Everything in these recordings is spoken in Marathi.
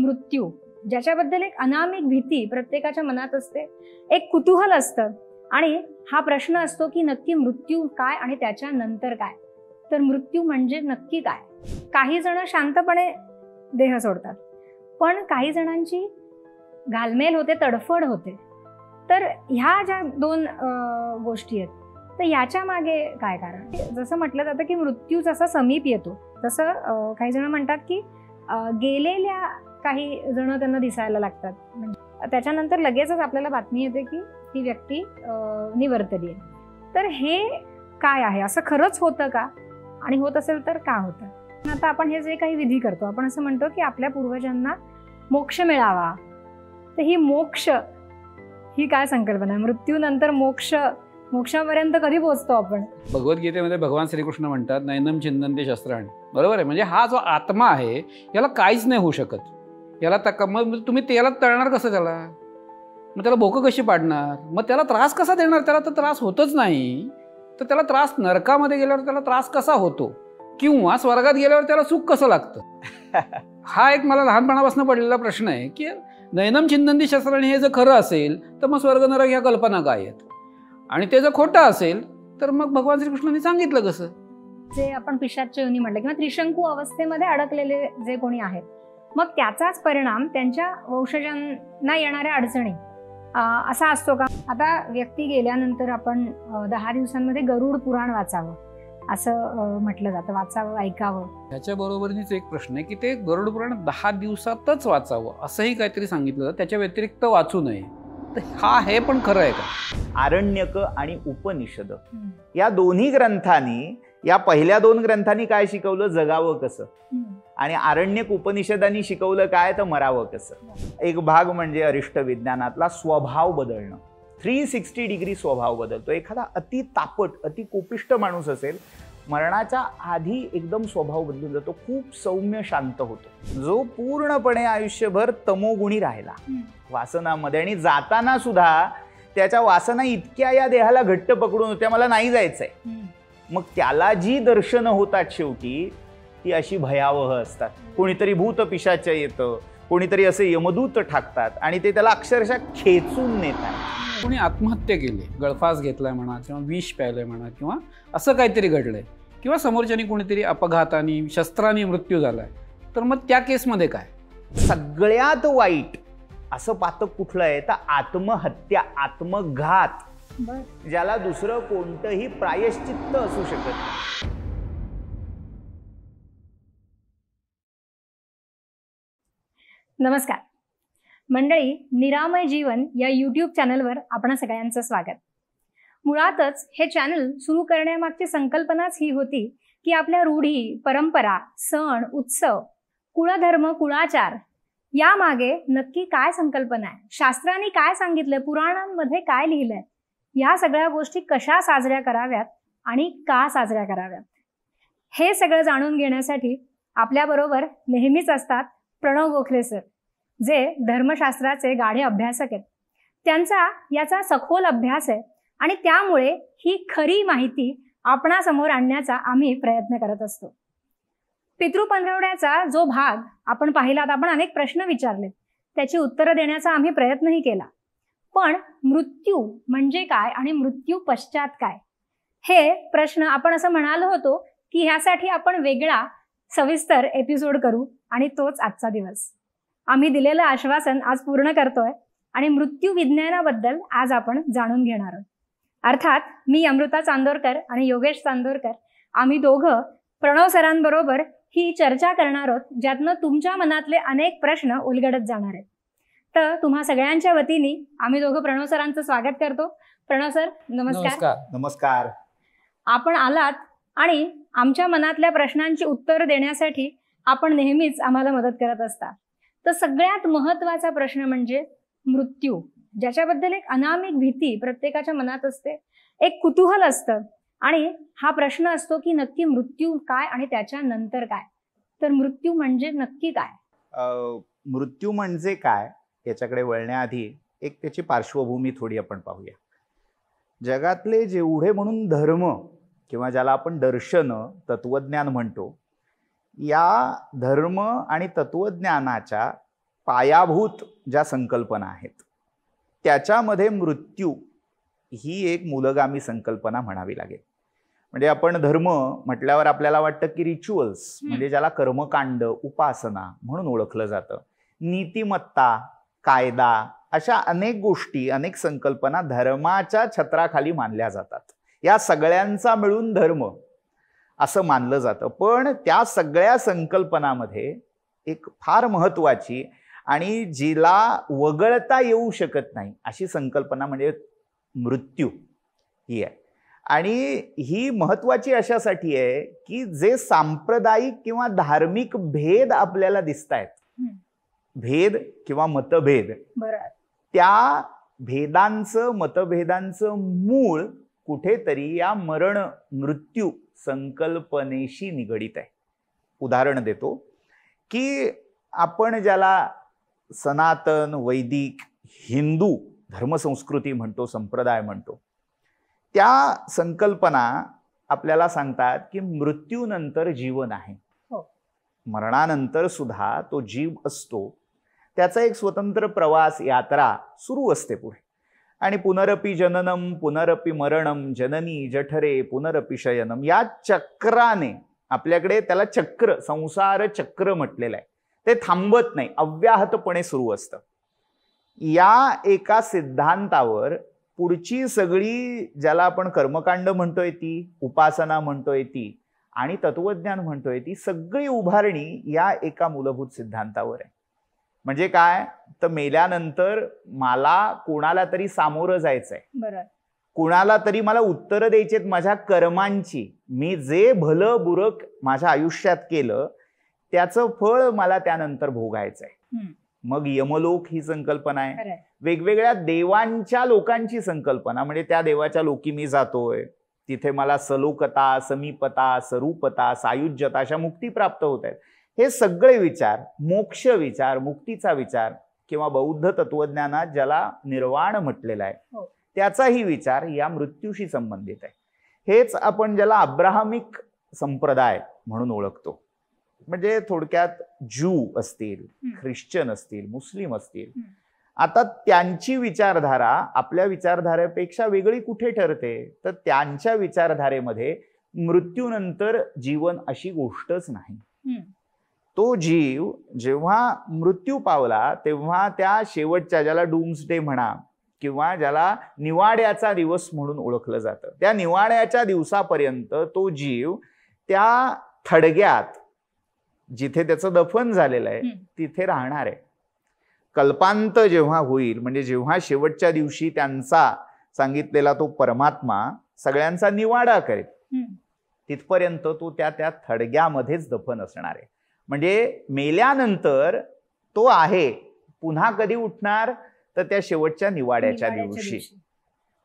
मृत्यू, ज्याच्याबद्दल एक अनामिक भीती प्रत्येकाच्या मनात असते, एक कुतूहल असतं आणि हा प्रश्न असतो की नक्की मृत्यू काय आणि त्याच्या नंतर काय. तर मृत्यू म्हणजे नक्की काय. काही जण शांतपणे देह सोडतात, पण काही जणांची घालमेल होते, तडफड होते. तर ह्या ज्या दोन गोष्टी आहेत, तर याच्या मागे काय कारण. जसं म्हटलं जातं की मृत्यू जसा समीप येतो तसं काही जण म्हणतात की गेलेल्या काही जण त्यांना दिसायला लागतात. म्हणजे त्याच्यानंतर लगेचच आपल्याला बातमी येते की ती व्यक्ती निवर्तली आहे. तर हे काय आहे, असं खरंच होतं का, आणि होत असेल तर का होतं. आता आपण हे जे काही विधी करतो, आपण असं म्हणतो की आपल्या पूर्वजांना मोक्ष मिळावा. तर ही मोक्ष ही काय संकल्पना आहे. मृत्यूनंतर मोक्षापर्यंत कधी पोहोचतो आपण. भगवद्गीतेमध्ये भगवान श्रीकृष्ण म्हणतात नैनम चिंतन्ते शस्त्राणि. बरोबर आहे. म्हणजे हा जो आत्मा आहे याला काहीच नाही होऊ शकत. याला मग तुम्ही त्याला तळणार कसं, त्याला मग त्याला भोकं कशी पाडणार, मग त्याला त्रास कसा देणार. त्याला तर त्रास होतच नाही, तर त्याला त्रास नरकामध्ये गेल्यावर त्याला त्रास कसा होतो, किंवा स्वर्गात गेल्यावर त्याला सुख कसं लागतं. हा एक मला लहानपणापासून पडलेला प्रश्न आहे की नैनम चिंतन्ते शस्त्राणि हे जर खरं असेल तर मग स्वर्ग नरक ह्या कल्पना काय आहेत, आणि ते जर खोटं असेल तर मग भगवान श्रीकृष्णांनी सांगितलं कसं. जे आपण पिशाच्य योनी म्हटलं किंवा त्रिशंकू अवस्थेमध्ये अडकलेले जे कोणी आहेत, मग त्याचाच परिणाम त्यांच्या वंशजांना येणाऱ्या अडचणी असा असतो का. आता व्यक्ती गेल्यानंतर आपण 10 दिवसांमध्ये गरुड पुराण वाचावं असं म्हटलं जातं. वाचावं, ऐकावं. ह्याच्या बरोबरीनेच एक प्रश्न आहे की ते गरुड पुराण 10 दिवसातच वाचावं असंही काहीतरी सांगितलं जातं, त्याच्या व्यतिरिक्त वाचू नये. तर हे पण खरं आहे का. आरण्यक आणि उपनिषद या दोन्ही ग्रंथांनी, या पहिल्या 2 ग्रंथांनी काय शिकवलं, जगावं कसं, आणि आरण्यक उपनिषदांनी शिकवलं काय, तर मरावं कसं. एक भाग म्हणजे अरिष्ट विज्ञानातला स्वभाव बदलणं. 360 डिग्री स्वभाव बदलतो. एखादा अति तापट, अति कोपिष्ट माणूस असेल, मरणाच्या आधी एकदम स्वभाव बदलून जातो, खूप सौम्य शांत होतो. जो पूर्णपणे आयुष्यभर तमोगुणी राहिला वासनामध्ये, आणि जाताना सुद्धा त्याच्या वासना इतक्या या देहाला घट्ट पकडून होत्या, मला नाही जायचंय, मग त्याला जी दर्शनं होतात शेवटी ती अशी भयावह असतात. कोणीतरी भूत पिशाच येतं, कोणीतरी असे यमदूत ठाकतात आणि ते त्याला अक्षरशः खेचून नेतात. कोणी आत्महत्या केली, गळफास घेतलाय म्हणा, किंवा विष प्यायलंय म्हणा, किंवा असं काहीतरी घडलंय, किंवा समोरच्यानी कोणीतरी अपघाताने शस्त्राने मृत्यू झालाय, तर मग त्या केसमध्ये काय. सगळ्यात वाईट असं पातक कुठलं आहे तर आत्महत्या, आत्मघात, ज्याला दुसरं कोणतंही प्रायश्चित्त असू शकत नाही. नमस्कार मंडळी, निरामय जीवन या यूट्यूब चॅनलवर आपण सगळ्यांचं स्वागत. मुळातच हे चॅनल सुरू करण्यामागची संकल्पनाच ही होती की आपल्या रूढी, परंपरा, सण, उत्सव, कुळधर्म, कुळाचार यामागे नक्की काय संकल्पना आहे, शास्त्रांनी काय सांगितलंय, पुराणांमध्ये काय लिहिलंय, या सगळ्या गोष्टी कशा साजऱ्या कराव्यात आणि का साजऱ्या कराव्यात, हे सगळं जाणून घेण्यासाठी आपल्याबरोबर नेहमीच असतात प्रणव गोखले सर, जे धर्मशास्त्राचे गाढे अभ्यासक आहेत. त्यांचा याचा सखोल अभ्यास आहे आणि त्यामुळे ही खरी माहिती आपणासमोर आणण्याचा आम्ही प्रयत्न करत असतो. पितृपंधरवड्याचा जो भाग आपण पाहिलात, आपण अनेक प्रश्न विचारले, त्याची उत्तरं देण्याचा आम्ही प्रयत्नही केला. पण मृत्यू म्हणजे काय आणि मृत्यू पश्चात काय, हे प्रश्न आपण असं म्हणालो होतो की ह्यासाठी आपण वेगळा सविस्तर एपिसोड करू, आणि तोच आजचा दिवस. आम्ही दिलेलं आश्वासन आज पूर्ण करतोय आणि मृत्यू विज्ञानाबद्दल आज आपण जाणून घेणार आहोत. अर्थात मी अमृता चांदोरकर आणि योगेश चांदोरकर, आम्ही दोघं प्रणव सरांबरोबर ही चर्चा करणार आहोत, ज्यातनं तुमच्या मनातले अनेक प्रश्न उलगडत जाणार आहेत. तर तुम्हा सगळ्यांच्या वतीने आम्ही दोघं प्रणव सरांचं स्वागत करतो. प्रणव सर नमस्कार. नमस्कार. आपण आलात आणि आमच्या मनातल्या प्रश्नांची उत्तर देण्यासाठी आपण नेहमीच आम्हाला मदत करत असता. तर सगळ्यात महत्त्वाचा प्रश्न म्हणजे मृत्यू, ज्याच्याबद्दल एक अनामिक भीती प्रत्येकाच्या मनात असते, एक कुतूहल असतं, आणि हा प्रश्न असतो की नक्की मृत्यू काय आणि त्याच्या नंतर काय. तर मृत्यू म्हणजे नक्की काय. मृत्यू म्हणजे काय याच्याकडे वळण्याआधी एक त्याची पार्श्वभूमी थोडी आपण पाहूया. जगातले जेवढे म्हणून धर्म किंवा ज्याला आपण दर्शन, तत्वज्ञान म्हणतो, या धर्म आणि तत्वज्ञानाच्या पायाभूत ज्या संकल्पना आहेत त्याच्यामध्ये मृत्यू ही एक मूलगामी संकल्पना म्हणावी लागेल. म्हणजे आपण धर्म म्हटल्यावर आपल्याला वाटतं की रिच्युअल्स म्हणजे ज्याला कर्मकांड, उपासना म्हणून ओळखलं जातं, नीतिमत्ता, कायदा, अशा अनेक गोष्टी, अनेक संकल्पना धर्माच्या छत्राखाली मानल्या जातात. या सगळ्यांचा मिळून धर्म असं मानलं जातं. पण त्या सगळ्या संकल्पनामध्ये एक फार महत्वाची आणि जिला वगळता येऊ शकत नाही अशी संकल्पना म्हणजे मृत्यू ही आहे. आणि ही महत्वाची अशासाठी आहे की जे सांप्रदायिक किंवा धार्मिक भेद आपल्याला दिसत आहेत, भेद किंवा मतभेद, त्या भेदांचं, मतभेदांचं मूळ कुठेतरी या मरण मृत्यू संकल्पनेशी निगडित आहे. उदाहरण देतो की आपण ज्याला सनातन, वैदिक, हिंदू धर्मसंस्कृती म्हणतो, संप्रदाय म्हणतो, त्या संकल्पना आपल्याला सांगतात की मृत्यूनंतर जीवन आहे. मरणानंतर सुद्धा तो जीव असतो, त्याचा एक स्वतंत्र प्रवास, यात्रा सुरू असते पुढे. आणि पुनरपि जननम पुनरपि मरणम जननी जठरे पुनरपि शयनम, या चक्राने आपल्याकडे त्याला चक्र, संसार चक्र म्हटलेलं आहे. ते थांबत नाही, अव्याहतपणे सुरू असतं. या एका सिद्धांतावर पुढची सगळी, ज्याला आपण कर्मकांड म्हणतोय ती, उपासना म्हणतोय ती आणि तत्वज्ञान म्हणतोय ती, सगळी उभारणी या एका मूलभूत सिद्धांतावर आहे. म्हणजे काय तर मेल्यानंतर मला कोणाला तरी सामोरं जायचंय, कोणाला तरी मला उत्तरं द्यायची आहेत माझ्या कर्मांची. मी जे भलं बुरक माझ्या आयुष्यात केलं त्याचं फळ मला त्यानंतर भोगायचंय. मग यमलोक ही संकल्पना आहे. वेगवेगळ्या देवांच्या लोकांची संकल्पना, म्हणजे त्या देवाच्या लोकी मी जातोय, तिथे मला सलोकता, समीपता, स्वरूपता, सायुज्यता अशा मुक्ती प्राप्त होत आहेत. हे सगळे विचार, मोक्ष विचार, मुक्तीचा विचार किंवा बौद्ध तत्वज्ञानात ज्याला निर्वाण म्हटलेला आहे त्याचाही विचार या मृत्यूशी संबंधित आहे. हेच आपण ज्याला अब्राहमिक संप्रदाय म्हणून ओळखतो. म्हणजे थोडक्यात ज्यू असतील, ख्रिश्चन असतील, मुस्लिम असतील, आता त्यांची विचारधारा आपल्या विचारधारेपेक्षा वेगळी कुठे ठरते तर त्यांच्या विचारधारेमध्ये मृत्यूनंतर जीवन अशी गोष्टच नाही. तो जीव जेव्हा मृत्यू पावला तेव्हा त्या शेवटच्या, ज्याला डूम्सडे म्हणा किंवा ज्याला निवाड्याचा दिवस म्हणून ओळखलं जातं, त्या निवाड्याच्या दिवसापर्यंत तो जीव त्या थडग्यात जिथे त्याचं दफन झालेलं आहे तिथे राहणार आहे. कल्पांत जेव्हा होईल, म्हणजे जेव्हा शेवटच्या दिवशी त्यांचा सांगितलेला तो परमात्मा सगळ्यांचा निवाडा करेल, तिथपर्यंत तो त्या थडग्यामध्येच दफन असणार आहे. म्हणजे मेल्यानंतर तो आहे, पुन्हा कधी उठणार तर त्या शेवटच्या निवाड्याच्या दिवशी.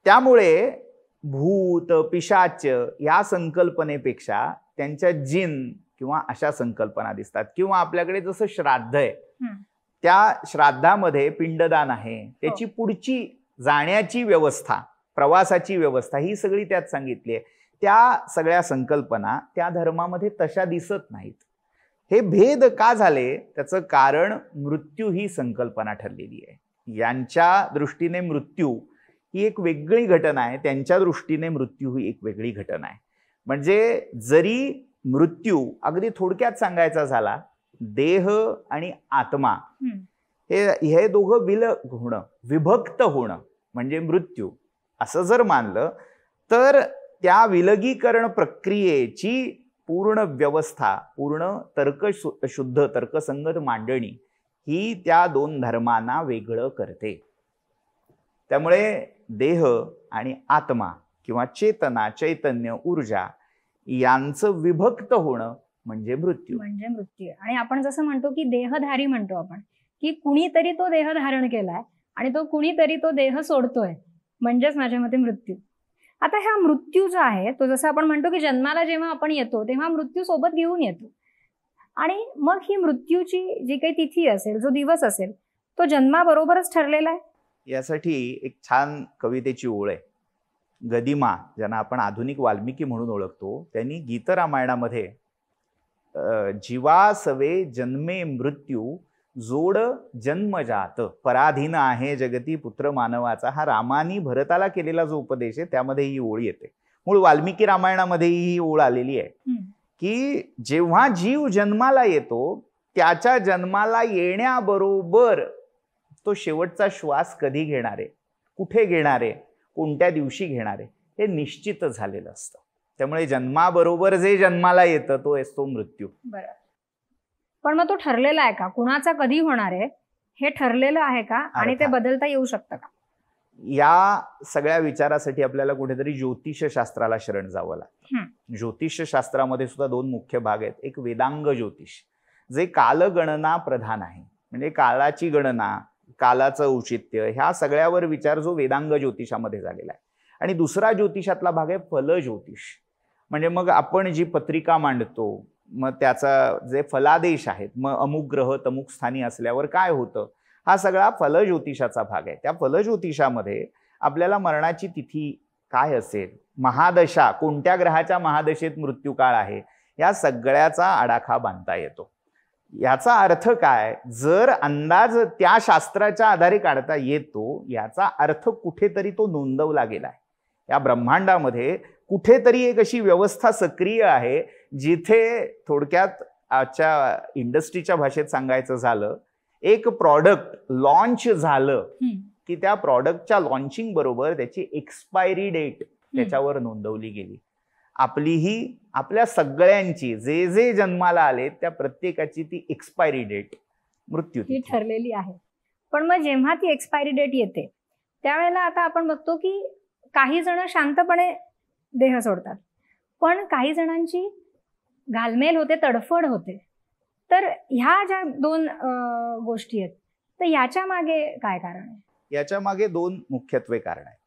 त्यामुळे भूत, पिशाच या संकल्पनेपेक्षा त्यांच्या जिन किंवा अशा संकल्पना दिसतात. किंवा आपल्याकडे जसं श्राद्ध आहे, त्या श्राद्धामध्ये पिंडदान आहे, त्याची पुढची जाण्याची व्यवस्था, प्रवासाची व्यवस्था ही सगळी त्यात सांगितली आहे. त्या सगळ्या संकल्पना त्या धर्मामध्ये तशा दिसत नाहीत. हे भेद का झाले त्याचं कारण मृत्यू ही संकल्पना ठरलेली आहे. यांच्या दृष्टीने मृत्यू ही एक वेगळी घटना आहे, त्यांच्या दृष्टीने मृत्यू ही एक वेगळी घटना आहे. म्हणजे जरी मृत्यू अगदी थोडक्यात सांगायचा झाला, देह आणि आत्मा हे दोघं विलग होणं, विभक्त होणं म्हणजे मृत्यू असं जर मानलं तर त्या विलगीकरण प्रक्रियेची पूर्ण व्यवस्था, पूर्ण तर्कशुद्ध, तर्कसंगत मांडणी ही त्या दोन धर्मांना वेगळं करते. त्यामुळे देह आणि आत्मा किंवा चेतना, चैतन्य, ऊर्जा यांचं विभक्त होणं म्हणजे मृत्यू. आणि आपण जसं म्हणतो की देहधारी म्हणतो आपण, की कुणीतरी तो देह धारण केलाय आणि तो कुणीतरी तो देह सोडतोय, म्हणजेच माझ्या मते मृत्यू. आता हा मृत्यू जो आहे तो जसं आपण म्हणतो की जन्माला जेव्हा आपण येतो तेव्हा मृत्यू सोबत घेऊन येतो, आणि मग ही मृत्यूची जी काही तिथी असेल, जो दिवस असेल, तो जन्माबरोबरच ठरलेला आहे. यासाठी एक छान कवितेची ओळ आहे. गदिमा, ज्यांना आपण आधुनिक वाल्मिकी म्हणून ओळखतो, त्यांनी गीतरामायणामध्ये जीवासवे जन्मे मृत्यू जोड जन्मजात पराधीन आहे जगती पुत्र मानवाचा, हा रामानी भरताला केलेला जो उपदेश आहे त्यामध्ये ही ओळ येते. मूळ वाल्मिकी रामायणामध्ये ही ओळ आलेली आहे की जेव्हा जीव जन्माला येतो त्याच्या जन्माला येण्याबरोबर तो शेवटचा श्वास कधी घेणार आहे, कुठे घेणार आहे, कोणत्या दिवशी घेणार आहे हे निश्चित झालेलं असतं. त्यामुळे जन्माबरोबर जे जन्माला येतं तो असतो मृत्यू. बरं, पण मग तो ठरलेला आहे का, कुणाचा कधी होणार आहे हे ठरलेलं आहे का, आणि ते बदलता येऊ शकतं का? या सगळ्या विचारासाठी आपल्याला कुठेतरी ज्योतिषशास्त्राला शरण जावं लागतं. ज्योतिषशास्त्रामध्ये सुद्धा दोन मुख्य भाग आहेत. एक वेदांग ज्योतिष जे कालगणना प्रधान आहे, म्हणजे काळाची गणना, कालाचं औचित्य, ह्या सगळ्यावर विचार जो वेदांग ज्योतिषामध्ये झालेला आहे. आणि दुसरा ज्योतिषातला भाग आहे फल ज्योतिष, म्हणजे मग आपण जी पत्रिका मांडतो मग त्याचा जे फलादेश आहेत, मग अमुक ग्रह तमुक स्थानी असल्यावर काय होतं, हा सगळा फल ज्योतिषाचा भाग आहे. त्या फल ज्योतिषामध्ये आपल्याला मरणाची तिथी काय असेल, महादशा कोणत्या ग्रहाच्या महादशेत मृत्यू काळ आहे, या सगळ्याचा आडाखा बांधता येतो. याचा अर्थ काय, जर अंदाज त्या शास्त्राच्या आधारे काढता येतो, याचा अर्थ कुठेतरी तो नोंदवला गेलाय. या ब्रह्मांडामध्ये कुठेतरी एक अशी व्यवस्था सक्रिय आहे जिथे थोडक्यात आजच्या इंडस्ट्रीच्या भाषेत सांगायचं झालं, एक प्रॉडक्ट लॉन्च झालं की त्या प्रॉडक्टच्या लॉन्चिंग बरोबर त्याची एक्सपायरी डेट त्याच्यावर नोंदवली गेली. आपलीही, आपल्या सगळ्यांची जे जे जन्माला आले त्या प्रत्येकाची ती एक्सपायरी डेट मृत्यू ही ठरलेली आहे. पण मग जेव्हा ती एक्सपायरी डेट येते त्यावेळेला आता आपण बघतो की काही जण शांतपणे देह सोडतात, पण काही जणांची घालमेल होते, तडफड होते. तर ह्या ज्या दोन गोष्टी आहेत, तर याच्या मागे काय कारण आहे? याच्या मागे दोन मुख्यत्वे कारण आहेत.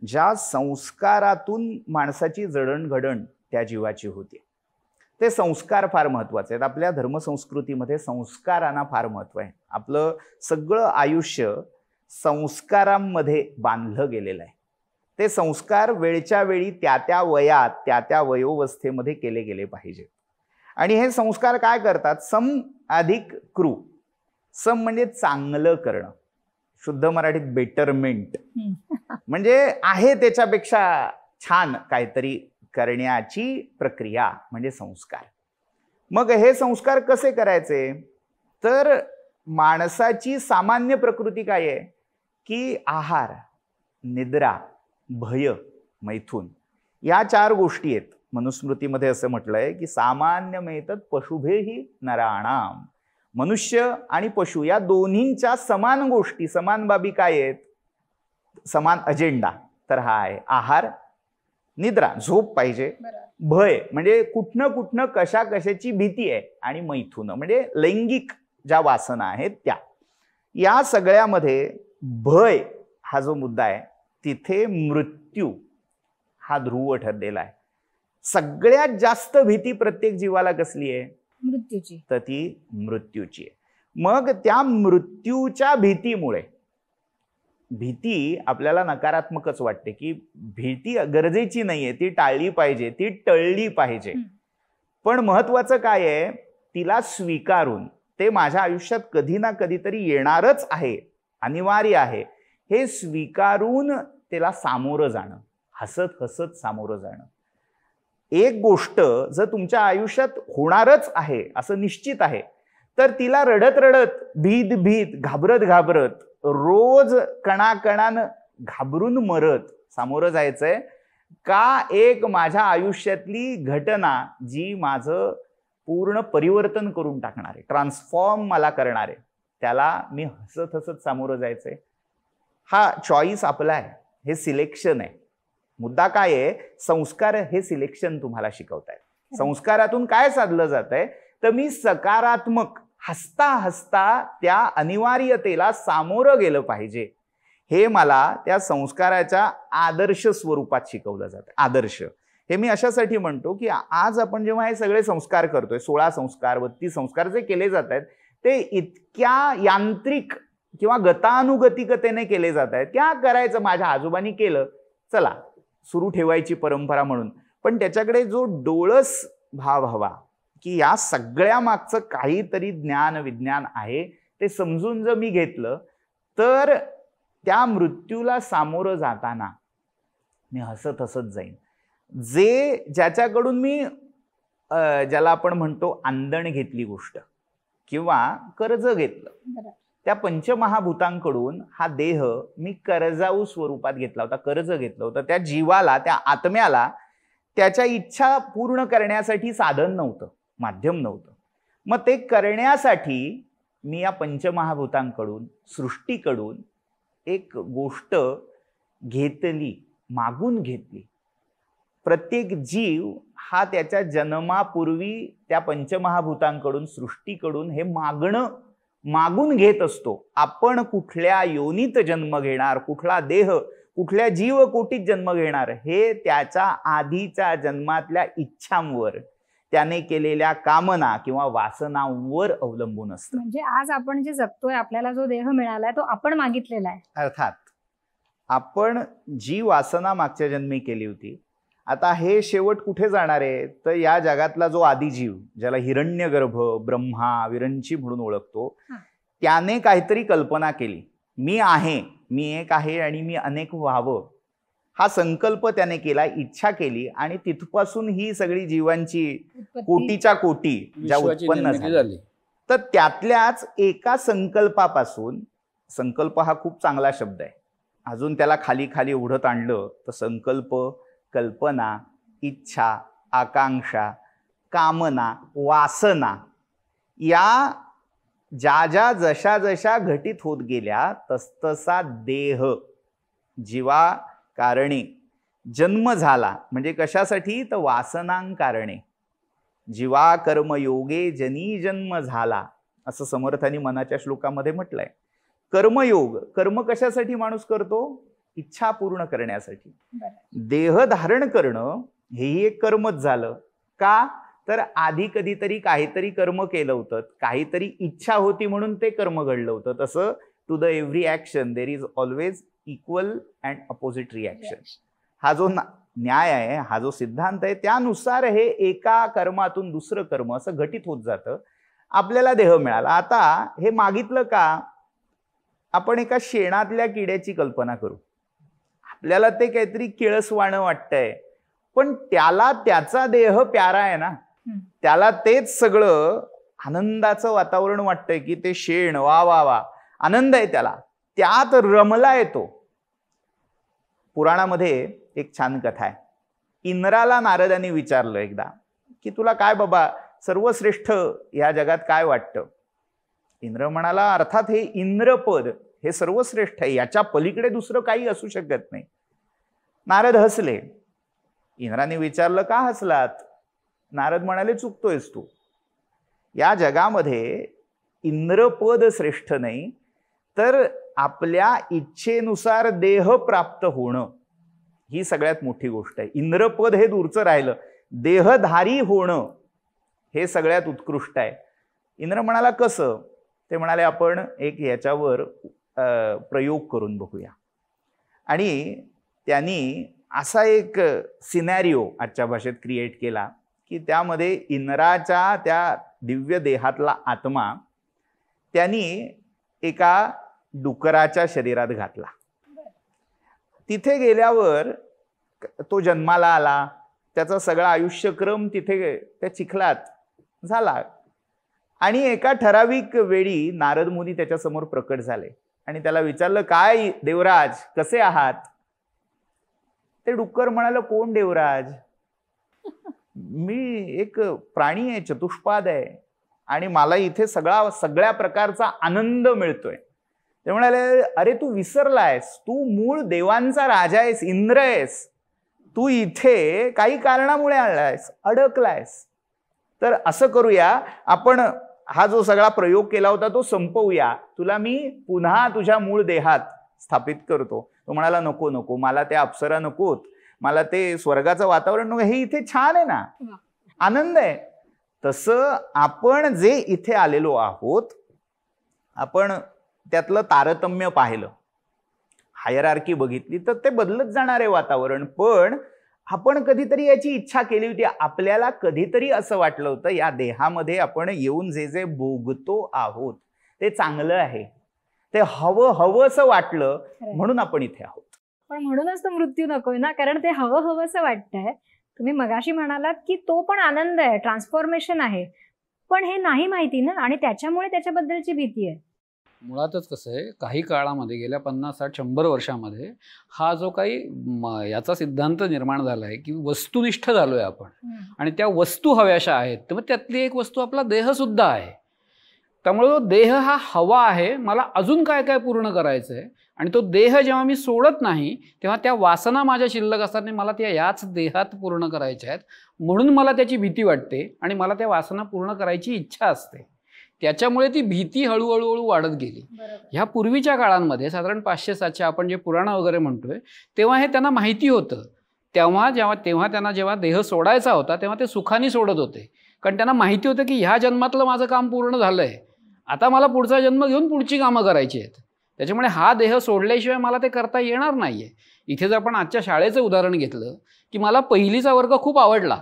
ज्या संस्कारातून माणसाची जडणघडण त्या जीवाची होती, ते संस्कार फार महत्वाचे आहेत. आपल्या धर्मसंस्कृतीमध्ये संस्कारांना फार महत्व आहे. आपलं सगळं आयुष्य संस्कारांमध्ये बांधलं गेलेलं आहे. ते संस्कार वेळच्या वेळी त्या त्या वयात त्या त्या वयोवस्थेमध्ये केले गेले पाहिजेत. आणि हे संस्कार काय करतात, सम अधिक क्रू. सम म्हणजे चांगलं करणं, शुद्ध मराठीत बेटरमेंट, म्हणजे आहे त्याच्यापेक्षा छान काहीतरी करण्याची प्रक्रिया म्हणजे संस्कार. मग हे संस्कार कसे करायचे, तर माणसाची सामान्य प्रकृती काय आहे की आहार, निद्रा, भय, मैथुन, या चार गोष्टी आहेत. मनुस्मृतीमध्ये असं म्हटलंय की सामान्यमेतत् पशुभेहि नराणाम. मनुष्य आणि पशु या दोन्हींच्या समान गोष्टी, समान बाबी काय आहेत, समान अजेंडा. तर हा आहे आहार, निद्रा, झोप पाहिजे, भय म्हणजे कुठनं कशा कशाची भीती आहे, आणि मैथुन म्हणजे लैंगिक ज्या वासना आहेत त्या. या सगळ्यामध्ये भय हा जो मुद्दा आहे तिथे मृत्यू हा ध्रुव ठरलेला आहे. सगळ्यात जास्त भीती प्रत्येक जीवाला कसली आहे, मृत्यूची. तर ती मृत्यूची आहे. मग त्या मृत्यूच्या भीतीमुळे, भीती आपल्याला नकारात्मकच वाटते की भीती गरजेची नाहीये, ती टाळली पाहिजे, ती टळली पाहिजे. पण महत्वाचं काय आहे, तिला स्वीकारून ते माझ्या आयुष्यात कधी ना कधीतरी येणारच आहे, अनिवार्य आहे, हे स्वीकारून त्याला सामोरं जाणं, हसत हसत सामोरं जाणं. एक गोष्ट जर तुमच्या आयुष्यात होणारच आहे असं निश्चित आहे, तर तिला रडत रडत, भीत भीत, घाबरत घाबरत, रोज कणाकणानं घाबरून मरत सामोरं जायचंय का, एक माझ्या आयुष्यातली घटना जी माझं पूर्ण परिवर्तन करून टाकणार आहे, ट्रान्सफॉर्म मला करणार आहे, त्याला मी हसत हसत सामोरं जायचंय. हा चॉईस आपला आहे, हे सिलेक्शन आहे. मुद्दा काय आहे, संस्कार हे सिलेक्शन तुम्हाला शिकवतायत. संस्कारातून काय साधलं जात आहे, तर मी सकारात्मक हसता हसता त्या अनिवार्यतेला सामोरं गेलं पाहिजे, हे मला त्या संस्काराच्या आदर्श स्वरूपात शिकवलं जातं. आदर्श हे मी अशासाठी म्हणतो की आज आपण जेव्हा हे सगळे संस्कार करतोय, 16 संस्कार 32 संस्कार जे केले जात आहेत, ते इतक्या यांत्रिक किंवा गतानुगतिकतेने केले जात आहेत. क्या करायचं, माझ्या आजोबांनी केलं, चला सुरू ठेवायची परंपरा म्हणून. पण त्याच्याकडे जो डोळस भाव हवा की या सगळ्या मागचं काहीतरी ज्ञान विज्ञान आहे, ते समजून जर मी घेतलं तर त्या मृत्यूला सामोरं जाताना मी हसत हसत जाईन. ज्याच्याकडून मी ज्याला आपण म्हणतो आंदण घेतली गोष्ट किंवा कर्ज घेतलं, त्या पंचमहाभूतांकडून हा देह मी कर्जाऊ स्वरूपात घेतला होता, कर्ज घेतलं होतं. त्या जीवाला, त्या आत्म्याला त्याच्या इच्छा पूर्ण करण्यासाठी साधन नव्हतं, माध्यम नव्हतं. मग ते करण्यासाठी मी या पंचमहाभूतांकडून, सृष्टीकडून एक गोष्ट घेतली, मागून घेतली. प्रत्येक जीव हा त्याच्या जन्मापूर्वी त्या पंचमहाभूतांकडून, सृष्टीकडून हे मागून घेत असतो. आपण कुठल्या योनीत जन्म घेणार, कुठला देह, कुठल्या जीवकोटीत जन्म घेणार, हे त्याच्या आधीच्या जन्मातल्या इच्छांवर, त्याने केलेल्या कामना किंवा वासनांवर अवलंबून असतं. म्हणजे आज आपण जे जगतोय, आपल्याला जो देह मिळालाय तो आपण मागितलेला आहे. अर्थात आपण जी वासना मागच्या जन्मी केली होती, आता हे शेवट कुठे जाणार आहे तर या जगातला जो आदिजीव, ज्याला हिरण्यगर्भ, ब्रह्मा, विरंची म्हणून ओळखतो, त्याने काहीतरी कल्पना केली. मी आहे, मी एक आहे आणि मी अनेक व्हावं, हा संकल्प त्याने केला, इच्छा केली आणि तिथपासून ही सगळी जीवांची कोटीच्या कोटी ज्या उत्पन्न झाली. तर त्यातल्याच एका संकल्पापासून, संकल्प हा खूप चांगला शब्द आहे, अजून त्याला खाली खाली उडत आणलं तर संकल्प, कल्पना, इच्छा, आकांक्षा, कामना, वासना या ज्या जशा जशा घटित होत गेल्या तसतसा देह जीवा कारणे जन्म झाला. म्हणजे कशासाठी तर वासनांकारणे. जीवा कर्मयोगे जनी जन्म झाला, असं समर्थांनी मनाच्या श्लोकामध्ये म्हटलंय. कर्मयोग, कर्म कशासाठी माणूस करतो? इच्छा पूर्ण करण्यासाठी. देह धारण करणं हेही एक कर्मच झालं. का तर आधी कधीतरी काहीतरी कर्म केलं होतं, काहीतरी इच्छा होती म्हणून ते कर्म घडलं होतं. तसं to the every action there is always equal and opposite reaction. हा जो न्याय आहे, हा जो सिद्धांत आहे, त्यानुसार हे एका कर्मातून दुसरं कर्म असं घटित होत जातं. आपल्याला देह मिळाला. आता हे मागितलं का? आपण एका शेणातल्या किड्याची कल्पना करू. आपल्याला ते काहीतरी किळसवाणं वाटतंय, पण त्याला त्याचा देह प्यारा आहे ना, त्याला तेच सगळं आनंदाचं वातावरण वाटतंय की ते शेण, वा वा वा, आनंद आहे त्याला, त्यात रमला येतो. पुराणामध्ये एक छान कथा आहे. इंद्राला नारदांनी विचारलं एकदा की तुला काय बाबा सर्वश्रेष्ठ या जगात काय वाटतं? इंद्र म्हणाला, अर्थात हे इंद्रपद हे सर्वश्रेष्ठ आहे, याच्या पलीकडे दुसरं काही असू शकत नाही. नारद हसले. इंद्राने विचारलं, का हसलात? नारद म्हणाले, चुकतोयस तू. या जगामध्ये इंद्रपद श्रेष्ठ नाही, तर आपल्या इच्छेनुसार देह प्राप्त होणं ही सगळ्यात मोठी गोष्ट आहे. इंद्रपद हे दूरचं राहिलं, देहधारी होणं हे सगळ्यात उत्कृष्ट आहे. इंद्र म्हणाला, कसं? ते म्हणाले, आपण एक याच्यावर प्रयोग करून बघूया. आणि त्यांनी असा एक सिनॅरिओ आजच्या भाषेत क्रिएट केला की त्यामध्ये इंद्राच्या त्या दिव्य देहातला आत्मा त्यांनी एका डुकराच्या शरीरात घातला. तिथे गेल्यावर तो जन्माला आला, त्याचा सगळा आयुष्यक्रम तिथे त्या चिखलात झाला. आणि एका ठराविक वेळी नारद मुनी त्याच्यासमोर प्रकट झाले आणि त्याला विचारलं, काय देवराज, कसे आहात? ते डुक्कर म्हणालं, कोण देवराज? मी एक प्राणी आहे, चतुष्पाद आहे आणि मला इथे सगळ्या प्रकारचा आनंद मिळतोय. ते म्हणाले, अरे तू विसरलायस, तू मूळ देवांचा राजा आहेस, इंद्र आहेस. तू इथे काही कारणामुळे आलायस, अडकलायस. तर असं करूया, आपण हा जो सगळा प्रयोग केला होता तो संपवूया, तुला मी पुन्हा तुझ्या मूळ देहात स्थापित करतो. तो म्हणाला, नको नको, मला त्या अप्सरा नकोत, मला ते स्वर्गाचं वातावरण नको, हे इथे छान आहे ना, आनंद आहे. तसं आपण जे इथे आलेलो आहोत, आपण त्यातलं तारतम्य पाहिलं, हायरार्की बघितली, तर ते बदलत जाणार आहे वातावरण. पण आपण कधीतरी याची इच्छा केली होती. आपल्याला कधीतरी असं वाटलं होतं, या देहामध्ये आपण येऊन जे जे भोगतो आहोत ते चांगलं आहे, ते हवं हवंसं वाटलं म्हणून आपण इथे आहोत. पण म्हणूनच तो मृत्यू नकोय ना, कारण ते हवं हवंसं वाटतंय. तुम्ही मगाशी म्हणालात की तो पण आनंद आहे, ट्रान्सफॉर्मेशन आहे, पण हे नाही माहिती ना, आणि त्याच्यामुळे त्याच्याबद्दलची भीती आहे. मुळातच कसं आहे, काही काळामध्ये गेल्या 50, 60, 100 वर्षामध्ये हा जो काही याचा सिद्धांत निर्माण झाला आहे की वस्तुनिष्ठ झालो आहे आपण, आणि त्या वस्तू हव्याशा आहेत, तर मग त्यातली एक वस्तू आपला देहसुद्धा आहे. त्यामुळे तो देह हा हवा आहे, मला अजून काय काय पूर्ण करायचं आहे, आणि तो देह जेव्हा मी सोडत नाही तेव्हा त्या वासना माझ्या शिल्लक असताना मला त्या याच देहात पूर्ण करायच्या आहेत, म्हणून मला त्याची भीती वाटते आणि मला त्या वासना पूर्ण करायची इच्छा असते. त्याच्यामुळे ती भीती हळूहळू वाढत गेली. ह्या पूर्वीच्या काळांमध्ये साधारण 500-700 आपण जे पुराणं वगैरे म्हणतोय तेव्हा हे त्यांना माहिती होतं. तेव्हा त्यांना जेव्हा देह सोडायचा होता तेव्हा ते सुखाने सोडत होते, कारण त्यांना माहिती होतं की ह्या जन्मातलं माझं काम पूर्ण झालं आहे, आता मला पुढचा जन्म घेऊन पुढची कामं करायची आहेत. त्याच्यामुळे हा देह सोडल्याशिवाय मला ते करता येणार नाही आहे. इथे जर आपण आजच्या शाळेचं उदाहरण घेतलं की मला पहिलीचा वर्ग खूप आवडला,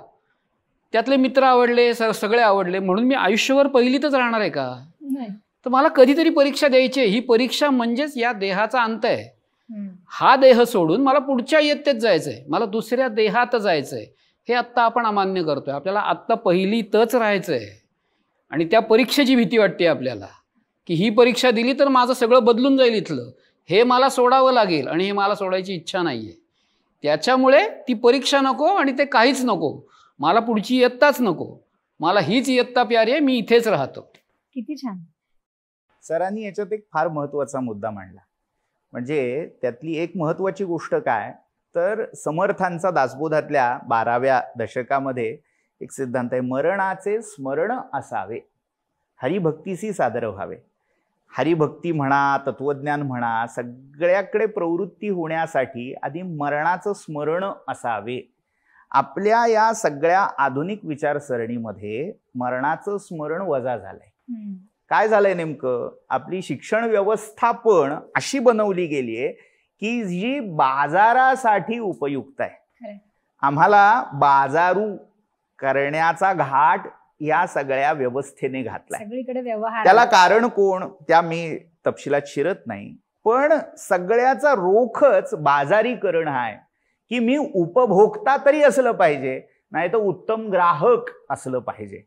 त्यातले मित्र आवडले, सगळे आवडले, म्हणून मी आयुष्यभर पहिलीतच राहणार आहे का? नाही. तर मला कधीतरी परीक्षा द्यायची आहे. ही परीक्षा म्हणजेच या देहाचा अंत आहे. हा देह सोडून मला पुढच्या इयत्तेत जायचं आहे, मला दुसऱ्या देहात जायचं आहे. हे आत्ता आपण अमान्य करतोय. आपल्याला आत्ता पहिलीतच राहायचं आहे, आणि त्या परीक्षेची भीती वाटते आपल्याला की ही परीक्षा दिली तर माझं सगळं बदलून जाईल इथलं, हे मला सोडावं लागेल, आणि हे मला सोडायची इच्छा नाही आहे. त्याच्यामुळे ती परीक्षा नको आणि ते काहीच नको, मला पुढची इयत्ताच नको, मला हीच इयत्ता प्यारी आहे, मी इथेच राहतो. किती छान. सरांनी याच्यात एक फार महत्त्वाचा मुद्दा मांडला. म्हणजे त्यातली एक महत्त्वाची गोष्ट काय, तर समर्थांचा दासबोधातल्या 12व्या दशकामध्ये एक सिद्धांत आहे, मरणाचे स्मरण असावे, हरिभक्तीसी सादर व्हावे. हरिभक्ती म्हणा, तत्वज्ञान म्हणा, सगळ्याकडे प्रवृत्ती होण्यासाठी आधी मरणाचं स्मरण असावे. आपल्या या सगळ्या आधुनिक विचारसरणीमध्ये मरणाचं स्मरण वजा झालंय. काय झालंय नेमकं, आपली शिक्षण व्यवस्था पण अशी बनवली गेली आहे की जी बाजारासाठी उपयुक्त आहे. आम्हाला बाजारू करण्याचा घाट या सगळ्या व्यवस्थेने घातलाय. सगळीकडे व्यवहार. त्याला कारण कोण, त्या मी तपशिलात शिरत नाही, पण सगळ्याचा रोखच बाजारीकरण आहे की मी उपभोक्ता तरी असलं पाहिजे, नाही तर उत्तम ग्राहक असलं पाहिजे.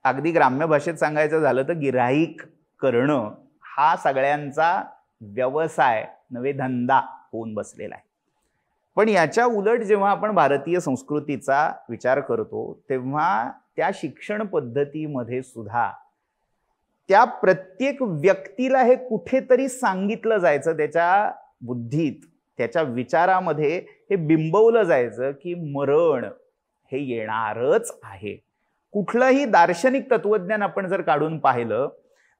अगदी ग्राम्य भाषेत सांगायचं झालं तर गिऱ्हाईक करणं हा सगळ्यांचा व्यवसाय नव्हे धंदा होऊन बसलेला आहे. पण याच्या उलट जेव्हा आपण भारतीय संस्कृतीचा विचार करतो तेव्हा त्या शिक्षण पद्धतीमध्ये सुद्धा त्या प्रत्येक व्यक्तीला हे कुठेतरी सांगितलं जायचं, त्याच्या बुद्धीत, त्याच्या विचारामध्ये हे बिंबवलं जायचं की मरण हे येणारच आहे. कुठलंही दार्शनिक तत्वज्ञान आपण जर काढून पाहिलं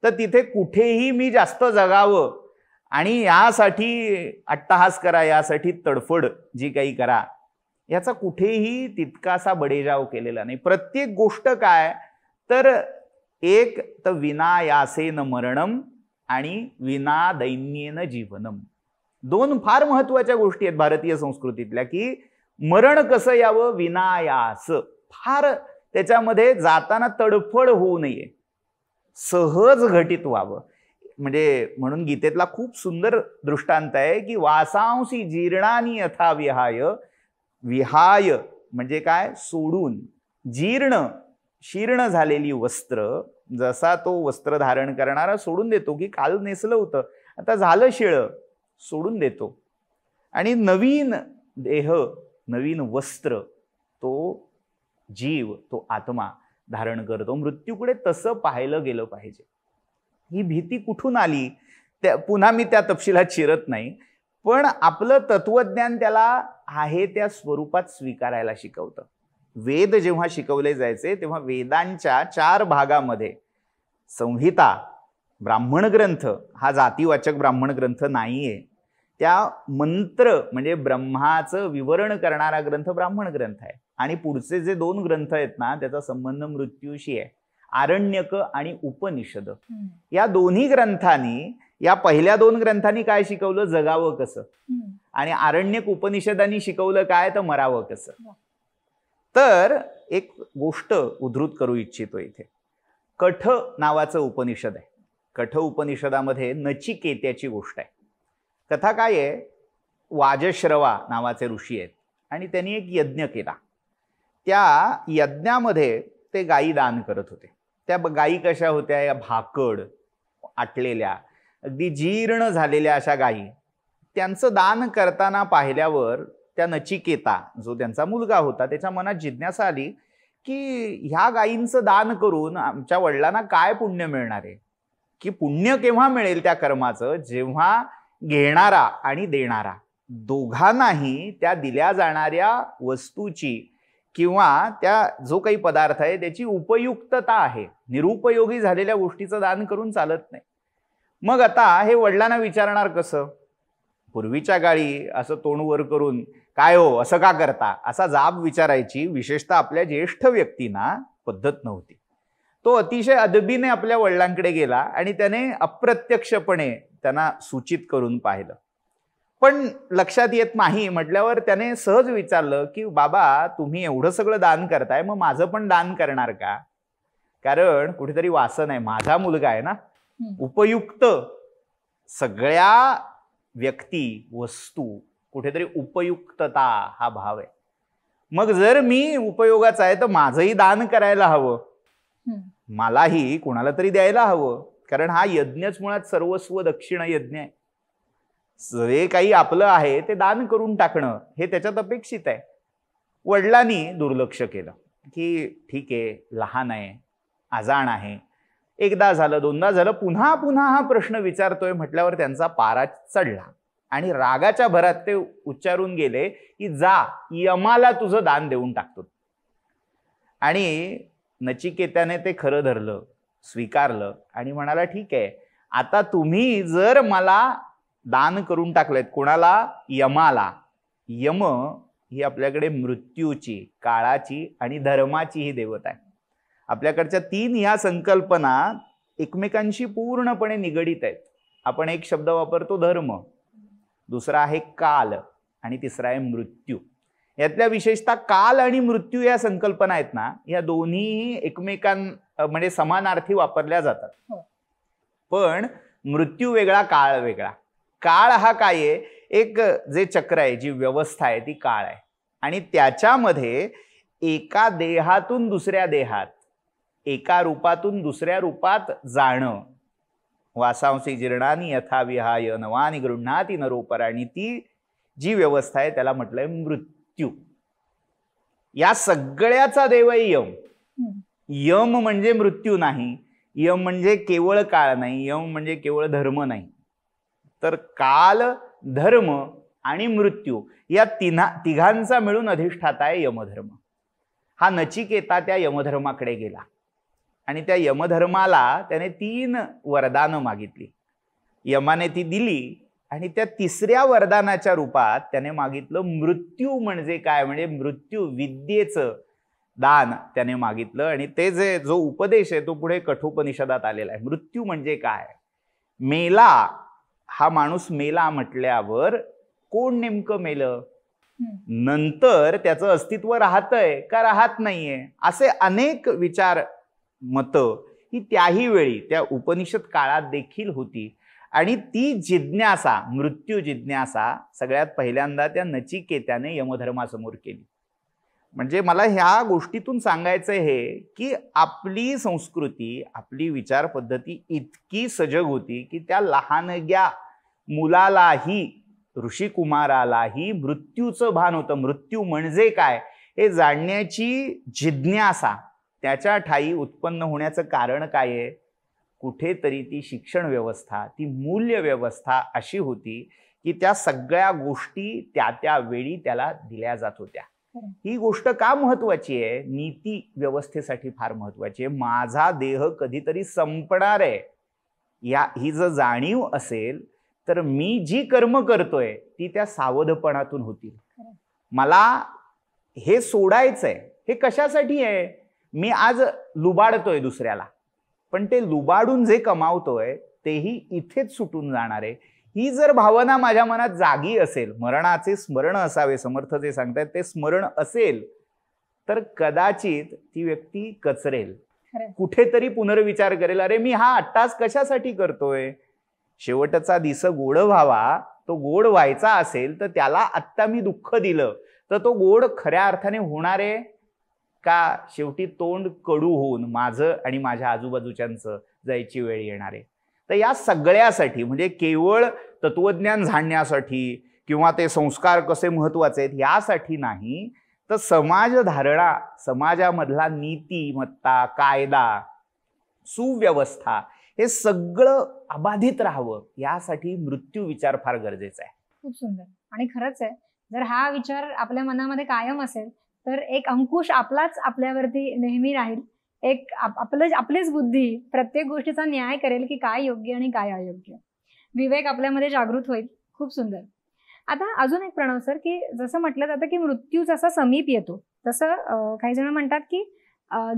तर तिथे कुठेही मी जास्त जगावं आणि यासाठी अट्टहास करा, यासाठी तडफड जी काही करा, याचा कुठेही तितकासा बडेजाव केलेला नाही. प्रत्येक गोष्ट काय तर एक तर विनायासेन मरणम आणि विना दैन्येन जीवनम, दोन फार महत्वाच्या गोष्टी आहेत भारतीय संस्कृतीतल्या, की मरण कसं यावं विनायास, फार त्याच्यामध्ये जाताना तडफड होऊ नये, सहज घटित व्हावं. म्हणजे म्हणून गीतेतला खूप सुंदर दृष्टांत आहे की वासांसी जीर्णानी यथा विहाय, विहाय म्हणजे काय, सोडून, जीर्ण शीर्ण झालेली वस्त्र, जसा तो वस्त्र धारण करणारा सोडून देतो की काल नेसलं होतं आता झालं शिळं, सोडून देतो, आणि नवीन देह, नवीन वस्त्र तो जीव, तो आत्मा धारण करतो. मृत्यूकडे तसं पाहिलं गेलं पाहिजे. ही भीती कुठून आली पुन्हा मी त्या तपशिलात शिरत नाही, पण आपलं तत्वज्ञान त्याला आहे त्या स्वरूपात स्वीकारायला शिकवतं. वेद जेव्हा शिकवले जायचे तेव्हा वेदांच्या 4 भागामध्ये संहिता, ब्राह्मण ग्रंथ हा जातीवाचक ब्राह्मण ग्रंथ नाहीये, त्या मंत्र म्हणजे ब्रह्माचं विवरण करणारा ग्रंथ ब्राह्मण ग्रंथ आहे, आणि पुढचे जे 2 ग्रंथ आहेत ना त्याचा संबंध मृत्यूशी आहे, आरण्यक आणि उपनिषद. या दोन्ही ग्रंथांनी, या पहिल्या 2 ग्रंथांनी काय शिकवलं, जगावं कसं, आणि आरण्यक उपनिषदांनी शिकवलं काय तर मरावं कसं. तर एक गोष्ट उद्धृत करू इच्छितो इथे. कठ नावाचं उपनिषद आहे. कठ उपनिषदामध्ये नचिकेत्याची गोष्ट आहे. कथा काय आहे, वाजश्रवा नावाचे ऋषी आहेत आणि त्यांनी एक यज्ञ केला. त्या यज्ञामध्ये ते गायी दान करत होते. त्या गायी कशा होत्या, या भाकड आटलेल्या अगदी जीर्ण झालेल्या अशा गायी. त्यांचं दान करताना पाहिल्यावर त्या नचिकेता जो त्यांचा मुलगा होता त्याच्या मनात जिज्ञासा आली की ह्या गायींचं दान करून आमच्या वडिलांना काय पुण्य मिळणार आहे, की पुण्य केव्हा मिळेल त्या कर्माचं, जेव्हा घेणारा आणि देणारा दोघांनाही त्या दिल्या जाणाऱ्या वस्तूची किंवा त्या जो काही पदार्थ आहे त्याची उपयुक्तता आहे. निरुपयोगी झालेल्या गोष्टीचं दान करून चालत नाही. मग आता हे वडिलांना विचारणार कसं? पूर्वीच्या काळी असं तोंड वर करून काय हो असं का करता असा जाब विचारायची विशेषतः आपल्या ज्येष्ठ व्यक्तींना पद्धत नव्हती. तो अतिशय अदबीने आपल्या वडिलांकडे गेला आणि त्याने अप्रत्यक्षपणे त्यांना सूचित करून पाहिलं. पण लक्षात येत नाही म्हटल्यावर त्याने सहज विचारलं की बाबा तुम्ही एवढं सगळं दान करताय, मग माझं पण दान करणार का? कारण कुठेतरी वासन आहे, माझा मुलगा आहे ना. उपयुक्त सगळ्या व्यक्ती वस्तू कुठेतरी उपयुक्तता हा भाव आहे. मग जर मी उपयोगाचा आहे तर माझंही दान करायला हवं, मलाही कोणाला तरी द्यायला हवं. कारण हा यज्ञच मुळात सर्वस्व दक्षिण यज्ञ आहे. जे काही आपलं आहे ते दान करून टाकणं हे त्याच्यात अपेक्षित आहे. वडिलांनी दुर्लक्ष केलं की ठीक आहे, लहान आहे, अजाण आहे, एकदा झालं दोनदा झालं, पुन्हा पुन्हा हा प्रश्न विचारतोय म्हटल्यावर त्यांचा पारा चढला आणि रागाच्या भरात ते उच्चारून गेले की जा, यमाला तुझं दान देऊन टाकतो. आणि नचिकेताने ते खरं धरलं, स्वीकारलं आणि म्हणाला ठीक आहे, आता तुम्ही जर मला दान करून टाकलेत, कोणाला? यमाला. यम ही आपल्याकडे मृत्यूची, काळाची आणि धर्माची ही देवता आहे. आपल्याकडच्या तीन ह्या संकल्पना एकमेकांशी पूर्णपणे निगडीत आहेत. आपण एक शब्द वापरतो धर्म, दुसरा आहे काल आणि तिसरा आहे मृत्यू. यातल्या विशेषतः काल आणि मृत्यू या संकल्पना आहेत ना, या दोन्ही म्हणजे समानार्थी वापरल्या जातात. पण मृत्यू वेगळा, काळ वेगळा. काळ हा काय आहे, एक जे चक्र आहे, जी व्यवस्था आहे ती काळ आहे आणि त्याच्यामध्ये एका देहातून दुसऱ्या देहात, एका रूपातून दुसऱ्या रूपात जाणं, वासांसी जीर्णानी यथा विहाय नवानी गृह्णाती नरोपराणी, ती जी व्यवस्था आहे त्याला म्हटलंय मृत्यू. या सगळ्याचा देव आहे यम. यम म्हणजे मृत्यू नाही, यम म्हणजे केवळ काळ नाही, यम म्हणजे केवळ धर्म नाही. तर काल, धर्म आणि मृत्यू या तिघांचा मिळून अधिष्ठाता आहे यमधर्म. हा नचिकेता त्या यमधर्माकडे गेला आणि त्या यमधर्माला त्याने 3 वरदानं मागितली. यमाने ती दिली आणि त्या तिसऱ्या वरदानाच्या रूपात त्याने मागितलं मृत्यू म्हणजे काय, म्हणजे मृत्यू विद्येचं दान त्याने मागितलं. आणि ते जो उपदेश आहे तो पुढे कठोपनिषदात आलेला आहे. मृत्यू म्हणजे काय, मेला हा माणूस मेला म्हटल्यावर कोण नेमकं मेलं, नंतर त्याचं अस्तित्व राहतंय का राहत नाहीये, असे अनेक विचार मतं ही त्याही वेळी त्या उपनिषद काळात देखील होती. आणि ती जिज्ञासा, मृत्यू जिज्ञासा सगळ्यात पहिल्यांदा त्या नचिकेत्याने यमधर्मासमोर केली. म्हणजे मला ह्या गोष्टीतून सांगायचं हे की आपली संस्कृती, आपली विचार पद्धती इतकी सजग होती की त्या लहानग्या मुलालाही, ऋषिकुमारालाही मृत्यूचं भान होतं. मृत्यू म्हणजे काय हे जाणण्याची जिज्ञासा त्याच्या ठायी उत्पन्न होण्याचं कारण काय आहे, कुठेतरी ती शिक्षण व्यवस्था, ती मूल्य व्यवस्था अशी होती की त्या सगळ्या गोष्टी त्या वेळी त्याला दिल्या जात होत्या. ही गोष्ट का महत्वाची आहे, नीती व्यवस्थेसाठी फार महत्वाची आहे. माझा देह कधीतरी संपणार आहे ही जर जाणीव असेल तर मी जी कर्म करतोय ती त्या सावधपणातून होतील. मला हे सोडायचंय. हे कशासाठी आहे, मी आज लुबाडतोय दुसऱ्याला, पण ते लुबाडून जे कमावतोय तेही इथेच सुटून जाणार आहे. ही जर भावना माझ्या मनात जागी असेल, मरणाचे स्मरण असावे, समर्थ जे सांगतायत ते स्मरण असेल, तर कदाचित ती व्यक्ती कचरेल. खरंय. कुठेतरी पुनर्विचार करेल, अरे मी हा अट्टास कशासाठी करतोय. शेवटचा दिस गोड व्हावा, तो गोड व्हायचा असेल तर त्याला आत्ता मी दुःख दिलं तर तो गोड खऱ्या अर्थाने होणार आहे का? शेवटी तोंड कडू होऊन माझं आणि माझ्या आजूबाजूच्यांचं जायची वेळ येणार आहे. तर या सगळ्यासाठी, म्हणजे केवळ तत्वज्ञान जाणण्यासाठी किंवा ते संस्कार कसे महत्वाचे आहेत यासाठी नाही, तर समाजधारणा, समाजामधला नीतिमत्ता, कायदा, सुव्यवस्था हे सगळं अबाधित राहावं यासाठी मृत्यू विचार फार गरजेचा आहे. खूप सुंदर. आणि खरंच आहे, जर हा विचार आपल्या मनामध्ये कायम असेल तर एक अंकुश आपलाच आपल्यावरती नेहमी राहील. एक आपलीच बुद्धी प्रत्येक गोष्टीचा न्याय करेल की काय योग्य आणि काय अयोग्य. विवेक आपल्यामध्ये जागृत होईल. खूप सुंदर. आता अजून एक प्रणव सर, की जसं म्हटलं जातं की मृत्यू जसा समीप येतो तसं काही जण म्हणतात की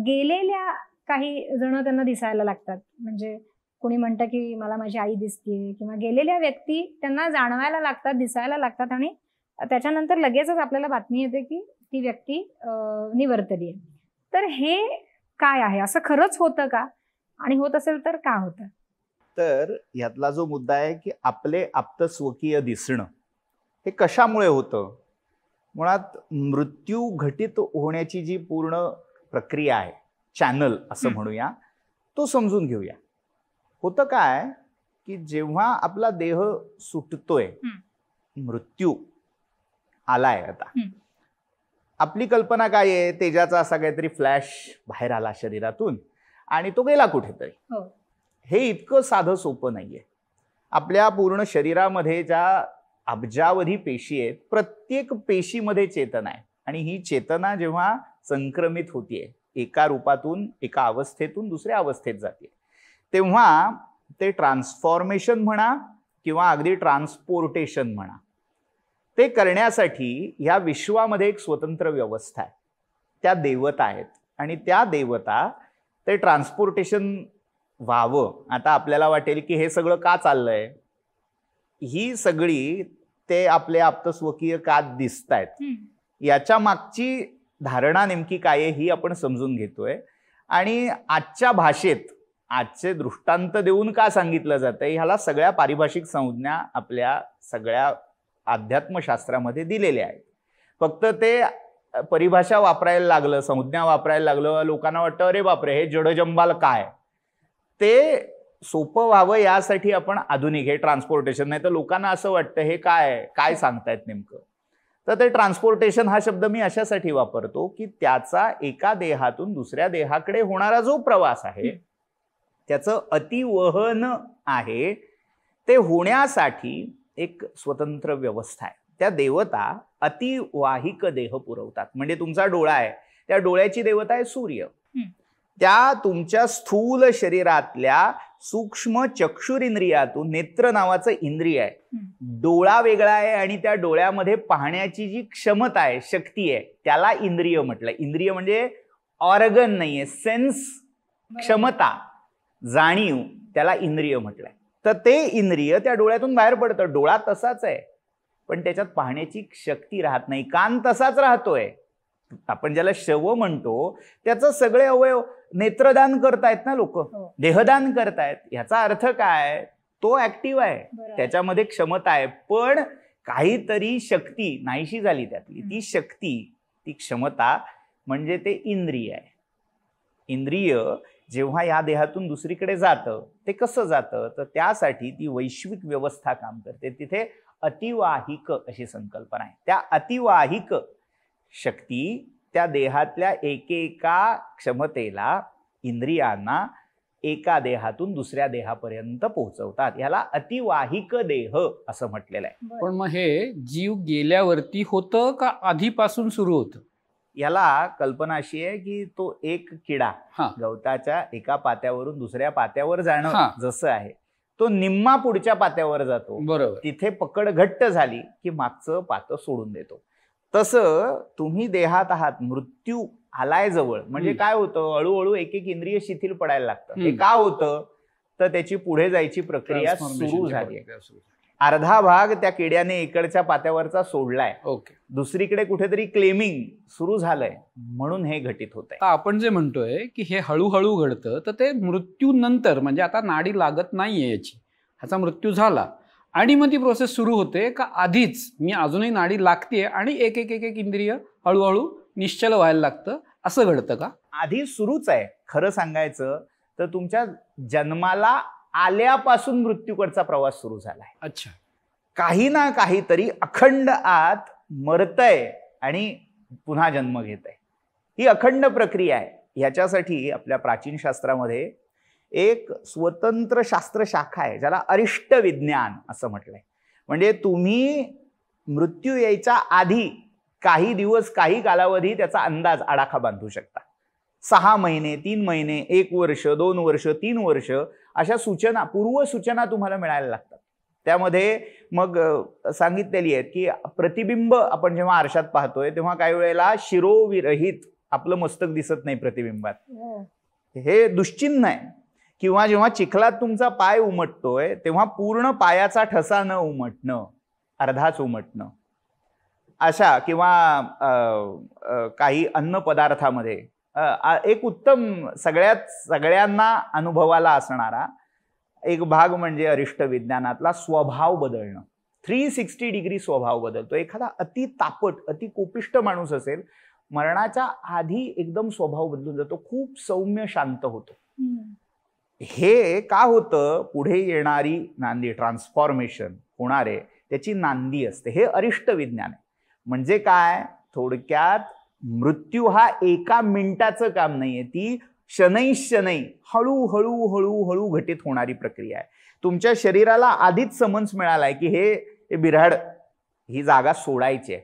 गेलेल्या काही जण त्यांना दिसायला लागतात. म्हणजे कोणी म्हणतं की मला माझी आई दिसते, किंवा गेलेल्या व्यक्ती त्यांना जाणवायला लागतात, दिसायला लागतात, आणि त्याच्यानंतर लगेचच आपल्याला बातमी येते की ती व्यक्ती निवर्तली आहे. तर हे काय आहे? असं खरंच होतं का? आणि होत असेल तर का होतं? तर यातला जो मुद्दा आहे की आपले आप्तस्वकीय दिसणं हे कशामुळे होतं. मुळात मृत्यू घटित होण्याची जी पूर्ण प्रक्रिया आहे, चॅनल असं म्हणूया, तो समजून घेऊया. होतं काय की जेव्हा आपला देह सुटतोय, मृत्यू आलाय, आता आपली कल्पना काय आहे, तेजाचा असा काहीतरी फ्लॅश बाहेर आला शरीरातून आणि तो गेला कुठेतरी. हे इतकं साधं सोपं नाहीये. आपल्या पूर्ण शरीरामध्ये ज्या अब्जावधी पेशी आहेत, प्रत्येक पेशीमध्ये चेतना आहे, आणि ही चेतना जेव्हा संक्रमित होतीये, एका रूपातून, एका अवस्थेतून दुसऱ्या अवस्थेत जाते, तेव्हा ते ट्रान्सफॉर्मेशन म्हणा किंवा अगदी ट्रान्सपोर्टेशन म्हणा, ते करण्यासाठी ह्या विश्वामध्ये एक स्वतंत्र व्यवस्था आहे. त्या देवता आहेत, आणि त्या देवता ते ट्रान्सपोर्टेशन व्हावं. आता आपल्याला वाटेल की हे सगळं का चाललंय, ही सगळी ते आपले आप्तस्वकीय का दिसतायत, याच्या मागची धारणा नेमकी काय आहे ही आपण समजून घेतोय. आणि आजच्या भाषेत आजचे दृष्टांत देऊन का सांगितलं जातंय, ह्याला सगळ्या पारिभाषिक संज्ञा आपल्या सगळ्या अध्यात्मशास्त्रामध्ये दिलेल्या आहेत. फक्त ते परिभाषा वापरायला लागलं, संज्ञा वापरायला लागलं, लोकांना वाटतं अरे बापरे हे जडजंबाल काय. ते सोपं व्हावं यासाठी आपण आधुनिक, हे ट्रान्सपोर्टेशन, नाही तर लोकांना असं वाटतं हे काय सांगतायत नेमकं. तर ते ट्रान्सपोर्टेशन हा शब्द मी अशासाठी वापरतो की त्याचा एका देहातून दुसऱ्या देहाकडे होणारा जो प्रवास आहे त्याचं अतिवहन आहे, ते होण्यासाठी एक स्वतंत्र व्यवस्था आहे. त्या देवता अतिवाहिक देह पुरवतात. म्हणजे तुमचा डोळा आहे, त्या डोळ्याची देवता आहे सूर्य. त्या तुमच्या स्थूल शरीरातल्या सूक्ष्म चक्षुरिंद्रियातून नेत्र नावाचं इंद्रिय आहे. डोळा वेगळा आहे, आणि त्या डोळ्यामध्ये पाहण्याची जी क्षमता आहे, शक्ती आहे, त्याला इंद्रिय म्हटलंय. इंद्रिय म्हणजे ऑर्गन नाहीये, सेन्स, क्षमता, जाणीव, त्याला इंद्रिय म्हटलंय. तर ते इंद्रिय त्या डोळ्यातून बाहेर पडतं. डोळा तसाच आहे पण त्याच्यात पाहण्याची शक्ती राहत नाही. कान तसाच राहतोय, आपण ज्याला शव म्हणतो त्याचं सगळे अवयव नेत्रदान करतायत ना लोक, देहदान करतायत. ह्याचा अर्थ काय, तो ऍक्टिव्ह आहे, त्याच्यामध्ये क्षमता आहे, पण काहीतरी शक्ती नाहीशी झाली त्यातली. ती शक्ती, ती क्षमता म्हणजे ते इंद्रिय आहे. इंद्रिय जेव्हा या देहातून दुसरीकडे जातं, ते कसं जातं, तर त्यासाठी ती वैश्विक व्यवस्था काम करते. तिथे अतिवाहिक अशी संकल्पना आहे. त्या अतिवाहिक शक्ती त्या देहातल्या एकेका क्षमतेला, इंद्रियांना एका देहातून दुसऱ्या देहापर्यंत पोहोचवतात. याला अतिवाहिक देह असं म्हटलेलं आहे. पण मग हे जीव गेल्यावरती होतं का आधीपासून सुरू होतं? याला कल्पना अशी आहे की तो एक किडा गवताच्या एका पात्यावरून दुसऱ्या पात्यावर जाणं जसं आहे, तो निम्मा पुढच्या पात्यावर जातो, बरोबर, तिथे पकड घट्ट झाली की मागचं पातं सोडून देतो. तसं तुम्ही देहात आहात, मृत्यू आलाय जवळ, म्हणजे काय होतं, हळूहळू एक एक इंद्रिय शिथिल पडायला लागतं. हे का होतं, तर त्याची पुढे जायची प्रक्रिया सुरू झाली. अर्धा भाग त्या किड्याने इकडच्या पात्यावरचा सोडलाय, ओके. दुसरीकडे कुठेतरी क्लेमिंग सुरू झालंय, म्हणून हे घटित होत आता आपण जे म्हणतोय की हे हळूहळू घडतं, तर ते मृत्यूनंतर, म्हणजे आता नाडी लागत नाहीये याची, ह्याचा मृत्यू झाला आणि मग ती प्रोसेस सुरू होते का आधीच मी अजूनही नाडी लागतेय आणि एक एक एक एक इंद्रिय हळूहळू निश्चल व्हायला लागतं, असं घडतं का? आधी सुरूच आहे. खरं सांगायचं तर तुमच्या जन्माला आल्यापासून मृत्यूकडचा प्रवास सुरू झालाय. अच्छा. काही ना काहीतरी अखंड आत मरतय आणि पुन्हा जन्म घेत आहे. ही अखंड प्रक्रिया आहे. ह्याच्यासाठी आपल्या प्राचीन शास्त्रामध्ये एक स्वतंत्र शास्त्र शाखा आहे, ज्याला अरिष्ट विज्ञान असं म्हटलंय. म्हणजे तुम्ही मृत्यू यायच्या आधी काही दिवस, काही कालावधी त्याचा अंदाज, आडाखा बांधू शकता. 6 महिने, 3 महिने, 1 वर्ष, 2 वर्ष, 3 वर्ष अशा सूचना, पूर्व सूचना तुम्हाला मिळायला लागतात. त्यामध्ये मग सांगितलेली आहेत की प्रतिबिंब आपण जेव्हा आरशात पाहतोय तेव्हा काही वेळेला शिरोविरहित आपलं मस्तक दिसत नाही प्रतिबिंबात, हे दुश्चिन्ह आहे. किंवा जेव्हा चिखलात तुमचा पाय उमटतोय तेव्हा पूर्ण पायाचा ठसा न उमटणं, अर्धाच उमटणं, अशा किंवा काही अन्न पदार्थामध्ये एक उत्तम सगळ्यांना अनुभवाला असणारा एक भाग म्हणजे अरिष्ट विज्ञानातला स्वभाव बदलणं. 360 डिग्री स्वभाव बदलतो. एखादा अति तापट, अति कोपिष्ट माणूस असेल, मरणाच्या आधी एकदम स्वभाव बदलून जातो, खूप सौम्य, शांत होतो. हे का होतं? पुढे येणारी नांदी, ट्रान्सफॉर्मेशन होणार आहे, त्याची नांदी असते. हे अरिष्ट विज्ञान आहे. म्हणजे काय? थोडक्यात मृत्यू हा एका मिनिटाचं काम नाहीये, ती शनै हळूहळू हळूहळू घटित होणारी प्रक्रिया आहे. तुमच्या शरीराला आधीच समन्स मिळालाय की हे बिऱ्हाड, ही जागा सोडायची आहे,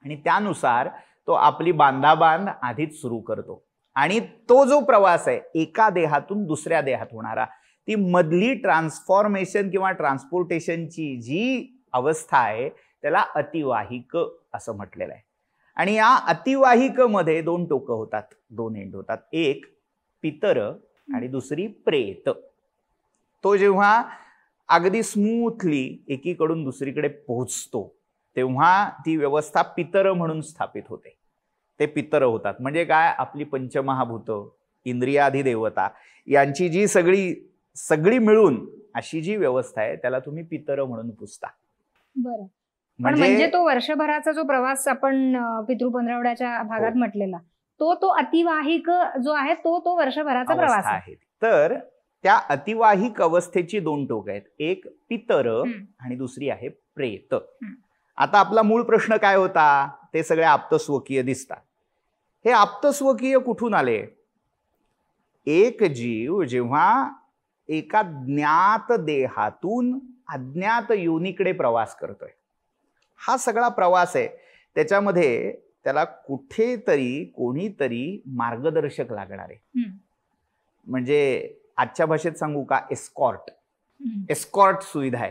आणि त्यानुसार तो आपली बांधाबांध आधीच सुरू करतो. आणि तो जो प्रवास आहे एका देहातून दुसऱ्या देहात होणारा, ती मधली ट्रान्सफॉर्मेशन किंवा ट्रान्सपोर्टेशनची जी अवस्था आहे त्याला अतिवाहिक असं म्हटलेलं आहे. आणि या अतिवाहिक मध्ये 2 टोकं होतात, 2 एंड होतात. एक पितर आणि दुसरी प्रेत. तो जेव्हा अगदी स्मूथली एकीकडून दुसरीकडे पोहोचतो तेव्हा ती व्यवस्था पितर म्हणून स्थापित होते. ते पितर होतात. म्हणजे काय? आपली पंचमहाभूतं, इंद्रियाधिदेवता यांची जी सगळी मिळून अशी जी व्यवस्था आहे त्याला तुम्ही पितर म्हणून पुजता. बरं. म्हणजे तो वर्षभराचा जो प्रवास आपण पितृपंधरवड्याच्या भागात म्हटलेला, तो अतिवाहिक जो आहे तो वर्षभराचा प्रवास आहे. तर त्या अतिवाहिक अवस्थेची 2 टोक आहेत, एक पितर आणि दुसरी आहे प्रेत. आता आपला मूळ प्रश्न काय होता? ते सगळे आप्तस्वकीय दिसतात. हे आप्तस्वकीय कुठून आले? एक जीव जेव्हा एका ज्ञात देहातून अज्ञात योनीकडे प्रवास करतोय, हा सगळा प्रवास आहे, त्याच्यामध्ये त्याला कुठेतरी कोणीतरी मार्गदर्शक लागणार आहे. म्हणजे आजच्या भाषेत सांगू का, एस्कॉर्ट सुविधा आहे.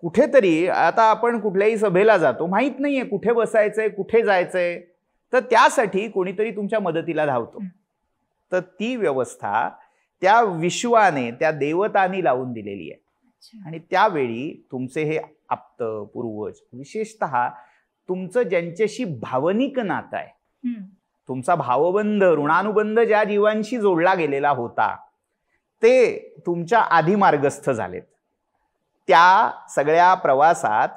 कुठेतरी आता आपण कुठल्याही सभेला जातो, माहित नाहीये कुठे बसायचंय, कुठे जायचंय, तर त्यासाठी कोणीतरी तुमच्या मदतीला धावतो. तर ती व्यवस्था त्या विश्वाने, त्या देवतांनी लावून दिलेली आहे. आणि त्यावेळी तुमचे हे आप्त पूर्वज, विशेषतः तुमचं ज्यांच्याशी भावनिक नातं आहे, तुमचा भावबंध, ऋणानुबंध ज्या जीवांशी जोडला गेलेला होता, ते तुमच्या आधी मार्गस्थ झालेत. त्या सगळ्या प्रवासात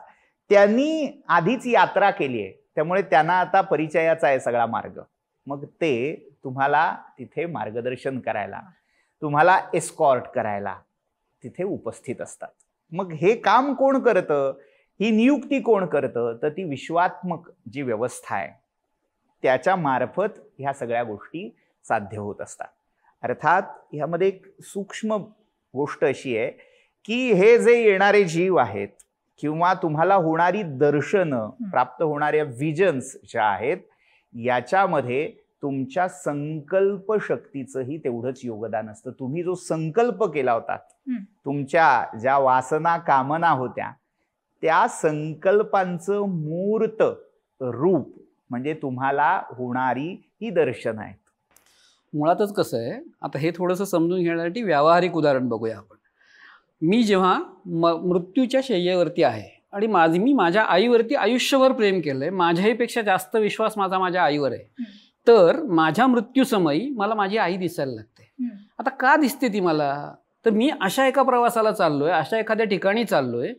त्यांनी आधीच यात्रा केली आहे, त्यामुळे त्यांना आता परिचयाचा आहे सगळा मार्ग. मग ते तुम्हाला तिथे मार्गदर्शन करायला, तुम्हाला एस्कॉर्ट करायला तिथे उपस्थित असतात. मग हे काम कोण करतं? ही नियुक्ती कोण करतं? तर ती विश्वात्मक जी व्यवस्था आहे त्याच्या मार्फत ह्या सगळ्या गोष्टी साध्य होत असतात. अर्थात ह्यामध्ये एक सूक्ष्म गोष्ट अशी आहे की हे जे येणारे जीव आहेत किंवा तुम्हाला होणारी दर्शनं, प्राप्त होणाऱ्या विजन्स ज्या आहेत, याच्यामध्ये तुमच्या संकल्प शक्तीचंही तेवढंच योगदान असतं. तुम्ही जो संकल्प केला होता, तुमच्या ज्या वासना, कामना होत्या, त्या संकल्पांचं मूर्त रूप म्हणजे तुम्हाला होणारी ही दर्शन आहेत. मुळातच कसं आहे, आता हे थोडंसं समजून घेण्यासाठी व्यावहारिक उदाहरण बघूया आपण. मी जेव्हा मृत्यूच्या शय्येवरती आहे आणि मी माझ्या आईवरती आयुष्यभर प्रेम केलंय, माझ्याहीपेक्षा जास्त विश्वास माझ्या आईवर आहे, तर माझ्या मृत्यूसमयी मला माझी आई दिसायला लागते. आता का दिसते ती मला? तर मी अशा एका प्रवासाला चाललोय, अशा एखाद्या ठिकाणी चाललोय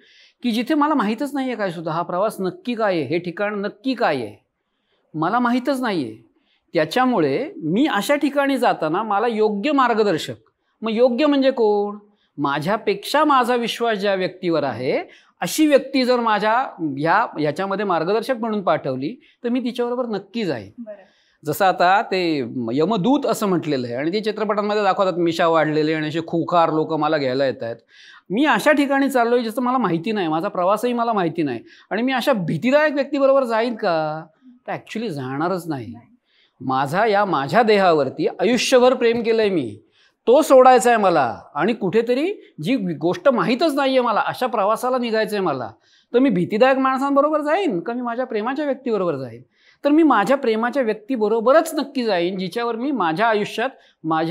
की जिथे मला माहीतच नाहीये काय सुद्धा, हा प्रवास नक्की काय आहे, हे ठिकाण नक्की काय आहे, मला माहीतच नाहीये. त्याच्यामुळे मी अशा ठिकाणी जाताना मला योग्य मार्गदर्शक, मग योग्य म्हणजे कोण? माझ्यापेक्षा माझा विश्वास ज्या व्यक्तीवर आहे अशी व्यक्ती जर माझ्या ह्याच्यामध्ये मार्गदर्शक म्हणून पाठवली तर मी तिच्याबरोबर नक्की जाईन. जसं आता ते यमदूत असं म्हटलेलं आहे आणि ते चित्रपटांमध्ये दाखवतात मिशा वाढलेले आणि असे खुखार लोक मला घ्यायला येत आहेत. मी अशा ठिकाणी चाललोय जिथं मला माहिती नाही, माझा प्रवासही मला माहिती नाही, आणि मी अशा भीतीदायक व्यक्तीबरोबर जाईन का? तर ॲक्च्युली जाणारच नाही. माझ्या देहावरती आयुष्यभर प्रेम केलंय मी, तो सोडायचा आहे मला, आणि कुठेतरी जी गोष्ट माहीतच नाहीये मला अशा प्रवासाला निघायचंय मला, तर मी भीतीदायक माणसांबरोबर जाईन का मी माझ्या प्रेमाच्या व्यक्तीबरोबर जाईन? तर मी माझ्या प्रेमाच्या व्यक्तीबरोबरच नक्की जाईन जिच्यावर मी माझ्या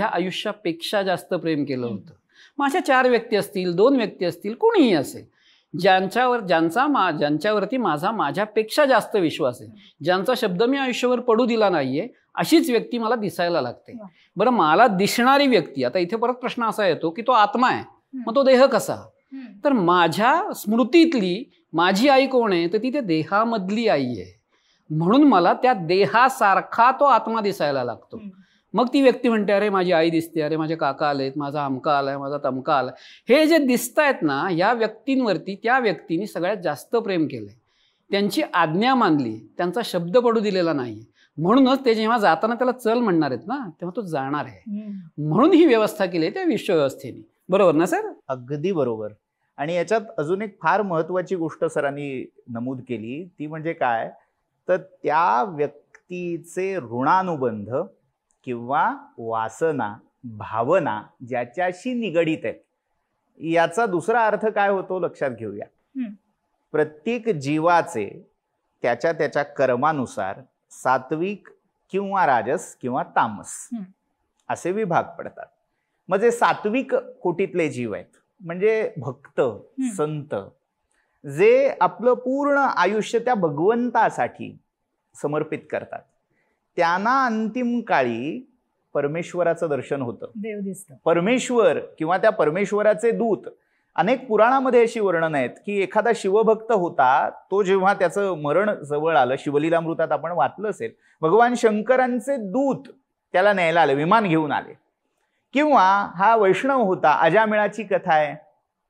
आयुष्यापेक्षा जास्त प्रेम केलं होतं. माझ्या 4 व्यक्ती असतील, 2 व्यक्ती असतील, कोणीही असेल, ज्यांच्यावरती माझ्यापेक्षा जास्त विश्वास आहे, ज्यांचा शब्द मी आयुष्यभर पडू दिला नाहीये, अशीच व्यक्ती मला दिसायला लागते. बरं, मला दिसणारी व्यक्ती, आता इथे परत प्रश्न असा येतो की तो आत्मा आहे, मग तो देह कसा? तर माझ्या स्मृतीतली माझी आई कोण आहे? तर ती त्या देहामधली आई आहे, म्हणून मला त्या देहासारखा तो आत्मा दिसायला लागतो. मग ती व्यक्ती म्हणते, अरे माझी आई दिसते, अरे माझे काका आलेत, माझा अमका आलाय, माझा तमका आलाय. हे जे दिसतायत ना, या व्यक्तींवरती त्या व्यक्तीने सगळ्यात जास्त प्रेम केलंय, त्यांची आज्ञा मानली, त्यांचा शब्द पडू दिलेला नाही. म्हणूनच ते जेव्हा जाताना त्याला चल म्हणणार आहेत ना, तेव्हा तो जाणार आहे. म्हणून ही व्यवस्था केली आहे त्या विश्वव्यवस्थेने. बरोबर ना सर? अगदी बरोबर. आणि याच्यात अजून एक फार महत्वाची गोष्ट सरांनी नमूद केली, ती म्हणजे काय, तर त्या व्यक्तीचे ऋणानुबंध किंवा वासना, भावना ज्याच्याशी निगडीत आहेत, याचा दुसरा अर्थ काय होतो लक्षात घेऊया. प्रत्येक जीवाचे त्याच्या कर्मानुसार सात्विक किंवा राजस किंवा तामस असे विभाग पडतात. मग जे सात्विक कोटीतले जीव आहेत, म्हणजे भक्त, संत, जे आपलं पूर्ण आयुष्य त्या भगवंतासाठी समर्पित करतात, त्यांना अंतिम काळी परमेश्वराचं दर्शन होतं, देव दिसतं. परमेश्वर किंवा त्या परमेश्वराचे दूत. अनेक पुराणामध्ये अशी वर्णन आहेत की एखादा शिवभक्त होता, तो जेव्हा त्याचं मरण जवळ आलं, शिवलीलामृतात आपण वाचलं असेल, भगवान शंकरांचे दूत त्याला न्यायला आले, विमान घेऊन आले. किंवा हा वैष्णव होता, अजामिळाची कथा आहे,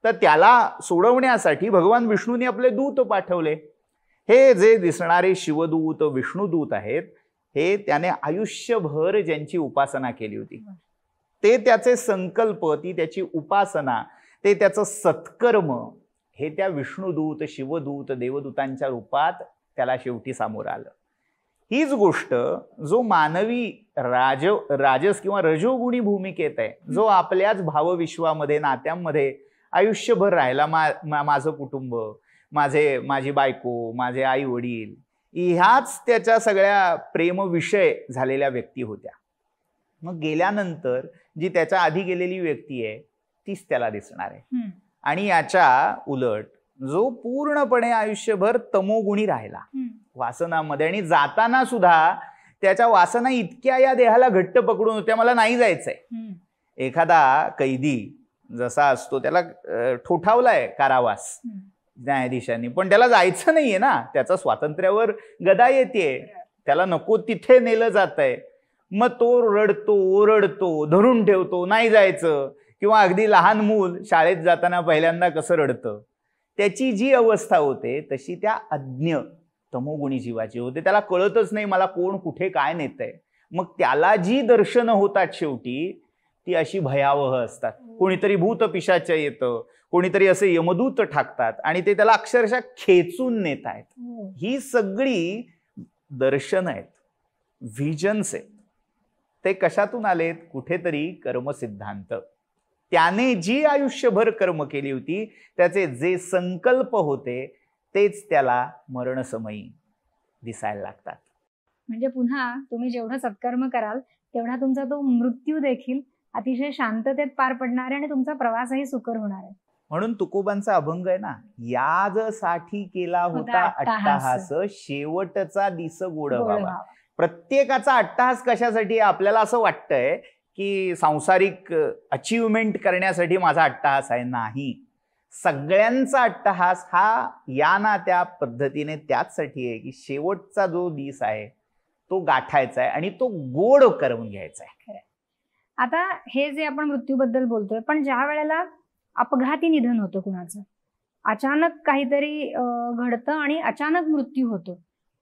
तर त्याला सोडवण्यासाठी भगवान विष्णूंनी आपले दूत पाठवले. हे जे दिसणारे शिवदूत, विष्णुदूत आहेत, हे त्याने आयुष्यभर ज्यांची उपासना केली होती, ते त्याचे संकल्प, ती त्याची उपासना, ते त्याचं सत्कर्म, हे त्या विष्णुदूत, शिवदूत, देवदूतांच्या रूपात त्याला शेवटी सामोरं आलं. हीच गोष्ट जो मानवी राजस किंवा रजोगुणी भूमिकेत आहे, जो आपल्याच भावविश्वामध्ये, नात्यांमध्ये आयुष्यभर राहिला, माझं कुटुंब, माझी बायको, माझे आई वडील, ह्याच त्याच्या सगळ्या प्रेमविषय झालेल्या व्यक्ती होत्या. मग गेल्यानंतर जी त्याच्या आधी गेलेली व्यक्ती आहे तीच त्याला दिसणार आहे. आणि याच्या उलट जो पूर्णपणे आयुष्यभर तमोगुणी राहिला वासनामध्ये, आणि जाताना सुद्धा त्याच्या वासना इतक्या या देहाला घट्ट पकडून होत्या, मला नाही जायचंय. एखादा कैदी जसा असतो, त्याला ठोठावलाय कारावास न्यायाधीशांनी, पण त्याला जायचं नाहीये ना, त्याच्या स्वातंत्र्यावर गदा येते, त्याला नको तिथे नेलं जातंय. मग तो रडतो, ओरडतो, धरून ठेवतो, नाही जायचं. किंवा अगदी लहान मूल शाळेत जाताना पहिल्यांदा कसं रडतं, त्याची जी अवस्था होते तशी त्या अज्ञ तमोगुणी जीवाची होते. त्याला कळतच नाही मला कोण कुठे काय नेतंय. मग त्याला जी दर्शनं होतात शेवटी ती अशी भयावह असतात. कोणीतरी भूत पिशाच येतं, कोणीतरी असे यमदूत ठाकतात आणि ते त्याला अक्षरशः खेचून नेत आहेत. ही सगळी दर्शन आहेत, व्हिजन्स आहेत. ते कशातून आलेत? कुठेतरी कर्मसिद्धांत. त्याने जी आयुष्यभर कर्म केली होती, त्याचे जे संकल्प होते तेच त्याला मरणसमयी दिसायला लागतात. म्हणजे पुन्हा तुम्ही जेवढं सत्कर्म कराल तेवढा तुमचा तो मृत्यू देखील अतिशय शांततेत पार पडणार आहे आणि तुमचा प्रवासही सुकर होणार आहे. म्हणून तुकोबांचा अभंग आहे ना, याजसाठी केला होता अट्टहास, शेवटचा दिस गोड व्हावा. प्रत्येकाचा अट्टहास कशासाठी? आपल्याला असं वाटतंय की सांसारिक अचीवमेंट करण्यासाठी माझा अट्टहास आहे. नाही, सगळ्यांचा अट्टहास हा या ना त्या पद्धतीने त्याचसाठी आहे की शेवटचा जो दिस आहे तो गाठायचा आहे आणि तो गोड करून घ्यायचा आहे. आता हे जे आपण मृत्यूबद्दल बोलतोय, पण ज्या वेळेला अपघाती निधन होतं कुणाचं, अचानक काहीतरी घडतं आणि अचानक मृत्यू होतो,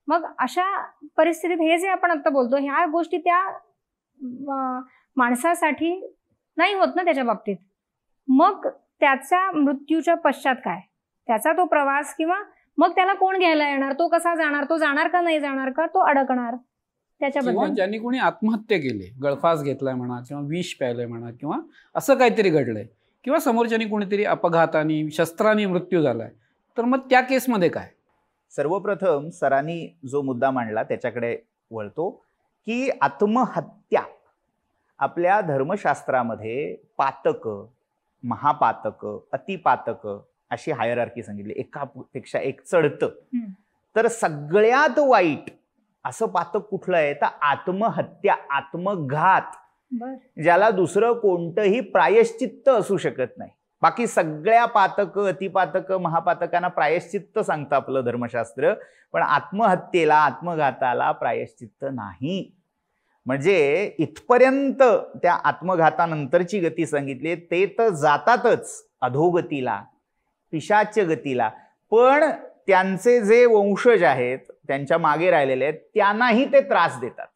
मग अशा परिस्थितीत हे जे आपण आता बोलतो ह्या गोष्टी त्या माणसासाठी नाही होत ना त्याच्या बाबतीत. मग त्याच्या मृत्यूच्या पश्चात काय, त्याचा तो प्रवास, किंवा मग त्याला कोण घ्यायला येणार, तो कसा जाणार, तो जाणार का नाही जाणार, का तो अडकणार, त्याच्याबद्दल. ज्यांनी कोणी आत्महत्या केली, गळफास घेतलाय म्हणा, किंवा विष प्यायलंय म्हणा, किंवा असं काहीतरी घडलंय, किंवा समोरच्यानी कोणीतरी अपघाताने शस्त्राने मृत्यू झालाय, तर मग त्या केसमध्ये काय? सर्वप्रथम सरांनी जो मुद्दा मांडला त्याच्याकडे वळतो की आत्महत्या आपल्या धर्मशास्त्रामध्ये पातक, महापातक, अतिपातक अशी हायरार्की सांगितली, एकापेक्षा एक चढतं. तर सगळ्यात वाईट असं पातक कुठलं आहे तर आत्महत्या, आत्मघात, ज्याला दुसरं कोणतंही प्रायश्चित्त असू शकत नाही. बाकी सगळ्या पातक, अतिपातक, महापातकांना प्रायश्चित्त सांगतं आपलं धर्मशास्त्र, पण आत्महत्येला, आत्मघाताला प्रायश्चित्त नाही. म्हणजे इथपर्यंत त्या आत्मघातानंतरची गती सांगितली, ते तर जातातच अधोगतीला, पिशाच्य गतीला, पण त्यांचे जे वंशज आहेत, त्यांच्या मागे राहिलेले आहेत, त्यांनाही ते त्रास देतात.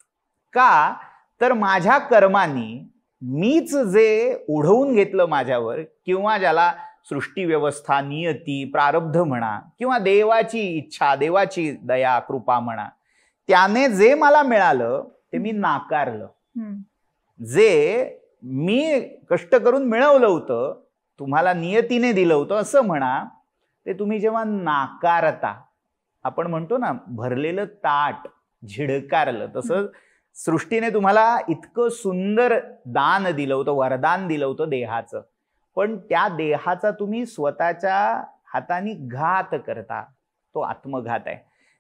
का तर माझ्या कर्मांनी मीच जे ओढवून घेतलं माझ्यावर, किंवा ज्याला सृष्टी व्यवस्था, नियती, प्रारब्ध म्हणा, किंवा देवाची इच्छा, देवाची दया, कृपा म्हणा, त्याने जे मला मिळालं ते मी नाकारलं. जे मी कष्ट करून मिळवलं होतं, तुम्हाला नियतीने दिलं होतं असं म्हणा, ते तुम्ही जेव्हा नाकारता, आपण म्हणतो ना भरलेलं ताट झिडकारलं, तसं सृष्टीने तुम्हाला इतकं सुंदर दान दिलं होतं, वरदान दिलं होतं देहाचं, पण त्या देहाचा तुम्ही स्वतःच्या हाताने घात करता, तो आत्मघात आहे.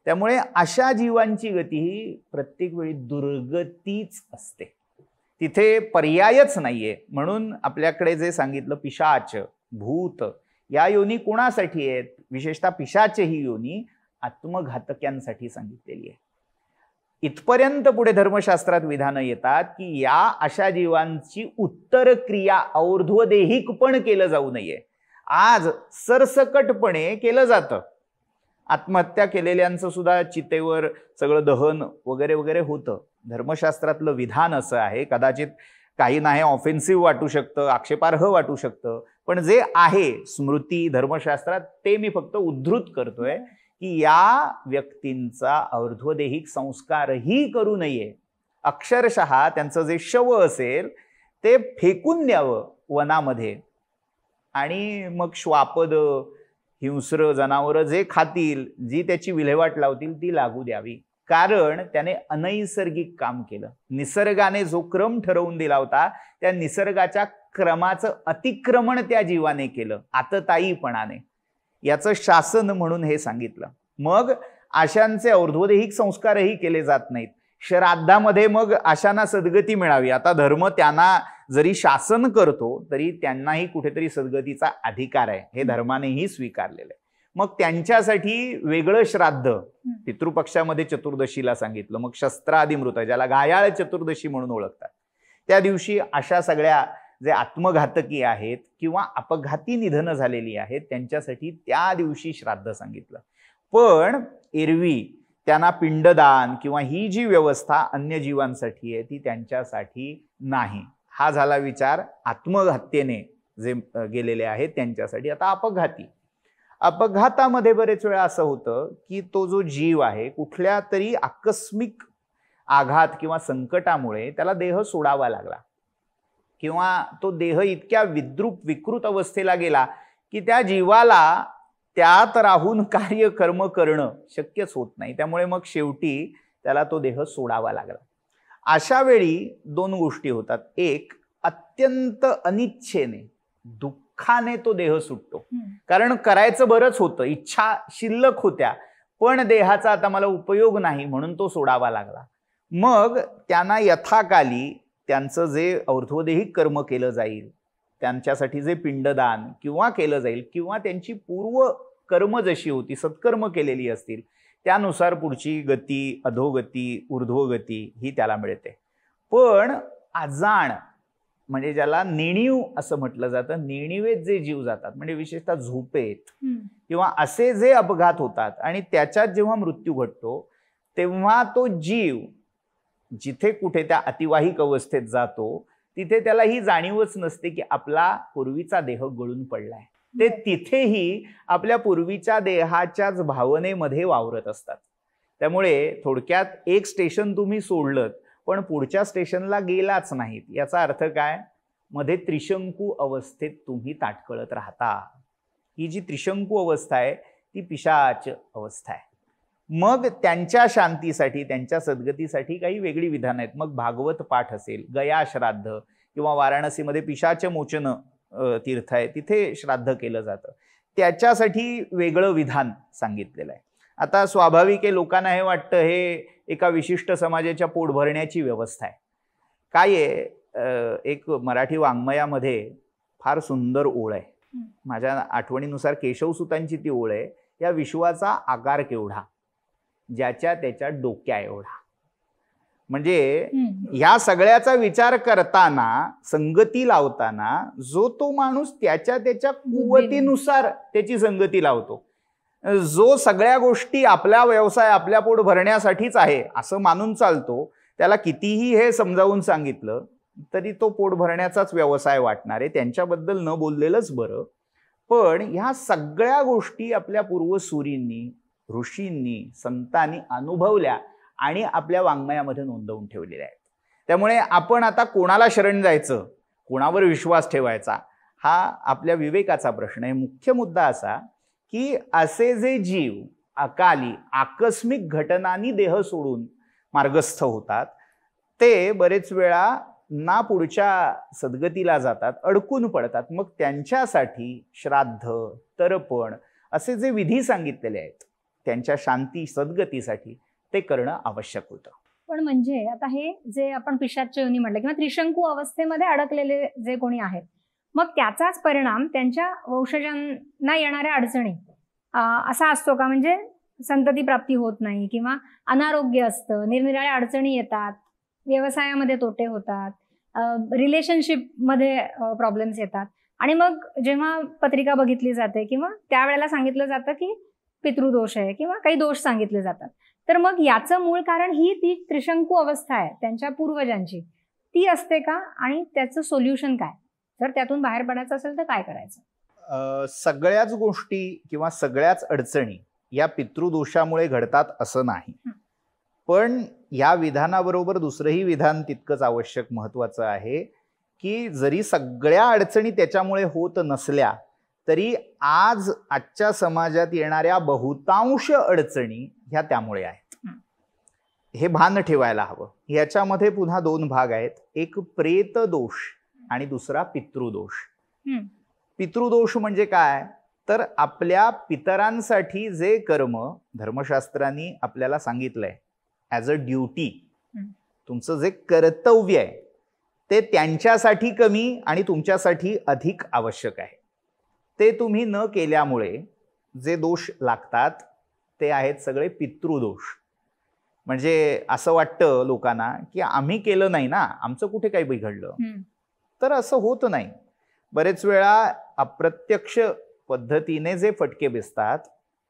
त्यामुळे अशा जीवांची गती ही प्रत्येक वेळी दुर्गतीच असते, तिथे पर्यायच नाहीये. म्हणून आपल्याकडे जे सांगितलं पिशाच, भूत, या योनी कोणासाठी आहेत? विशेषतः पिशाच ही योनी आत्मघातक्यांसाठी सांगितलेली आहे. इथपर्यंत पुढे धर्मशास्त्रात विधानं येतात की या अशा जीवांची उत्तर क्रिया और्ध्वदेहिक पण केलं जाऊ नये. आज सरसकटपणे केलं जातं. आत्महत्या केलेल्यांचं सुद्धा चितेवर सगळं दहन वगैरे वगैरे होतं. धर्मशास्त्रातलं विधान असं आहे, कदाचित काही नाही ऑफेन्सिव्ह वाटू शकतं, आक्षेपार्ह वाटू शकतं, पण जे आहे स्मृती धर्मशास्त्रात ते मी फक्त उद्धृत करतोय की या व्यक्तींचा और्ध्वदेहिक संस्कारही करू नये. अक्षरशः त्यांचं जे शव असेल ते फेकून द्यावं वनामध्ये, आणि मग श्वापद, हिंस्र जनावरं जे खातील, जी त्याची विल्हेवाट लावतील ती लागू द्यावी. कारण त्याने अनैसर्गिक काम केलं. निसर्गाने जो क्रम ठरवून दिला होता त्या निसर्गाच्या क्रमाचं अतिक्रमण त्या जीवाने केलं आतताईपणाने. याचं शासन म्हणून हे सांगितलं. मग अशांचे और्ध्वदेहिक संस्कारही केले जात नाहीत. श्राद्धामध्ये मग अशांना सद्गती मिळावी. आता धर्म त्यांना जरी शासन करतो तरी त्यांनाही कुठेतरी सद्गतीचा अधिकार आहे, हे धर्मानेही स्वीकारलेलं आहे. मग त्यांच्यासाठी वेगळं श्राद्ध पितृपक्षामध्ये चतुर्दशीला सांगितलं. मग शस्त्रादिमृत, ज्याला घायाळ चतुर्दशी म्हणून ओळखतात, त्या दिवशी अशा सगळ्या जे आत्मघातकी आहेत किंवा अपघाती निधन झालेली आहेत त्यांच्यासाठी त्या दिवशी श्राद्ध सांगितलं. पण एरवी त्यांना पिंडदान किंवा ही जी व्यवस्था अन्य जीवांसाठी आहे ती त्यांच्यासाठी नाही. हा झाला विचार आत्महत्येने जे गेलेले आहेत त्यांच्यासाठी. आता अपघाती, अपघातामध्ये बरेच वेळा असं होतं की तो जो जीव आहे कुठल्या तरी आकस्मिक आघात किंवा संकटामुळे त्याला देह सोडावा लागला, किंवा तो देह इतक्या विद्रूप विकृत अवस्थेला गेला की त्या जीवाला त्यात राहून कार्य कर्म करणं शक्यच होत नाही. त्यामुळे मग शेवटी त्याला तो देह सोडावा लागला. अशा वेळी दोन गोष्टी होतात. एक, अत्यंत अनिच्छेने, दुःखाने तो देह सुटतो. कारण करायचं बरंच होतं, इच्छा शिल्लक होत्या, पण देहाचा आता मला उपयोग नाही म्हणून तो सोडावा लागला. मग त्यांना यथाकाली त्यांचं जे और्ध्वदेहिक कर्म केलं जाईल, त्यांच्यासाठी जे पिंडदान किंवा केलं जाईल, किंवा त्यांची पूर्व कर्म जशी होती, सत्कर्म केलेली असतील, त्यानुसार पुढची गती, अधोगती, ऊर्ध्वगती ही त्याला मिळते. पण अजाण म्हणजे ज्याला नेणीव असं म्हटलं जातं, नेणिवेत जे जीव जातात, म्हणजे विशेषतः झोपेत किंवा असे जे अपघात होतात आणि त्याच्यात जेव्हा मृत्यू घडतो, तेव्हा तो जीव जिथे कुठे त्या अतिवाहिक अवस्थेत जातो, तिथे त्याला ही जाणीवच नसते की आपला पूर्वीचा देह गळून पडलाय. ते तिथेही आपल्या पूर्वीच्या देहाच्याच भावनेमध्ये वावरत असतात. त्यामुळे थोडक्यात एक स्टेशन तुम्ही सोडलं पण पुढच्या स्टेशनला गेलाच नाहीत, याचा अर्थ काय? मध्ये त्रिशंकू अवस्थेत तुम्ही ताटकळत राहता. ही जी त्रिशंकू अवस्था आहे ती पिशाच अवस्था आहे. मग त्यांच्या शांतीसाठी, त्यांच्या सद्गतीसाठी काही वेगळी विधान आहेत. मग भागवत पाठ असेल, गया श्राद्ध, किंवा वाराणसीमध्ये पिशाच मोचन तीर्थ आहे, तिथे श्राद्ध केलं जातं, त्याच्यासाठी वेगळं विधान सांगितलेलं आहे. आता स्वाभाविक आहे, लोकांना हे वाटतं हे एका विशिष्ट समाजाच्या पोट भरण्याची व्यवस्था आहे. काय आहे, एक मराठी वाङ्मयामध्ये फार सुंदर ओळ आहे, माझ्या आठवणीनुसार केशवसुतांची ती ओळ आहे, या विश्वाचा आकार केवढा, ज्याच्या त्याच्या डोक्या एवढा. म्हणजे ह्या सगळ्याचा विचार करताना, संगती लावताना, जो तो माणूस त्याच्या त्याच्या कुवतीनुसार त्याची संगती लावतो. जो सगळ्या गोष्टी आपला व्यवसाय, आपल्या पोट भरण्यासाठीच आहे असं मानून चालतो, त्याला कितीही हे समजावून सांगितलं तरी तो पोट भरण्याचाच व्यवसाय वाटणार आहे. त्यांच्याबद्दल न बोललेलंच बरं. पण ह्या सगळ्या गोष्टी आपल्या पूर्वसूरींनी, ऋषींनी, संतांनी अनुभवल्या आणि आपल्या वाङ्मयामध्ये नोंदवून ठेवलेल्या आहेत. त्यामुळे आपण आता कोणाला शरण जायचं, कोणावर विश्वास ठेवायचा, हा आपल्या विवेकाचा प्रश्न आहे. मुख्य मुद्दा असा की असे जे जीव अकाली आकस्मिक घटनांनी देह सोडून मार्गस्थ होतात, ते बरेच वेळा ना पुढच्या सद्गतीला जातात, अडकून पडतात. मग त्यांच्यासाठी श्राद्ध, तर्पण असे जे विधी सांगितलेले आहेत, त्यांच्या शांती सद्गतीसाठी ते करणं आवश्यक होतं. पण म्हणजे आता हे जे आपण पिशाच्च योनी म्हटलं किंवा त्रिशंकू अवस्थेमध्ये अडकलेले जे कोणी आहेत, मग त्याचाच परिणाम त्यांच्या वंशजांना येणाऱ्या अडचणी असा असतो का? म्हणजे संतती प्राप्ती होत नाही किंवा अनारोग्य असतं, निरनिराळ्या अडचणी येतात, व्यवसायामध्ये तोटे होतात, रिलेशनशिपमध्ये प्रॉब्लेम्स येतात, आणि मग जेव्हा पत्रिका बघितली जाते किंवा त्यावेळेला सांगितलं जातं की पितृदोष आहे किंवा काही दोष सांगितले जातात, तर मग याचं मूळ कारण ही ती त्रिशंकू अवस्था आहे त्यांच्या पूर्वजांची, ती असते का? आणि त्याचं सोल्युशन काय? जर त्यातून बाहेर पडायचं असेल तर काय करायचं? सगळ्याच गोष्टी किंवा सगळ्याच अडचणी या पितृदोषामुळे घडतात असं नाही. पण या विधानाबरोबर दुसरंही विधान तितकंच आवश्यक, महत्वाचं आहे की जरी सगळ्या अडचणी त्याच्यामुळे होत नसल्या तरी आजच्या समाजात येणाऱ्या बहुतांश अडचणी ह्या त्यामुळे आहेत. हे भान ठेवायला हवं. याच्यामध्ये पुन्हा दोन भाग आहेत, एक प्रेत दोष आणि दुसरा पितृदोष. पितृदोष म्हणजे काय? तर आपल्या पितरांसाठी जे कर्म धर्मशास्त्रांनी आपल्याला सांगितलंय ॲज अ ड्युटी, तुमचं जे कर्तव्य आहे ते त्यांच्यासाठी कमी आणि तुमच्यासाठी अधिक आवश्यक आहे. ते तुम्ही न केल्यामुळे जे दोष लागतात ते आहेत सगळे पितृदोष. म्हणजे असं वाटतं लोकांना की आम्ही केलं नाही ना, आमचं कुठे काही बिघडलं, तर असं होत नाही. बरेच वेळा अप्रत्यक्ष पद्धतीने जे फटके बसतात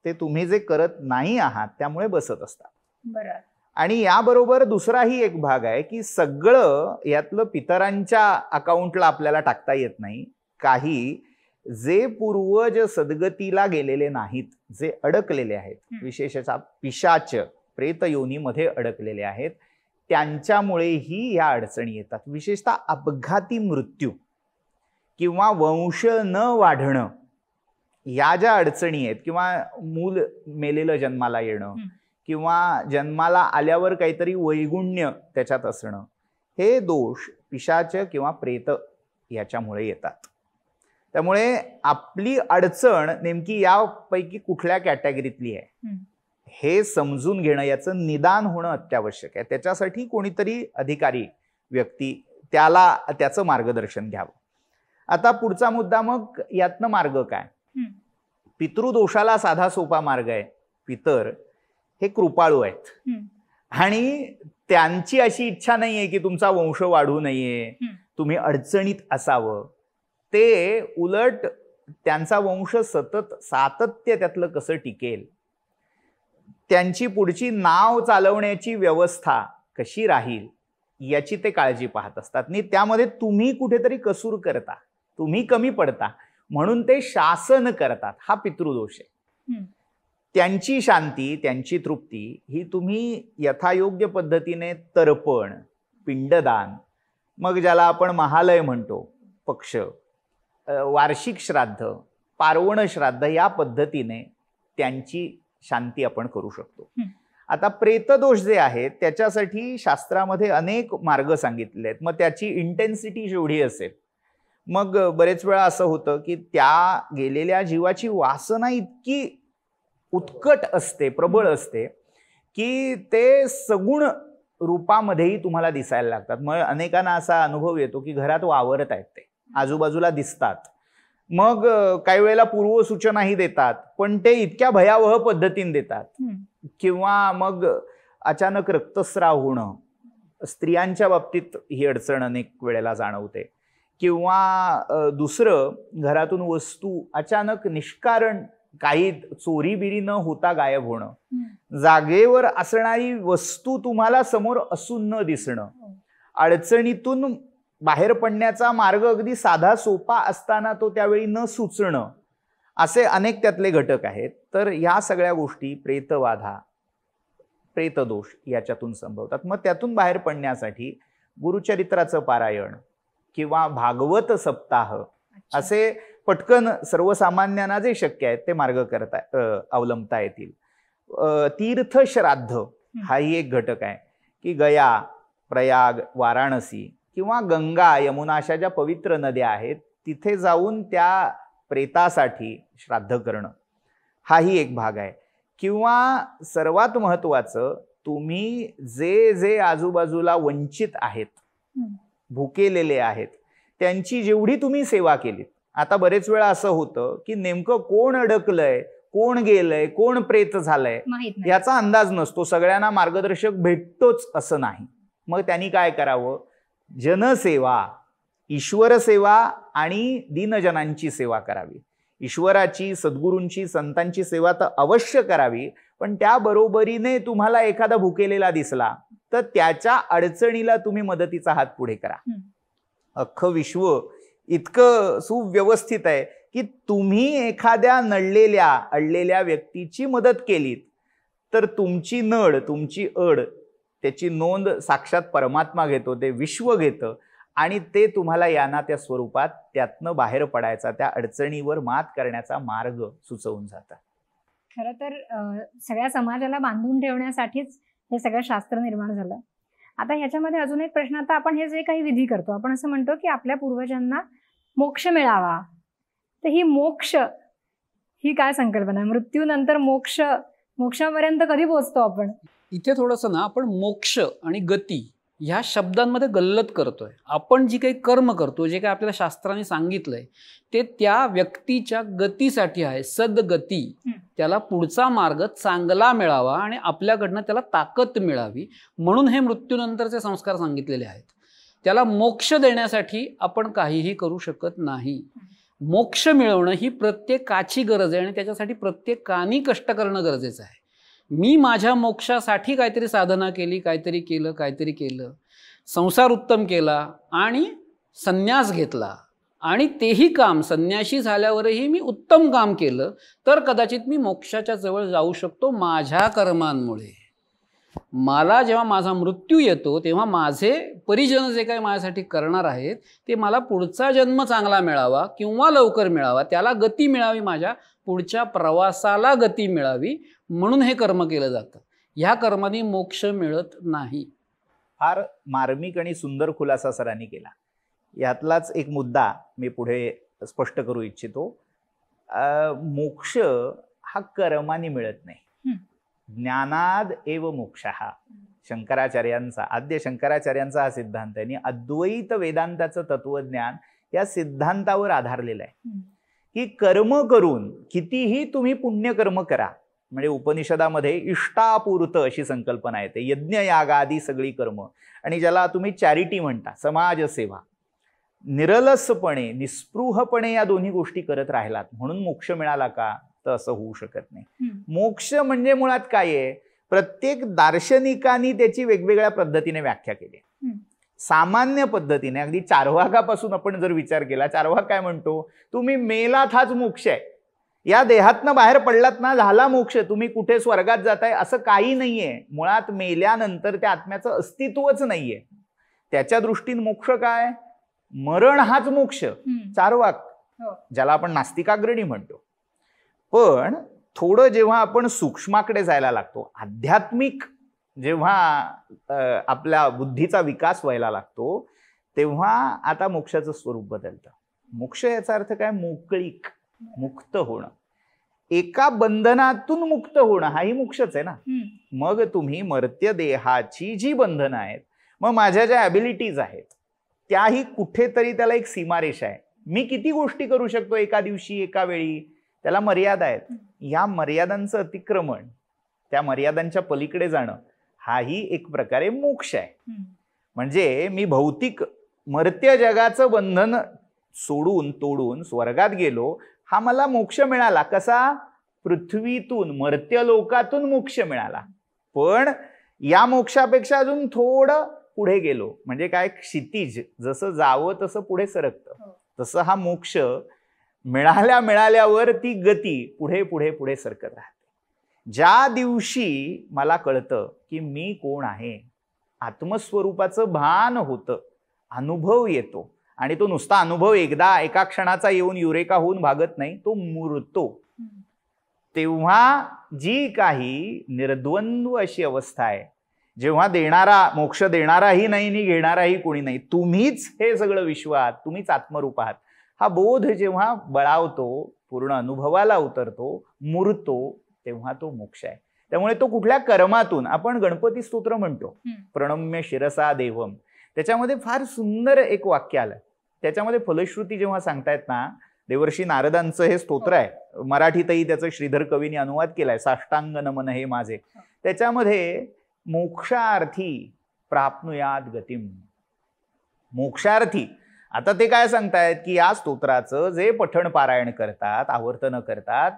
ते तुम्ही जे करत नाही आहात त्यामुळे बसत असतात. बरं. आणि याबरोबर दुसराही एक भाग आहे की सगळं यातलं पितरांच्या अकाउंटला आपल्याला टाकता येत नाही. काही जे पूर्वज सद्गतीला गेलेले नाहीत, जे अडकलेले आहेत, विशेषतः पिशाच प्रेत योनीमध्ये अडकलेले आहेत, त्यांच्यामुळेही या अडचणी येतात. विशेषतः अपघाती मृत्यू किंवा वंश न वाढणं, या ज्या अडचणी आहेत, किंवा मूल मेलेलं जन्माला येणं किंवा जन्माला आल्यावर काहीतरी वैगुण्य त्याच्यात असणं, हे दोष पिशाच किंवा प्रेत याच्यामुळे येतात. त्यामुळे आपली अडचण नेमकी यापैकी कुठल्या कॅटेगरीतली आहे हे समजून घेणं, याचं निदान होणं अत्यावश्यक आहे. त्याच्यासाठी कोणीतरी अधिकारी व्यक्ती त्याचं मार्गदर्शन घ्यावं. आता पुढचा मुद्दा, मग यातनं मार्ग काय? पितृदोषाला साधा सोपा मार्ग आहे. पितर हे कृपाळू आहेत आणि त्यांची अशी इच्छा नाहीये की तुमचा वंश वाढू नये, तुम्ही अडचणीत असावं. ते उलट त्यांचा वंश सतत सातत्य त्यातलं कसं टिकेल, त्यांची पुढची नाव चालवण्याची व्यवस्था कशी राहील याची ते काळजी पाहत असतात. आणि त्यामध्ये तुम्ही कुठेतरी कसूर करता, तुम्ही कमी पडता म्हणून ते शासन करतात. हा पितृदोष आहे. त्यांची शांती, त्यांची तृप्ती ही तुम्ही यथायोग्य पद्धतीने तर्पण, पिंडदान, मग ज्याला आपण महालय म्हणतो, पक्ष, वार्षिक श्राद्ध, पार्वण श्राद्ध, या पद्धतीने त्यांची शांती आपण करू शकतो. आता प्रेतदोष जे आहेत त्याच्यासाठी शास्त्रामध्ये अनेक मार्ग सांगितले आहेत. मग त्याची इंटेन्सिटी जेवढी असेल, मग बरेच वेळा असं होतं की त्या गेलेल्या जीवाची वासना इतकी उत्कट असते, प्रबळ असते की ते सगुण रूपामध्येही तुम्हाला दिसायला लागतात. मग अनेकांना असा अनुभव येतो की घरात वावरत आहेत, ते आजूबाजूला दिसतात, मग काही वेळेला पूर्वसूचनाही देतात, पण ते इतक्या भयावह पद्धतीने देतात. किंवा मग अचानक रक्तस्राव होणं, स्त्रियांच्या बाबतीत ही अडचण अनेक वेळेला जाणवते. किंवा दुसरं, घरातून वस्तू अचानक निष्कारण काही चोरी बिरी न होता गायब होणं, जागेवर असणारी वस्तू तुम्हाला समोर असून न दिसणं, अडचणीतून बाहेर पडण्याचा मार्ग अगदी साधा सोपा असताना तो त्यावेळी न सुचणं, असे अनेक त्यातले घटक आहेत. तर ह्या सगळ्या गोष्टी प्रेतबाधा, प्रेतदोष याच्यातून संभवतात. मग त्यातून बाहेर पडण्यासाठी गुरुचरित्राचं पारायण किंवा भागवत सप्ताह असे पटकन सर्वसामान्यांना जे शक्य आहे ते मार्ग अवलंबता येतील. तीर्थ श्राद्ध हाही एक घटक आहे की गया, प्रयाग, वाराणसी किंवा गंगा, यमुना अशा ज्या पवित्र नद्या आहेत तिथे जाऊन त्या प्रेतासाठी श्राद्ध करणं हाही एक भाग आहे. किंवा सर्वात महत्वाचं, तुम्ही जे जे आजूबाजूला वंचित आहेत, भुकेलेले आहेत, त्यांची जेवढी तुम्ही सेवा केलीत. आता बरेच वेळा असं होतं की नेमकं कोण अडकलंय, कोण गेलंय, कोण प्रेत झालंय याचा अंदाज नसतो. सगळ्यांना मार्गदर्शक भेटतोच असं नाही. मग त्यांनी काय करावं? जनसेवा, ईश्वर सेवा आणि दीनजनांची सेवा करावी. ईश्वराची, सद्गुरूंची, संतांची सेवा तर अवश्य करावी, पण त्या बरोबरीने तुम्हाला एखादा भुकेलेला दिसला तर त्याच्या अडचणीला तुम्ही मदतीचा हात पुढे करा. अख्खं विश्व इतकं सुव्यवस्थित आहे की तुम्ही एखाद्या नडलेल्या, अडलेल्या व्यक्तीची मदत केलीत तर तुमची नड, तुमची अड, त्याची नोंद साक्षात परमात्मा घेतो, ते विश्व घेतं आणि ते तुम्हाला याना त्या स्वरूपात त्यातनं बाहेर पडायचा, त्या अडचणीवर मात करण्याचा मार्ग सुचवून जातात. खरं तर सगळ्या समाजाला बांधून ठेवण्यासाठीच हे सगळं शास्त्र निर्माण झालं. आता ह्याच्यामध्ये अजून एक प्रश्न, आता आपण हे जे काही विधी करतो, आपण असं म्हणतो की आपल्या पूर्वजांना मोक्ष मिळावा, तर ही मोक्ष ही काय संकल्पना आहे? मृत्यूनंतर मोक्षापर्यंत कधी पोहोचतो आपण? इथे थोडंसं ना आपण मोक्ष आणि गती ह्या शब्दांमध्ये गल्लत करतोय. आपण जी काही कर्म करतो, जे काही आपल्याला शास्त्राने सांगितलंय ते त्या व्यक्तीच्या गतीसाठी आहे, सद्गती. त्याला पुढचा मार्ग चांगला मिळावा आणि आपल्याकडनं त्याला ताकद मिळावी म्हणून हे मृत्यूनंतरचे संस्कार सांगितलेले आहेत. त्याला मोक्ष देण्यासाठी आपण काहीही करू शकत नाही. मोक्ष मिळवणं ही प्रत्येकाची गरज आहे आणि त्याच्यासाठी प्रत्येकाने कष्ट करणं गरजेचं आहे. मी माझ्या मोक्षासाठी काहीतरी साधना केली, काहीतरी केलं, संसार उत्तम केला आणि संन्यास घेतला आणि तेही काम संन्याशी झाल्यावरही मी उत्तम काम केलं तर कदाचित मी मोक्षाच्या जवळ जाऊ शकतो माझ्या कर्मांमुळे. मला जेव्हा माझा मृत्यू येतो तेव्हा माझे परिजन जे काही माझ्यासाठी करणार आहेत ते मला पुढचा जन्म चांगला मिळावा किंवा लवकर मिळावा, त्याला गती मिळावी, माझ्या पुढच्या प्रवासाला गती मिळावी म्हणून हे कर्म केलं जातं. ह्या कर्माने मोक्ष मिळत नाही. फार मार्मिक आणि सुंदर खुलासा सरांनी केला. यातलाच एक मुद्दा मी पुढे स्पष्ट करू इच्छितो. मोक्ष हा कर्माने मिळत नाही. ज्ञानाद एव मोक्षः, शंकराचार्यांचा, आद्य शंकराचार्यांचा हा सिद्धांत आहे आणि अद्वैत वेदांताचं तत्वज्ञान या सिद्धांतावर आधारलेलं आहे की कर्म करून कितीही तुम्ही पुण्यकर्म करा, म्हणजे उपनिषदामध्ये इष्टापूर्त अशी संकल्पना येते, यज्ञ यागादी सगळी कर्म, आणि ज्याला तुम्ही चॅरिटी म्हणता, समाजसेवा, निरलसपणे निस्पृहपणे या दोन्ही गोष्टी करत राहिलात म्हणून मोक्ष मिळाला का, तर असं होऊ शकत नाही. मोक्ष म्हणजे मुळात काय आहे, प्रत्येक दार्शनिकांनी त्याची वेगवेगळ्या पद्धतीने व्याख्या केली. सामान्य पद्धतीने अगदी चार्वाकापासून आपण जर विचार केला, चार्वाक काय म्हणतो, तुम्ही मेलात हाच मोक्ष आहे, या देहातनं बाहेर पडलात ना झाला मोक्ष, तुम्ही कुठे स्वर्गात जाताय असं काही नाहीये. मुळात मेल्यानंतर त्या आत्म्याचं अस्तित्वच नाहीये. त्याच्या दृष्टीने मोक्ष काय, मरण हाच मोक्ष, चार्वाक, ज्याला आपण नास्तिकाग्रणी म्हणतो. पण थोडं जेव्हा आपण सूक्ष्माकडे जायला लागतो, आध्यात्मिक जेव्हा आपल्या बुद्धीचा विकास व्हायला लागतो, तेव्हा आता मोक्षाचं स्वरूप बदलतं. मोक्ष याचा अर्थ काय, मोकळीक, मुक्त होणं, एका बंधनातून मुक्त होणं, हाही मोक्षच आहे ना. मग तुम्ही मर्त्य देहाची जी बंधनं आहेत, मग माझ्या ज्या ॲबिलिटीज आहेत त्याही कुठेतरी त्याला एक सीमारेषा आहे. मी किती गोष्टी करू शकतो एका दिवशी, एका वेळी, त्याला मर्यादा आहेत. या मर्यादांचं अतिक्रमण, त्या मर्यादांच्या पलीकडे जाणं, हाही एक प्रकारे मोक्ष आहे. म्हणजे मी भौतिक मर्त्य जगाचं बंधन सोडून तोडून स्वर्गात गेलो, हा मला मोक्ष मिळाला. कसा, पृथ्वीतून, मर्त्य लोकातून मोक्ष मिळाला. पण या मोक्षापेक्षा अजून थोडं पुढे गेलो, म्हणजे काय, क्षितिज, जसं जावं तसं पुढे सरकतं, तसं हा मोक्ष मिळाल्यावर ती गती पुढे पुढे पुढे सरकत राहते. ज्या दिवशी मला कळतं की मी कोण आहे, आत्मस्वरूपाचं भान होतं, अनुभव येतो, आणि तो नुसता अनुभव एकदा एका क्षणाचा येऊन युरेका होऊन भागत नाही, तो मुरतो, तेव्हा जी काही निर्द्वंद्व अशी अवस्था आहे, जेव्हा देणारा, मोक्ष देणाराही नाही आणि घेणाराही कोणी नाही, तुम्हीच हे सगळं विश्व आहात, तुम्हीच आत्मरूप आहात, हा बोध जेव्हा बळावतो, पूर्ण अनुभवाला उतरतो, मुरतो, तेव्हा तो मोक्ष आहे. त्यामुळे तो कुठल्या कर्मातून, आपण गणपती स्तोत्र म्हणतो, प्रणम्य शिरसा देवम, त्याच्यामध्ये फार सुंदर एक वाक्य आलं. त्याच्यामध्ये फलश्रुती जेव्हा सांगतायत ना, देवर्षी नारदांचं हे स्तोत्र आहे, मराठीतही त्याचं श्रीधर कवींनी अनुवाद केलाय, साष्टांग नमन हे माझे. त्याच्यामध्ये मोक्षार्थी प्राप्नुयात गतिम, मोक्षार्थी, आता ते काय सांगतायत की या स्तोत्राचं जे पठण पारायण करतात, आवर्तन करतात,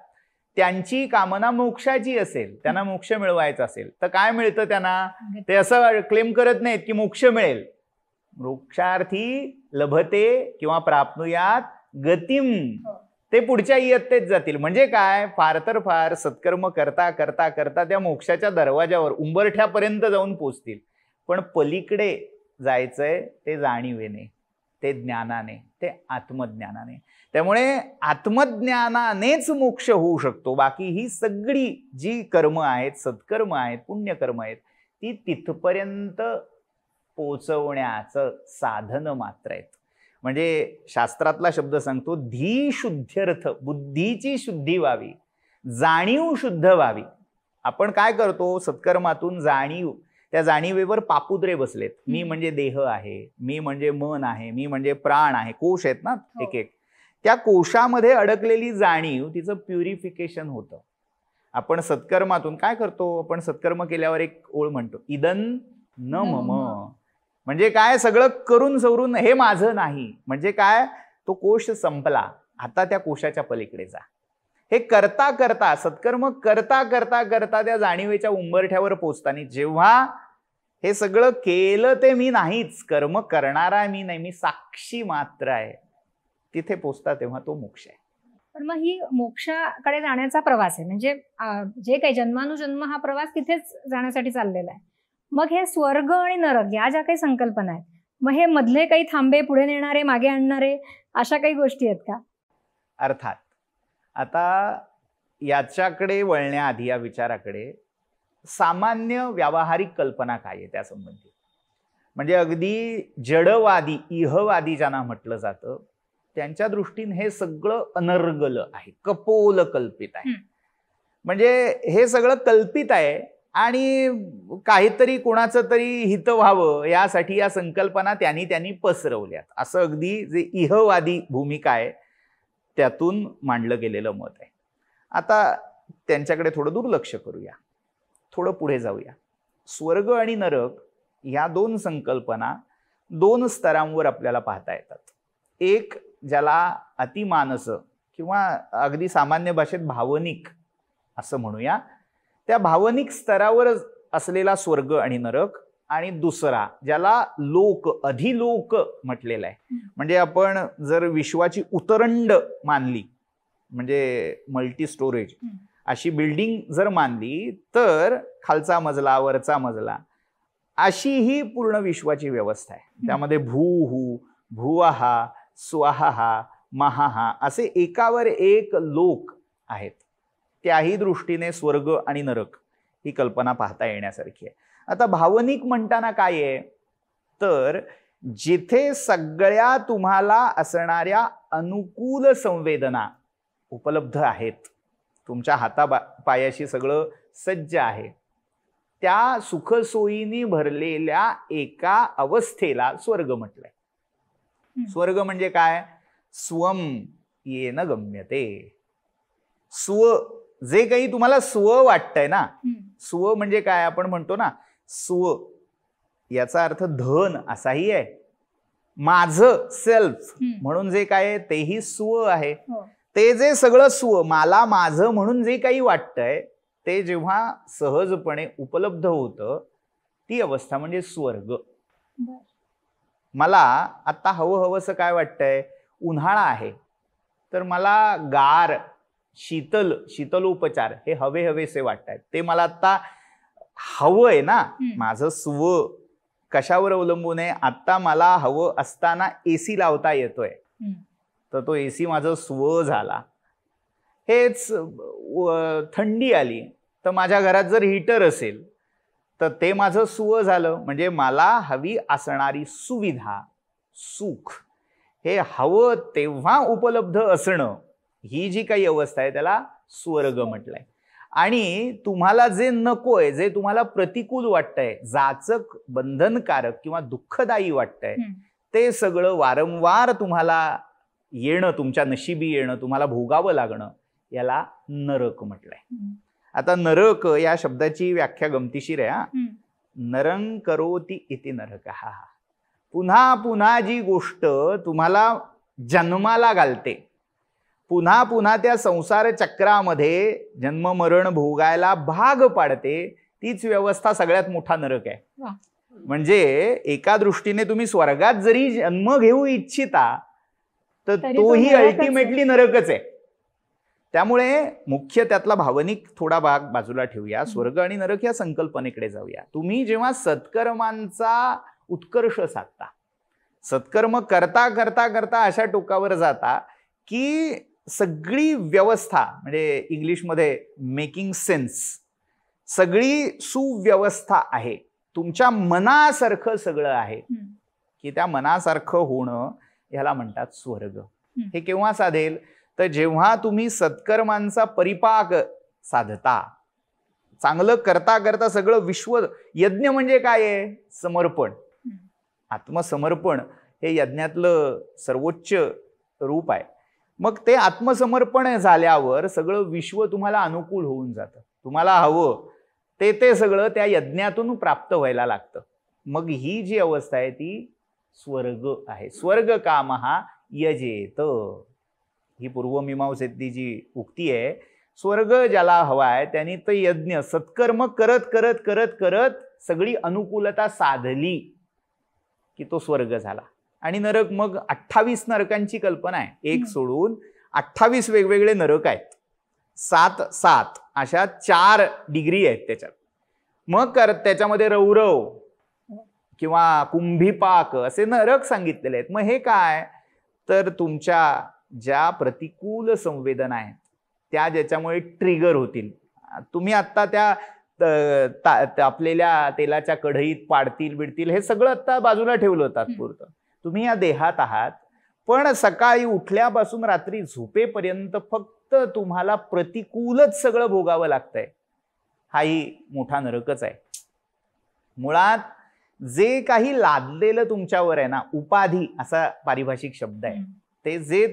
त्यांची कामना मोक्षाची असेल, त्यांना मोक्ष मिळवायचा असेल, तर काय मिळतं त्यांना, ते असं क्लेम करत नाहीत की मोक्ष मिळेल. मोक्षार्थी लभते किंवा प्राप्नुयात गतिम, ते पुढच्या इयत्तेत जातील. म्हणजे काय, फार तर फार सत्कर्म करता करता करता त्या मोक्षाच्या दरवाजावर, उंबरठ्यापर्यंत जाऊन पोचतील. पण पलीकडे जायचंय ते जाणीवेने, ते ज्ञानाने, ते आत्मज्ञानाने. त्यामुळे आत्मज्ञानानेच मोक्ष होऊ शकतो. बाकी ही सगळी जी कर्म आहेत, सत्कर्म आहेत, पुण्यकर्म आहेत, ती तिथपर्यंत पोचवण्याचं साधन मात्र आहेत. म्हणजे शास्त्रातला शब्द सांगतो, धी शुद्ध्यर्थ, बुद्धीची शुद्धी व्हावी, जाणीव शुद्ध व्हावी. आपण काय करतो, सत्कर्मातून जाणीव, त्या जाणीवेवर पापुद्रे बसलेत. मी म्हणजे देह आहे, मी म्हणजे मन आहे, मी म्हणजे प्राण आहे, कोश आहेत ना एक एक, त्या कोशामध्ये अडकलेली जाणीव, तिचं प्युरिफिकेशन होतं. आपण सत्कर्मातून काय करतो, आपण सत्कर्म केल्यावर एक ओळ म्हणतो, इदन न मम, म्हणजे काय, सगळं करून सवरून हे माझं नाही, म्हणजे काय, तो कोश संपला, आता त्या कोशाच्या पलीकडे जा. हे करता करता, सत्कर्म करता करता करता त्या जाणीवेच्या उंबरठ्यावर पोचताना, जेव्हा हे सगळं केलं ते मी नाहीच, कर्म करणारा मी नाही, मी साक्षी मात्र आहे, तिथे पोचता तेव्हा तो मोक्ष आहे. पण मग ही मोक्षाकडे जाण्याचा प्रवास आहे, म्हणजे जे काही जन्मानुजन्म हा प्रवास तिथेच जाण्यासाठी चाललेला आहे. मग हे स्वर्ग आणि नरक या ज्या काही संकल्पना आहेत, मग हे मधले काही थांबे पुढे नेणारे, मागे आणणारे, अशा काही गोष्टी आहेत का? अर्थात. आता याच्याकडे वळण्याआधी, या विचाराकडे, सामान्य व्यावहारिक कल्पना काय आहे त्यासंबंधी, म्हणजे अगदी जडवादी, इहवादी ज्यांना म्हटलं जातं, त्यांच्या दृष्टीने हे सगळं अनर्गल आहे, कपोल कल्पित आहे. म्हणजे हे सगळं कल्पित आहे आणि काहीतरी कोणाचं तरी हित व्हावं यासाठी या संकल्पना त्यांनी पसरवल्यात, असं अगदी जे इहवादी भूमिका आहे त्यातून मांडलं गेलेलं मत आहे. आता त्यांच्याकडे थोडं दुर्लक्ष करूया, थोडं पुढे जाऊया. स्वर्ग आणि नरक या दोन संकल्पना दोन स्तरांवर आपल्याला पाहता येतात. एक ज्याला अतिमानस किंवा अगदी सामान्य भाषेत भावनिक असं म्हणूया, त्या भावनिक स्तरावर असलेला स्वर्ग आणि नरक, आणि दुसरा ज्याला लोक अधिलोक म्हटलेला आहे. म्हणजे आपण जर विश्वाची उतरंड मानली, म्हणजे मल्टी स्टोरेज अशी बिल्डिंग जर मानली, तर खालचा मजला वरचा मजला अशी ही पूर्ण विश्वाची व्यवस्था आहे. त्यामध्ये भूहू, भुवहा, स्वाहा, महाहा असे एकावर एक लोक आहेत. त्याही दृष्टीने स्वर्ग आणि नरक ही कल्पना पाहता येण्यासारखी आहे. आता भावनिक म्हणताना काय आहे, तर जिथे सगळ्या तुम्हाला असणाऱ्या अनुकूल संवेदना उपलब्ध आहेत, तुमच्या हातापायाशी सगळं सज्ज आहे, त्या सुखसोयीनी भरलेल्या एका अवस्थेला स्वर्ग म्हटलंय. स्वर्ग म्हणजे काय, स्वम येन गम्यते. स्व, जे काही तुम्हाला स्व वाटतंय ना, स्व म्हणजे काय, आपण म्हणतो ना स्व, याचा अर्थ धन असाही आहे, माझं सेल्फ म्हणून जे काय आहे तेही स्व आहे. ते जे सगळं स्व, मला माझं म्हणून जे काही वाटतंय ते जेव्हा सहजपणे उपलब्ध होतं, ती अवस्था म्हणजे स्वर्ग. मला आता हवंसं काय वाटतंय, उन्हाळा आहे तर मला गार शीतलोपचार हे हवेसे वाटतायत, ते मला आता हवंय ना. माझं स्व कशावर अवलंबून आहे, आता मला हवं असताना एसी लावता येतोय, तर तो एसी माझं स्व झाला. हेच थंडी आली तर माझ्या घरात जर हीटर असेल तर ते माझं स्व झालं. म्हणजे मला हवी असणारी सुविधा, सुख हे हवं तेव्हा उपलब्ध असणं, ही जी काही अवस्था आहे त्याला स्वर्ग म्हटलंय. आणि तुम्हाला जे नकोय, जे तुम्हाला प्रतिकूल वाटतंय, जाचक, बंधनकारक किंवा दुःखदायी वाटतंय, ते सगळं वारंवार तुम्हाला येणं, तुमच्या नशिबी येणं, तुम्हाला भोगावं लागणं, याला नरक म्हटलंय. आता नरक या शब्दाची व्याख्या गमतीशीर आहे. नरं करोति इति नरकः. पुन्हा पुन्हा जी गोष्ट तुम्हाला जन्माला घालते, पुन्हा पुन्हा त्या संसार चक्रामध्ये जन्म मरण भोगायला भाग पाडते, तीच व्यवस्था सगळ्यात मोठा नरक आहे. म्हणजे एका दृष्टीने तुम्ही स्वर्गात जरी जन्म घेऊ इच्छिता तर तोही अल्टिमेटली नरकच आहे. त्यामुळे मुख्य त्यातला भावनिक थोडा भाग बाजूला ठेवूया, स्वर्ग आणि नरक या संकल्पनेकडे जाऊया. तुम्ही जेव्हा सत्कर्मांचा उत्कर्ष साधता, सत्कर्म करता करता करता अशा टोकावर जाता की सगळी व्यवस्था, म्हणजे इंग्लिशमध्ये मेकिंग सेन्स, सगळी सुव्यवस्था आहे, तुमच्या मनासारखं सगळं आहे, की त्या मनासारखं होणं ह्याला म्हणतात स्वर्ग. हे केव्हा साधेल, तर जेव्हा तुम्ही सत्कर्मांचा परिपाक साधता, चांगलं करता करता सगळं विश्व. यज्ञ म्हणजे काय आहे, समर्पण, आत्मसमर्पण हे यज्ञातलं सर्वोच्च रूप आहे. मग ते आत्मसमर्पण झाल्यावर सगळं विश्व तुम्हाला अनुकूल होऊन जातं. तुम्हाला हवं ते सगळं त्या यज्ञातून प्राप्त व्हायला लागतं. मग ही जी अवस्था आहे ती स्वर्ग आहे. स्वर्ग कामहा यजेत, ही पूर्वमीमांसेतली जी उक्ती आहे. स्वर्ग ज्याला हवा आहे त्यांनी तो यज्ञ सत्कर्म करत करत करत करत सगळी अनुकूलता साधली की तो स्वर्ग झाला. आणि नरक, मग 28 नरकांची कल्पना आहे. एक सोडून 28 वेगवेगळे नरक आहेत. 7 अशा 4 डिग्री आहेत त्याच्यात. मग त्याच्यामध्ये रौरव किंवा कुंभीपाक असे नरक सांगितलेले आहेत. मग हे काय, तर तुमच्या ज्या प्रतिकूल संवेदना आहेत त्या ज्याच्यामुळे ट्रिगर होतील. तुम्ही आता त्या तापलेल्या तेलाच्या कढईत पाडतील बिडतील हे सगळं आता बाजूला ठेवलं तात्पुरतं. तुम्ही या देहात आहात, पण सकाळी उठल्यापासून रात्री झोपेपर्यंत फक्त तुम्हाला प्रतिकूलच सगळं भोगावं लागतंय, हाही मोठा नरकच आहे. मुळात जे काही लादलेलं तुमच्यावर आहे ना, उपाधी असा पारिभाषिक शब्द आहे, ते जे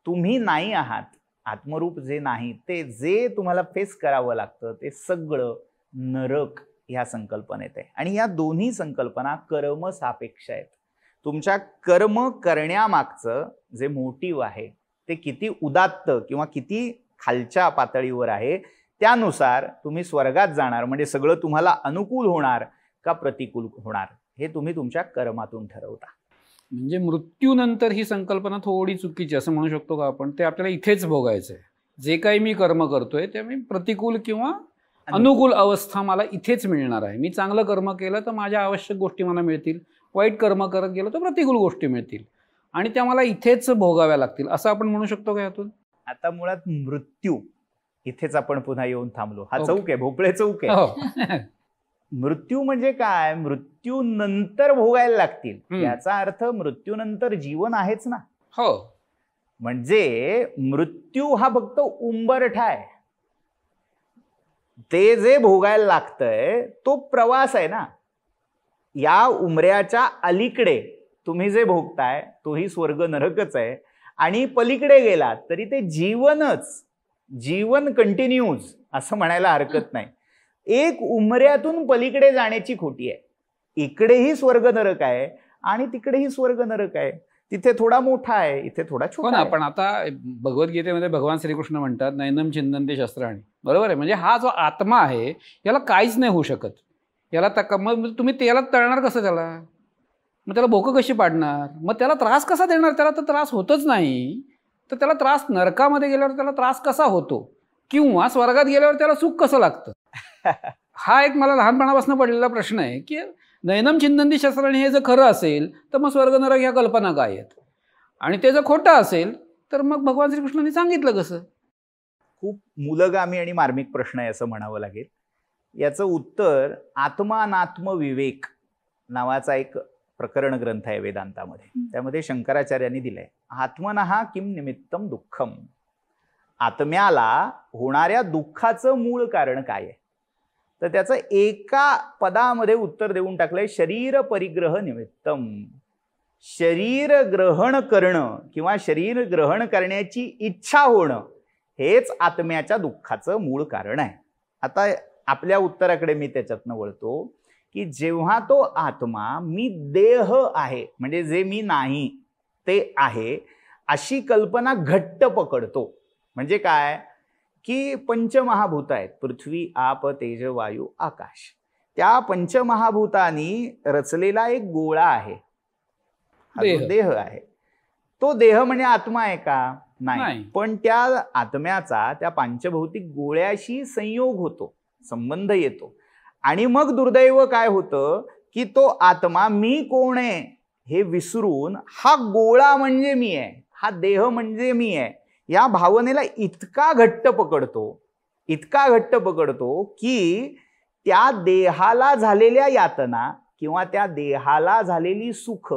तुम्ही नाही आहात, आत्मरूप जे नाही, ते जे तुम्हाला फेस करावं लागतं ते सगळं नरक ह्या संकल्पनेत आहे. आणि या दोन्ही संकल्पना कर्म सापेक्ष आहेत. तुमच्या कर्म करण्यामागचं जे मोटिव्ह आहे ते किती उदात्त किंवा किती खालच्या पातळीवर आहे, त्यानुसार तुम्ही स्वर्गात जाणार, म्हणजे सगळं तुम्हाला अनुकूल होणार का प्रतिकूल होणार, हे तुम्ही तुमच्या कर्मातून ठरवता. म्हणजे मृत्यूनंतर ही संकल्पना थोडी चुकीची असं म्हणू शकतो का आपण? ते आपल्याला इथेच भोगायचं आहे. जे काही मी कर्म करतोय ते मी प्रतिकूल किंवा अनुकूल अवस्था मला इथेच मिळणार आहे. मी चांगलं कर्म केलं तर माझ्या आवश्यक गोष्टी मला मिळतील, वाईट कर्म करत गेलो तर प्रतिकूल गोष्टी मिळतील, आणि त्या मला इथेच भोगाव्या लागतील, असं आपण म्हणू शकतो का यातून? आता मुळात मृत्यू इथेच आपण पुन्हा येऊन थांबलो. हा चौक आहे, भोपळे चौक आहे. मृत्यू म्हणजे काय? मृत्यू नंतर भोगायला लागतील याचा अर्थ मृत्यूनंतर जीवन आहेच ना. हो, म्हणजे मृत्यू हा फक्त उंबरठा आहे. ते जे भोगायला लागतंय तो प्रवास आहे ना. या उमऱ्याच्या अलीकडे तुम्ही जे भोगताय तोही स्वर्ग नरकच आहे, आणि पलीकडे गेलात तरी ते जीवन कंटिन्यूज असं म्हणायला हरकत नाही. एक उमऱ्यातून पलीकडे जाण्याची खोटी आहे. इकडेही स्वर्ग नरक आहे आणि तिकडेही स्वर्ग नरक आहे. तिथे थोडा मोठा आहे, इथे थोडा छोटा आहे. पण आता भगवद्गीतेमध्ये भगवान श्रीकृष्ण म्हणतात नैनम चिंतन्ते शस्त्राणि, बरोबर आहे. म्हणजे हा जो आत्मा आहे याला काहीच नाही होऊ शकत. याला मग तुम्ही त्याला तळणार कसं? मग त्याला भोकं कशी पाडणार? मग त्याला त्रास कसा देणार? त्याला तर त्रास होतच नाही, तर त्याला त्रास नरकामध्ये गेल्यावर त्याला त्रास कसा होतो, किंवा स्वर्गात गेल्यावर त्याला सुख कसं लागतं? हा एक मला लहानपणापासून पडलेला प्रश्न आहे की नैनम चिंतन्ते शस्त्राणि हे जर खरं असेल तर मग स्वर्ग नरक ह्या कल्पना काय आहेत, आणि ते जर खोटं असेल तर मग भगवान श्रीकृष्णांनी सांगितलं कसं? खूप मूलगामी आणि मार्मिक प्रश्न आहे असं म्हणावं लागेल. याचं उत्तर आत्मानात्म विवेक नावाचा एक प्रकरण ग्रंथ आहे वेदांतामध्ये. त्यामध्ये शंकराचार्यांनी दिलंय, आत्मनः किम निमित्तम दुःखम, आत्म्याला होणाऱ्या दुःखाचं मूळ कारण काय आहे? तर त्याचं एका पदामध्ये उत्तर देऊन टाकलंय, शरीर परिग्रह निमित्तम. शरीर ग्रहण करणं किंवा शरीर ग्रहण करण्याची इच्छा होणं हेच आत्म्याच्या दुःखाचं मूळ कारण आहे. आता आपल्या उत्तराकडे मी त्याच्यातनं वळतो की जेव्हा तो आत्मा मी देह आहे, म्हणजे जे मी नाही ते आहे, अशी कल्पना घट्ट पकडतो. म्हणजे काय की पंचमहाभूत आहेत, पृथ्वी आप तेज वायू आकाश. त्या पंचमहाभूतांनी रचलेला एक गोळा आहे, देह आहे. तो देह म्हणजे आत्मा आहे का? नाही. पण त्या आत्म्याचा त्या पांचभौतिक गोळ्याशी संयोग होतो, संबंध येतो, आणि मग दुर्दैव काय होतं की तो आत्मा मी कोण आहे हे विसरून हा गोळा म्हणजे मी आहे, हा देह म्हणजे मी आहे, या भावनेला इतका घट्ट पकडतो की त्या देहाला झालेल्या यातना किंवा त्या देहाला झालेली सुख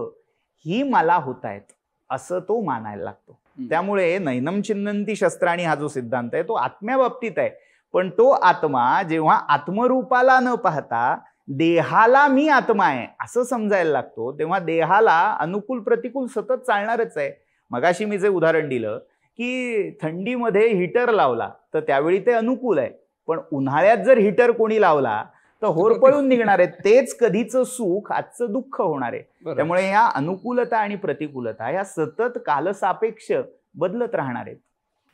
ही मला होत आहेत असं तो मानायला लागतो. त्यामुळे नैनम चिन्नन्ति शस्त्राणि हा जो सिद्धांत आहे तो आत्म्याबाबतीत आहे. पण तो आत्मा जेव्हा आत्मरूपाला न पाहता देहाला मी आत्मा आहे असं समजायला लागतो, तेव्हा देहाला अनुकूल प्रतिकूल सतत चालणारच आहे. मगाशी मी जे उदाहरण दिलं की थंडीमध्ये हीटर लावला तर त्यावेळी ते अनुकूल आहे, पण उन्हाळ्यात जर हीटर कोणी लावला तर होरपळून निघणार आहे. तेच कधीचं सुख आजचं दुःख होणार आहे. त्यामुळे या अनुकूलता आणि प्रतिकूलता या सतत कालसापेक्ष बदलत राहणार आहेत.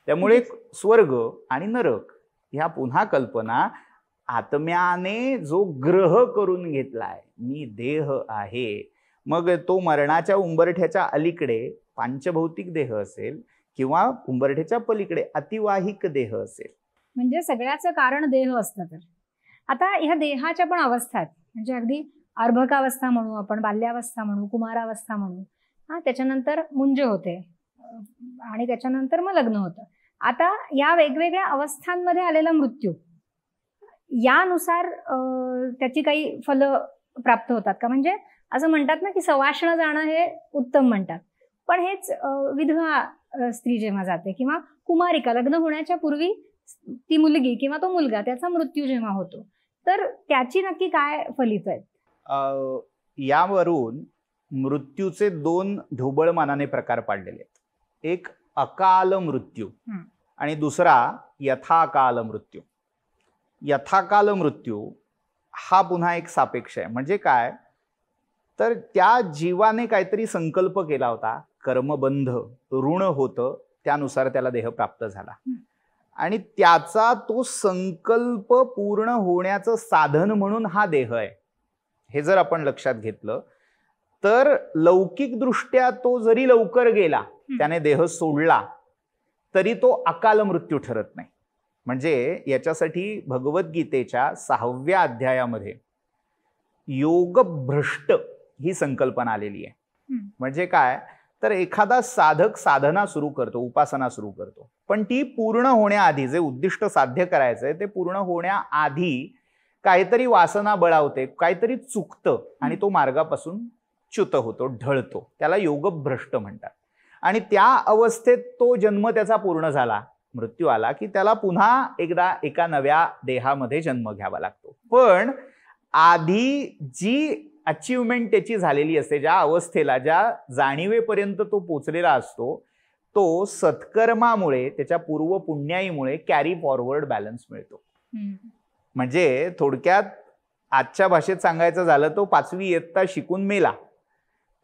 त्यामुळे स्वर्ग आणि नरक ह्या पुन्हा कल्पना आत्म्याने जो ग्रह करून घेतलाय, मी देह आहे, मग तो मरणाच्या उंबरठ्याच्या अलीकडे पांचभौतिक देह असेल किंवा उंबरठ्याच्या पलीकडे अतिवाहिक देह असेल, म्हणजे सगळ्याचं कारण देह असतं. तर आता ह्या देहाच्या पण अवस्था आहेत, म्हणजे अगदी अर्भकावस्था म्हणू आपण, बाल्यावस्था म्हणू, कुमारावस्था म्हणू, त्याच्यानंतर मुंज होते आणि त्याच्यानंतर मग लग्न होतं. आता या वेगवेगळ्या अवस्थांमध्ये आलेला मृत्यू यानुसार त्याची काही फलं प्राप्त होतात का? म्हणजे असं म्हणतात ना की सवाष्ण जाणं हे उत्तम म्हणतात, पण हेच विधवा स्त्री जेव्हा जाते किंवा कुमारिका लग्न होण्याच्या पूर्वी ती मुलगी किंवा तो मुलगा त्याचा मृत्यू जेव्हा होतो, तर त्याची नक्की काय फलित आहेत? यावरून मृत्यूचे 2 ढोबळमानाने प्रकार पाडलेले आहेत. एक अकाल मृत्यू आणि दुसरा यथाकाल मृत्यू. यथाकाल मृत्यू हा पुन्हा एक सापेक्ष आहे. म्हणजे काय, तर त्या जीवाने काहीतरी संकल्प केला होता, कर्मबंध ऋण होतं, त्यानुसार त्याला देह प्राप्त झाला आणि त्याचा तो संकल्प पूर्ण होण्याचं साधन म्हणून हा देह आहे. हे जर आपण लक्षात घेतलं तर लौकिकदृष्ट्या तो जरी लवकर गेला, त्याने देह सोडला, तरी तो अकाल मृत्यू ठरत नाही. म्हणजे याच्यासाठी भगवद्गीतेच्या 6व्या अध्यायामध्ये योगभ्रष्ट ही संकल्पना आलेली आहे. म्हणजे काय, तर एखादा साधक साधना सुरू करतो, उपासना सुरू करतो, पण ती पूर्ण होण्याआधी, जे उद्दिष्ट साध्य करायचंय ते पूर्ण होण्याआधी काहीतरी वासना बळावते, काहीतरी चुकतं आणि तो मार्गापासून च्युत होतो, ढळतो. त्याला योगभ्रष्ट म्हणतात. आणि त्या अवस्थेत तो जन्म त्याचा पूर्ण झाला, मृत्यू आला की त्याला पुन्हा एकदा एका नव्या देहामध्ये जन्म घ्यावा लागतो. पण आधी जी अचिव्हमेंट त्याची झालेली असते, ज्या अवस्थेला, ज्या जाणीवेपर्यंत तो पोचलेला असतो, तो सत्कर्मामुळे, त्याच्या पूर्व पुण्याईमुळे कॅरी फॉरवर्ड बॅलन्स मिळतो. म्हणजे थोडक्यात आजच्या भाषेत सांगायचं झालं, तो 5वी इयत्ता शिकून मेला,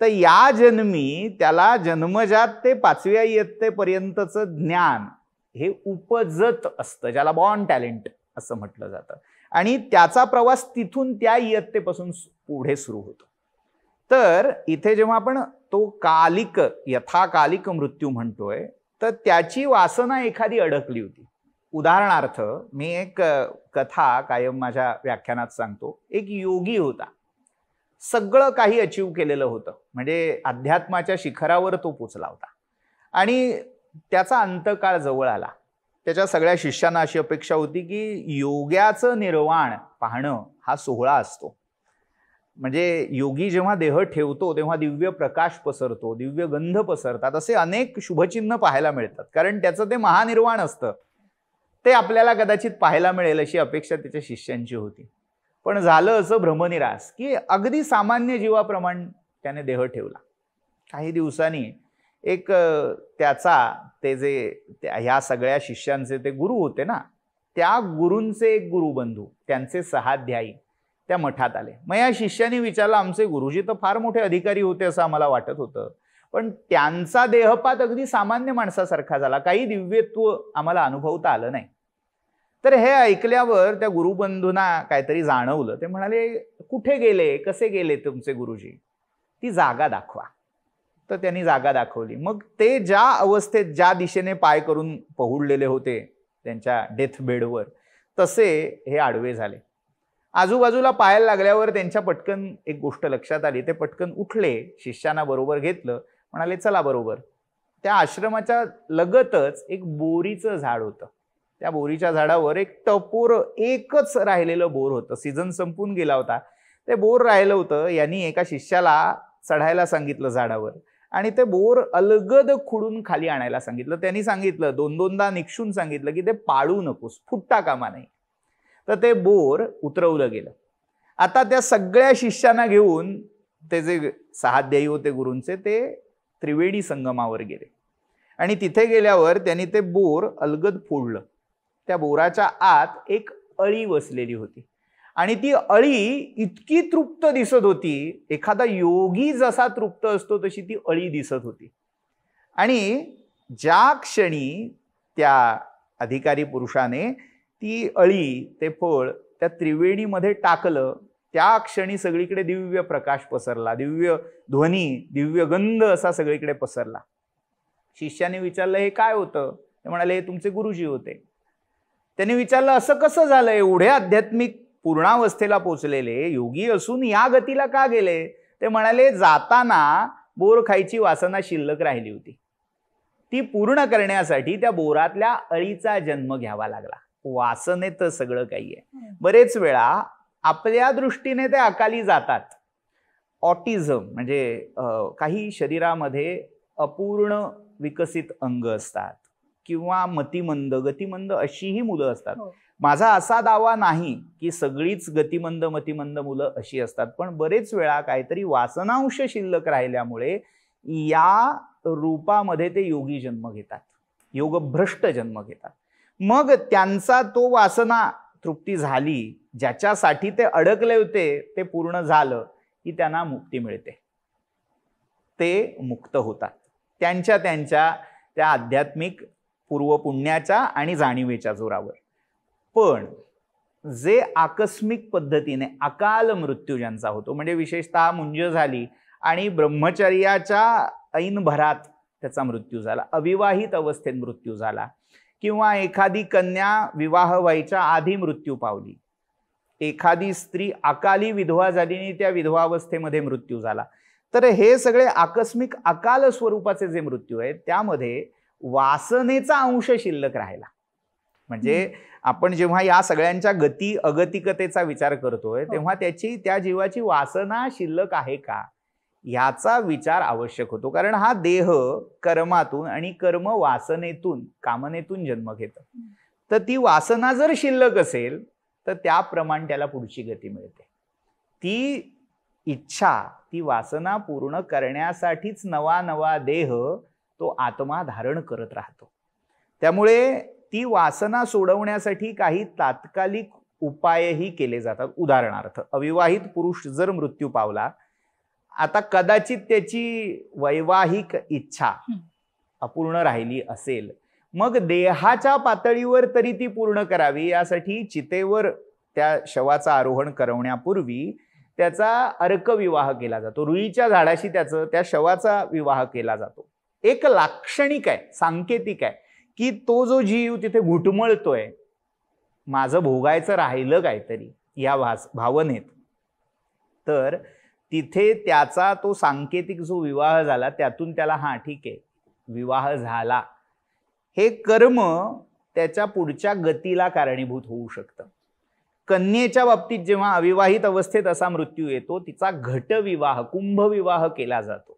तर या जन्मी त्याला जन्मजात ते 5व्या इयत्तेपर्यंतचं ज्ञान हे उपजत असतं, ज्याला बॉर्न टॅलेंट असं म्हटलं जातं. आणि त्याचा प्रवास तिथून त्या इयत्तेपासून पुढे सुरू होतो. तर इथे जेव्हा आपण तो कालिक, यथाकालिक मृत्यू म्हणतोय, तर त्याची वासना एखादी अडकली होती. उदाहरणार्थ मी एक कथा कायम माझ्या व्याख्यानात सांगतो. एक योगी होता, सगळं काही अचीव केलेलं होतं, म्हणजे अध्यात्माच्या शिखरावर तो पोचला होता आणि त्याचा अंतकाळ जवळ आला. त्याच्या सगळ्या शिष्यांना अशी अपेक्षा होती की योग्याचं निर्वाण पाहणं हा सोहळा असतो. म्हणजे योगी जेव्हा देह ठेवतो तेव्हा दिव्य प्रकाश पसरतो, दिव्य गंध पसरतात, असे अनेक शुभचिन्ह पाहायला मिळतात. कारण त्याचं ते महानिर्वाण असतं, ते आपल्याला कदाचित पाहायला मिळेल अशी अपेक्षा त्याच्या शिष्यांची होती. पण झालं असं भ्रमनिरास की अगदी सामान्य जीवाप्रमाणे त्याने देह ठेवला. काही दिवसांनी एक त्याचा ते जे ह्या सगळ्या शिष्यांचे ते गुरु होते ना, त्या गुरूंचे एक गुरुबंधू, त्यांचे सहाध्यायी त्या मठात आले. मग या शिष्यांनी विचारलं, आमचे गुरुजी तर फार मोठे अधिकारी होते असं आम्हाला वाटत होतं, पण त्यांचा देहपात अगदी सामान्य माणसासारखा झाला, काही दिव्यत्व आम्हाला अनुभवता आलं नाही. तर हे ऐकल्यावर त्या गुरुबंधूंना काहीतरी जाणवलं. ते म्हणाले, कुठे गेले, कसे गेले तुमचे गुरुजी, ती जागा दाखवा. तर त्यांनी जागा दाखवली. मग ते ज्या अवस्थेत, ज्या दिशेने पाय करून पहुडलेले होते त्यांच्या डेथ बेडवर, तसे हे आडवे झाले. आजूबाजूला पाहायला लागल्यावर त्यांच्या पटकन एक गोष्ट लक्षात आली. ते पटकन उठले, शिष्यांना बरोबर घेतलं, म्हणाले चला बरोबर. त्या आश्रमाच्या लगतच एक बोरीचं झाड होतं. त्या बोरीच्या झाडावर एक टपोर, एकच राहिलेलं बोर होतं. सीझन संपून गेला होता, ते बोर राहिलं होतं. यांनी एका शिष्याला चढायला सांगितलं झाडावर आणि ते बोर अलगद खुडून खाली आणायला सांगितलं. त्यांनी सांगितलं, 2-2दा निक्षून सांगितलं की ते पाडू नकोस, फुटता कामा नाही. तर ते बोर उतरवलं गेलं. आता त्या सगळ्या शिष्यांना घेऊन ते जे सहाध्यायी होते गुरूंचे, ते त्रिवेणी संगमावर गेले आणि तिथे गेल्यावर त्यांनी ते बोर अलगद फोडलं. त्या बोराच्या आत एक अळी बसलेली होती आणि ती अळी इतकी तृप्त दिसत होती, एखादा योगी जसा तृप्त असतो तशी ती अळी दिसत होती. आणि ज्या क्षणी त्या अधिकारी पुरुषाने ती अळी, ते फळ त्या त्रिवेणीमध्ये टाकलं, त्या क्षणी सगळीकडे दिव्य प्रकाश पसरला, दिव्य ध्वनी, दिव्य गंध असा सगळीकडे पसरला. शिष्याने विचारलं, हे काय होतं? ते म्हणाले, हे तुमचे गुरुजी होते. त्यांनी विचारलं, असं कसं झालं? एवढे आध्यात्मिक पूर्णावस्थेला पोचलेले योगी असून या गतीला का गेले? ते म्हणाले, जाताना बोर खायची वासना शिल्लक राहिली होती, ती पूर्ण करण्यासाठी त्या बोरातल्या अळीचा जन्म घ्यावा लागला. वासनेत सगळं काही आहे. बरेच वेळा आपल्या दृष्टीने ते अकाली जातात. ऑटिझम म्हणजे काही शरीरामध्ये अपूर्ण विकसित अंग असतात किंवा मतिमंद गतिमंद अशीही मुलं असतात. माझा असा दावा नाही की सगळीच गतिमंद मतिमंद मुलं अशी असतात, पण बरेच वेळा काहीतरी वासनांश शिल्लक राहिल्यामुळे या रूपामध्ये ते योगी जन्म घेतात, योगभ्रष्ट जन्म घेतात. मग त्यांचा तो वासना तृप्ती झाली, ज्याच्यासाठी ते अडकले होते ते पूर्ण झालं की त्यांना मुक्ती मिळते, ते मुक्त होतात त्यांच्या त्या आध्यात्मिक पूर्वपुण्याच्या आणि जाणीवेच्या जोरावर. पण जे आकस्मिक पद्धतीने अकाल मृत्यू ज्यांचा होतो, म्हणजे विशेषतः मुंज झाली आणि ब्रह्मचर्याच्या ऐन भरात त्याचा मृत्यू झाला, अविवाहित अवस्थेत मृत्यू झाला, किंवा एखादी कन्या विवाह व्हायच्या आधी मृत्यू पावली, एखादी स्त्री अकाली विधवा झाली आणि त्या विधवावस्थेमध्ये मृत्यू झाला, तर हे सगळे आकस्मिक अकाल स्वरूपाचे जे मृत्यू आहेत त्यामध्ये वासनेचा अंश शिल्लक राहिला. म्हणजे आपण जेव्हा या सगळ्यांच्या गती अगतिकतेचा विचार करतोय तेव्हा त्या जीवाची वासना शिल्लक आहे का याचा विचार आवश्यक होतो. कारण हा देह कर्मातून आणि कर्म वासनेतून कामनेतून जन्म घेतं. तर ती वासना जर शिल्लक असेल तर त्याप्रमाणे त्याला पुढची गती मिळते. ती इच्छा, ती वासना पूर्ण करण्यासाठीच नवा नवा देह तो आत्मा धारण करत राहतो. त्यामुळे ती वासना सोडवण्यासाठी काही तात्कालिक उपायही केले जातात. उदाहरणार्थ, अविवाहित पुरुष जर मृत्यू पावला, आता कदाचित त्याची वैवाहिक इच्छा अपूर्ण राहिली असेल, मग देहाच्या पातळीवर तरी ती पूर्ण करावी यासाठी चितेवर त्या शवाचा आरोहण करवण्यापूर्वी त्याचा अर्कविवाह केला जातो. रुईच्या झाडाशी त्या शवाचा विवाह केला जातो. एक लाक्षणिक आहे, सांकेतिक आहे की तो जो जीव तिथे घुटमळतोय, माझं भोगायचं राहिलं काहीतरी या भावनेत, तर तिथे त्याचा तो सांकेतिक जो विवाह झाला त्यातून त्याला हा ठीक आहे विवाह झाला, हे कर्म त्याच्या पुढच्या गतीला कारणीभूत होऊ शकतं. कन्येच्या बाबतीत जेव्हा अविवाहित अवस्थेत असा मृत्यू येतो तिचा घटविवाह कुंभविवाह केला जातो.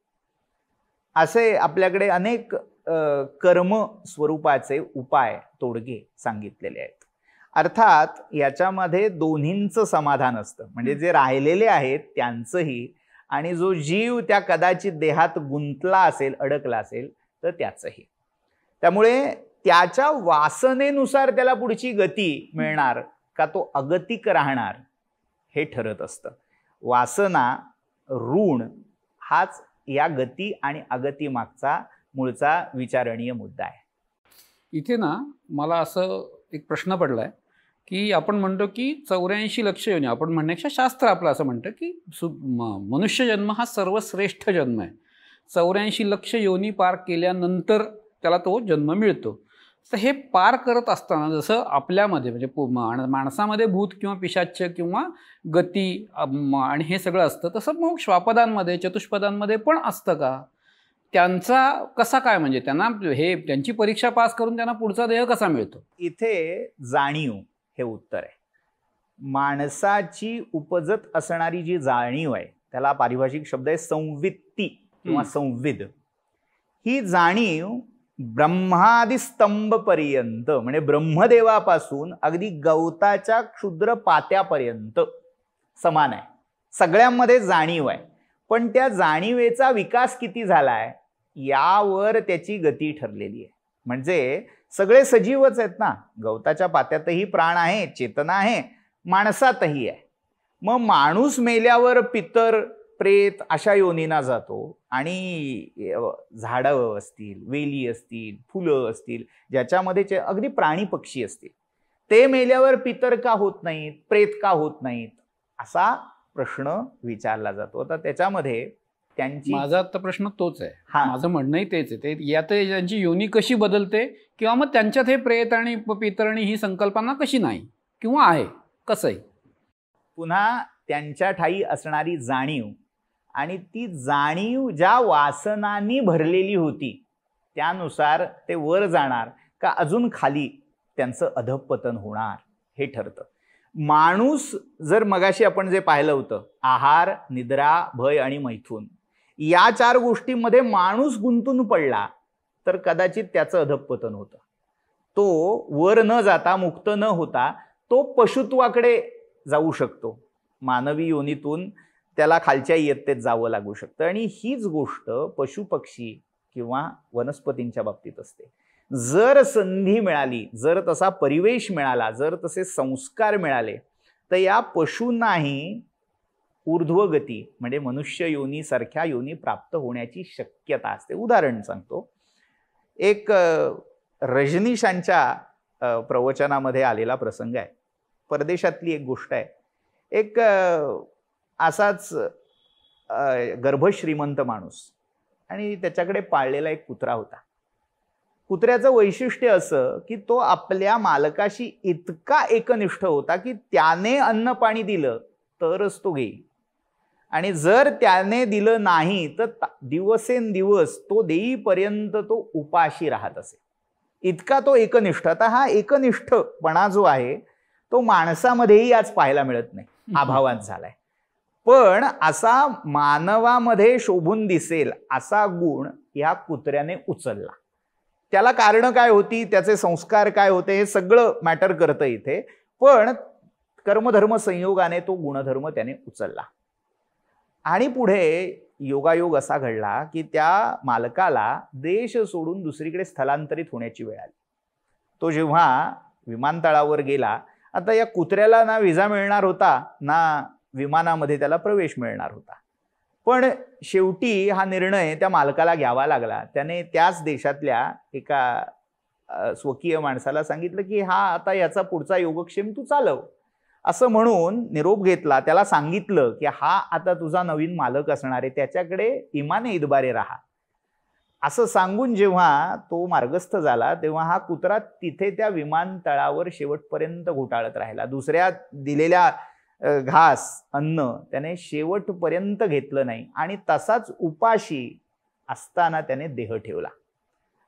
असे आपल्याकडे अनेक कर्म स्वरूपाचे उपाय तोडगे सांगितलेले आहेत. अर्थात याच्यामध्ये दोन्हींचं समाधान असतं, म्हणजे जे राहिलेले आहेत त्यांचंही आणि जो जीव त्या कदाचित देहात गुंतला असेल अडकला असेल तर त्याचंही. त्यामुळे त्याच्या वासनेनुसार त्याला पुढची गती मिळणार का तो अगतिक राहणार हे ठरत असतं. वासना ऋण हाच या गती आणि अगती मागचा मूळचा विचारणीय मुद्दा आहे. इथे ना मला असं एक प्रश्न पडलाय की आपण म्हणतो की 84 लक्ष योनी, आपण म्हणण्यापेक्षा शास्त्र आपलं असं म्हणतं की मनुष्य जन्म हा सर्वश्रेष्ठ जन्म आहे. 84 लक्ष योनी पार केल्यानंतर त्याला तो जन्म मिळतो. तर हे पार करत असताना जसं आपल्यामध्ये म्हणजे माणसामध्ये भूत किंवा पिशाच्य किंवा गती आणि हे सगळं असतं, तसं मग श्वापदांमध्ये चतुष्पदांमध्ये पण असतं का? त्यांचा कसा काय, म्हणजे त्यांना त्यांची परीक्षा पास करून त्यांना पुढचा देह कसा मिळतो? इथे जाणीव हे उत्तर आहे. माणसाची उपजत असणारी जी जाणीव आहे त्याला पारिभाषिक शब्द आहे संवित्ती किंवा संविद. ही जाणीव ब्रह्मादि स्तंभ पर्यंत म्हणजे ब्रह्मदेवापासून अगदी गवताच्या क्षुद्र पात्यापर्यंत समान आहे. सगळ्यांमध्ये जाणीव आहे, पण त्या जाणीवेचा विकास किती झालाय यावर त्याची गती ठरलेली आहे. म्हणजे सगळे सजीवच आहेत ना, गवताच्या पात्यातही प्राण आहे, चेतना आहे, माणसातही आहे. मग माणूस मेल्यावर पितर प्रेत अशा योनीना जातो आणि झाडं असतील, वेली असतील, फुलं असतील, ज्याच्यामध्ये अगदी प्राणी पक्षी असतील, ते मेल्यावर पितर का होत नाहीत, प्रेत का होत नाहीत असा प्रश्न विचारला जातो. आता त्याच्यामध्ये माझा आता प्रश्न तोच आहे. माझं म्हणणंही तेच आहे. ते यात त्यांची योनी कशी बदलते किंवा मग त्यांच्यात हे प्रेत आणि पितरणी ही संकल्पना कशी नाही किंवा आहे कसंही. पुन्हा त्यांच्या ठाई असणारी जाणीव आणि ती जाणीव ज्या वासनांनी भरलेली होती त्यानुसार ते वर जाणार का अजून खाली त्यांचं अधःपतन होणार हे ठरतं. माणूस जर मगाशी आपण जे पाहिलं होतं आहार, निद्रा, भय आणि मैथून या 4 गोष्टींमध्ये माणूस गुंतून पडला तर कदाचित त्याचं अधःपतन होतं. तो वर न जाता, मुक्त न होता तो पशुत्वाकडे जाऊ शकतो. मानवी योनीतून त्याला खालच्या इयत्तेत जावं लागू शकतं. आणि हीच गोष्ट पशु पक्षी किंवा वनस्पतींच्या बाबतीत असते. जर संधी मिळाली, जर तसा परिवेश मिळाला, जर तसे संस्कार मिळाले, तर या पशूंनाही ऊर्ध्वगती म्हणजे मनुष्य योनीसारख्या योनी प्राप्त होण्याची शक्यता असते. उदाहरण सांगतो. एक रजनीशांच्या प्रवचनामध्ये आलेला प्रसंग आहे. परदेशातली एक गोष्ट आहे. एक असाच गर्भश्रीमंत माणूस आणि त्याच्याकडे पाळलेला एक कुत्रा होता. कुत्र्याचं वैशिष्ट्य असं की तो आपल्या मालकाशी इतका एकनिष्ठ होता की त्याने अन्न पाणी दिलं तरच तो घेईल, आणि जर त्याने दिलं नाही तर दिवसेंदिवस तो देईपर्यंत तो उपाशी राहत असे. इतका तो एकनिष्ठ. आता हा एकनिष्ठपणा जो आहे तो माणसामध्येही आज पाहायला मिळत नाही, अभावात झालाय. पण असा मानवामध्ये शोभून दिसेल असा गुण या कुत्र्याने उचलला. त्याला कारण काय होती, त्याचे संस्कार काय होते, हे सगळं मॅटर करतं इथे. पण कर्मधर्म संयोगाने तो गुणधर्म त्याने उचलला. आणि पुढे योगायोग असा घडला की त्या मालकाला देश सोडून दुसरीकडे स्थलांतरित होण्याची वेळ आली. तो जेव्हा विमानतळावर गेला, आता या कुत्र्याला ना विजा मिळणार होता ना विमानामध्ये त्याला प्रवेश मिळणार होता. पण शेवटी हा निर्णय त्या मालकाला घ्यावा लागला. त्याने त्याच देशातल्या एका स्वकीय माणसाला सांगितलं की हा आता याचा पुढचा योगक्षेम तू चालव, असं म्हणून निरोप घेतला. त्याला सांगितलं की हा आता तुझा नवीन मालक असणार आहे, त्याच्याकडे इमाने इतबारे राहा, असं सांगून जेव्हा तो मार्गस्थ झाला तेव्हा हा कुत्रा तिथे त्या विमानतळावर शेवटपर्यंत घोटाळत राहिला. दुसऱ्या दिलेल्या घास अन्न त्याने शेवटपर्यंत घेतलं नाही आणि तसाच उपाशी असताना त्याने देह ठेवला.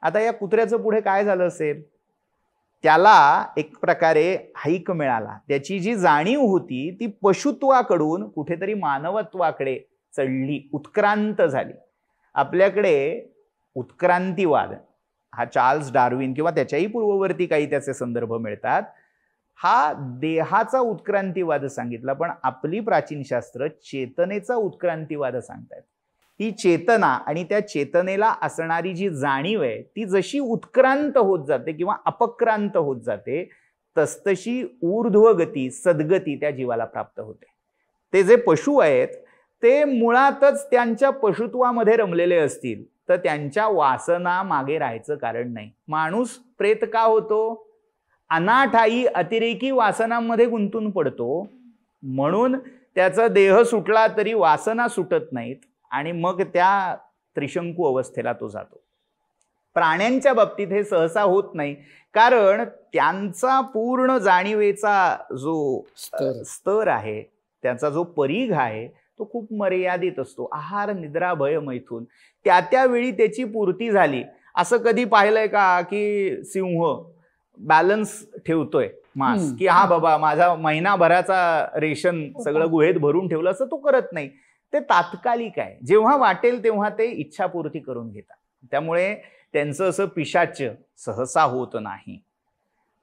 आता या कुत्र्याचं पुढे काय झालं असेल? त्याला एक प्रकारे हाईक मिळाला. त्याची जी जाणीव होती ती पशुत्वाकडून कुठेतरी मानवत्वाकडे चढली, उत्क्रांत झाली. आपल्याकडे उत्क्रांतीवाद हा चार्ल्स डार्विन किंवा त्याच्याही पूर्ववर्ती काही त्याचे संदर्भ मिळतात, हा देहाचा उत्क्रांतीवाद सांगितला. पण आपली प्राचीन शास्त्र चेतनेचा उत्क्रांतीवाद सांगतात. ही चेतना आणि त्या चेतनेला असणारी जी जाणीव आहे ती जशी उत्क्रांत होत जाते किंवा अपक्रांत होत जाते, तसतशी ऊर्ध्वगती, सद्गती त्या जीवाला प्राप्त होते. ते जे पशु आहेत ते मुळातच त्यांच्या पशुत्वामध्ये रमलेले असतील तर त्यांच्या वासना मागे राहायचं कारण नाही. माणूस प्रेत का होतो? अनाठाई अतिरेकी वासनांमध्ये गुंतून पडतो. म्हणून त्याचा देह सुटला तरी वासना सुटत नाहीत आणि मग त्या त्रिशंकू अवस्थेला तो जातो. प्राण्यांच्या बाबतीत हे सहसा होत नाही, कारण त्यांचा पूर्ण जाणीवेचा जो स्तर आहे, त्याचा जो परीघ आहे तो खूप मर्यादित असतो. आहार, निद्रा, भय, मैथून त्यावेळी त्याची पूर्ती झाली. असं कधी पाहिलंय का की सिंह बॅलन्स ठेवतोय मांस, की हा बाबा माझा महिनाभराचा रेशन सगळं गुहेत भरून ठेवलं, असं तो करत नाही. ते तात्कालिक आहे. जेव्हा वाटेल तेव्हा ते इच्छापूर्ती करून घेतात. त्यामुळे त्यांचं असं पिशाच्य सहसा होत नाही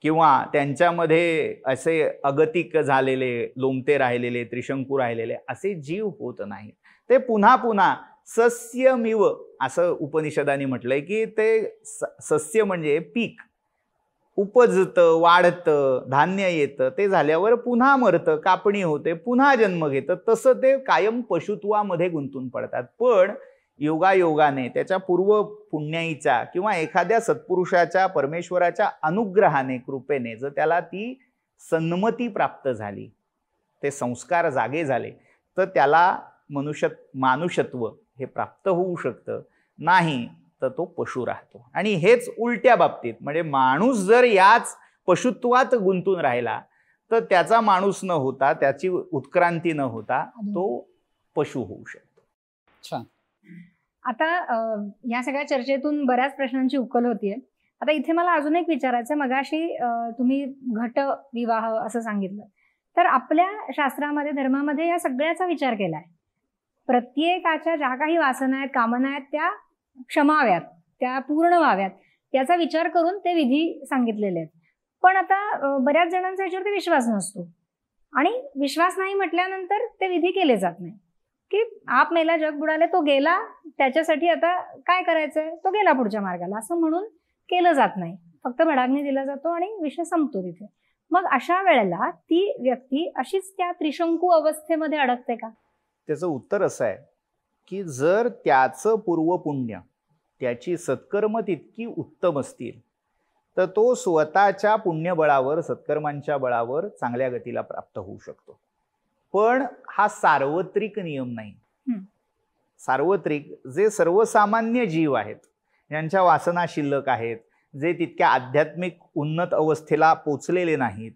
किंवा त्यांच्यामध्ये असे अगतिक झालेले, लोमते राहिलेले, त्रिशंकू राहिलेले असे जीव होत नाहीत. ते पुन्हा पुन्हा सस्यमिव असं उपनिषदांनी म्हटलंय की ते सस्य म्हणजे पीक उपजतं, वाढतं, धान्य येतं, ते झाल्यावर पुन्हा मरतं, कापणी होते, पुन्हा जन्म घेतं. तसं ते कायम पशुत्वामध्ये गुंतून पडतात. पण योगायोगाने त्याच्या पूर्व पुण्याईच्या किंवा एखाद्या सत्पुरुषाच्या, परमेश्वराच्या अनुग्रहाने, कृपेने जर त्याला ती सन्मती प्राप्त झाली, ते संस्कार जागे झाले, तर त्याला मानुषत्व हे प्राप्त होऊ शकतं. नाही तर तो पशु राहतो. आणि हेच उलट्या बाबतीत, म्हणजे माणूस जर याच पशुत्वात गुंतून राहिला तर त्याचा माणूस न होता, त्याची उत्क्रांती न होता तो पशु होऊ शकतो. छान. आता या सगळ्या चर्चेतून बऱ्याच प्रश्नांची उकल होतीये. आता इथे मला अजून एक विचारायचं, मगाशी तुम्ही घट विवाह असं सांगितलं, तर आपल्या शास्त्रामध्ये, धर्मामध्ये या सगळ्याचा विचार केलाय. प्रत्येकाच्या ज्या काही वासना आहेत, कामना आहेत, त्या क्षमाव्यात, त्या पूर्ण व्हाव्यात याचा विचार करून ते विधी सांगितलेले आहेत. पण आता बऱ्याच जणांचा याच्यावरती विश्वास नसतो आणि विश्वास नाही म्हटल्यानंतर ते विधी केले जात नाही, की आप मेला जग बुडाले, तो गेला, त्याच्यासाठी आता काय करायचंय, तो गेला पुढच्या मार्गाला, असं म्हणून केलं जात नाही. फक्त भडाग्नी दिला जातो आणि विषय संपतो तिथे. मग अशा वेळेला ती व्यक्ती अशीच त्या त्रिशंकू अवस्थेमध्ये अडकते का? त्याचं उत्तर असं आहे की जर त्याचं पूर्वपुण्य, त्याची सत्कर्म तितकी उत्तम असतील तर तो स्वतःच्या पुण्यबळावर, सत्कर्मांच्या बळावर चांगल्या गतीला प्राप्त होऊ शकतो. पण हा सार्वत्रिक नियम नाही. सार्वत्रिक जे सर्वसामान्य जीव आहेत, ज्यांच्या वासना शिल्लक आहेत, जे तितक्या आध्यात्मिक उन्नत अवस्थेला पोचलेले नाहीत,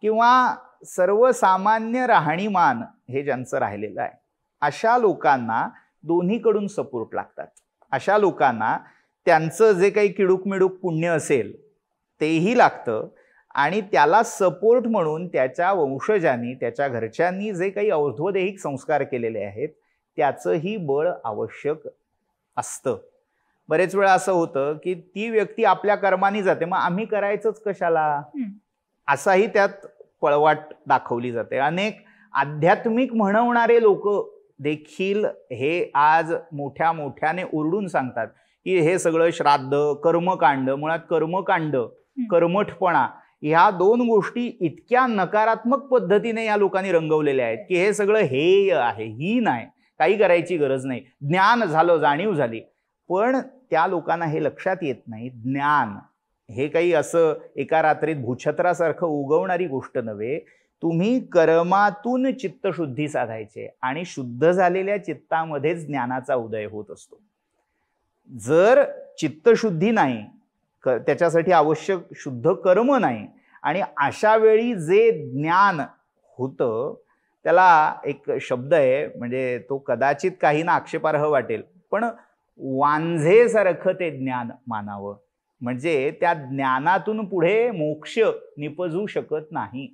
किंवा सर्वसामान्य राहणीमान हे ज्यांचं राहिलेलं आहे, अशा लोकांना दोन्हीकडून सपोर्ट लागतात. अशा लोकांना त्यांचं जे काही किडूक पुण्य असेल तेही लागतं आणि त्याला सपोर्ट म्हणून त्याच्या वंशजांनी, त्याच्या घरच्यांनी जे काही और्ध्वदेहिक संस्कार केलेले आहेत त्याचंही बळ आवश्यक असतं. बरेच वेळा असं होतं की ती व्यक्ती आपल्या कर्माने जाते, मग आम्ही करायचंच कशाला, असाही त्यात पळवाट दाखवली जाते. अनेक आध्यात्मिक म्हणवणारे लोक देखील हे आज मोठ्या मोठ्याने ओरडून सांगतात की हे सगळं श्राद्ध, कर्मकांड, मुळात कर्मकांड, कर्मठपणा, ह्या दोन गोष्टी इतक्या नकारात्मक पद्धतीने या लोकांनी रंगवलेल्या आहेत की हे सगळं हेय आहे, ही नाही, काही करायची गरज नाही, ज्ञान झालं, जाणीव झाली. पण त्या लोकांना हे लक्षात येत नाही, ज्ञान हे काही असं एका रात्रीत भूछत्रासारखं उगवणारी गोष्ट नव्हे. तुम्ही कर्मातून चित्तशुद्धी साधायचे आणि शुद्ध झालेल्या चित्तामध्येच ज्ञानाचा उदय होत असतो. जर चित्तशुद्धी नाही, त्याच्यासाठी आवश्यक शुद्ध कर्म नाही, आणि अशा वेळी जे ज्ञान होतं त्याला एक शब्द आहे, म्हणजे तो कदाचित काही ना आक्षेपार्ह वाटेल, पण वांझेसारखं ते ज्ञान मानावं. म्हणजे त्या ज्ञानातून पुढे मोक्ष निपजू शकत नाही,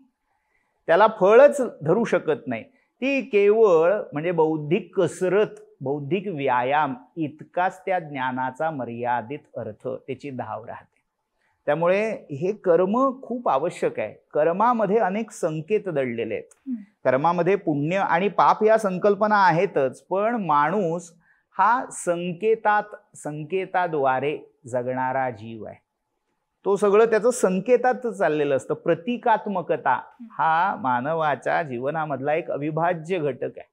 त्याला फळच धरू शकत नाही. ती केवळ म्हणजे बौद्धिक कसरत, बौद्धिक व्यायाम इतकाच त्या ज्ञानाचा मर्यादित अर्थ, त्याची धाव राहते. त्यामुळे हे कर्म खूप आवश्यक आहे. कर्मामध्ये अनेक संकेत दडलेले आहेत. कर्मामध्ये पुण्य आणि पाप या संकल्पना आहेतच, पण माणूस हा संकेताद्वारे जगणारा जीव आहे. तो सगळं त्याचं संकेतात चाललेलं असतं. प्रतिकात्मकता हा मानवाच्या जीवनामधला एक अविभाज्य घटक आहे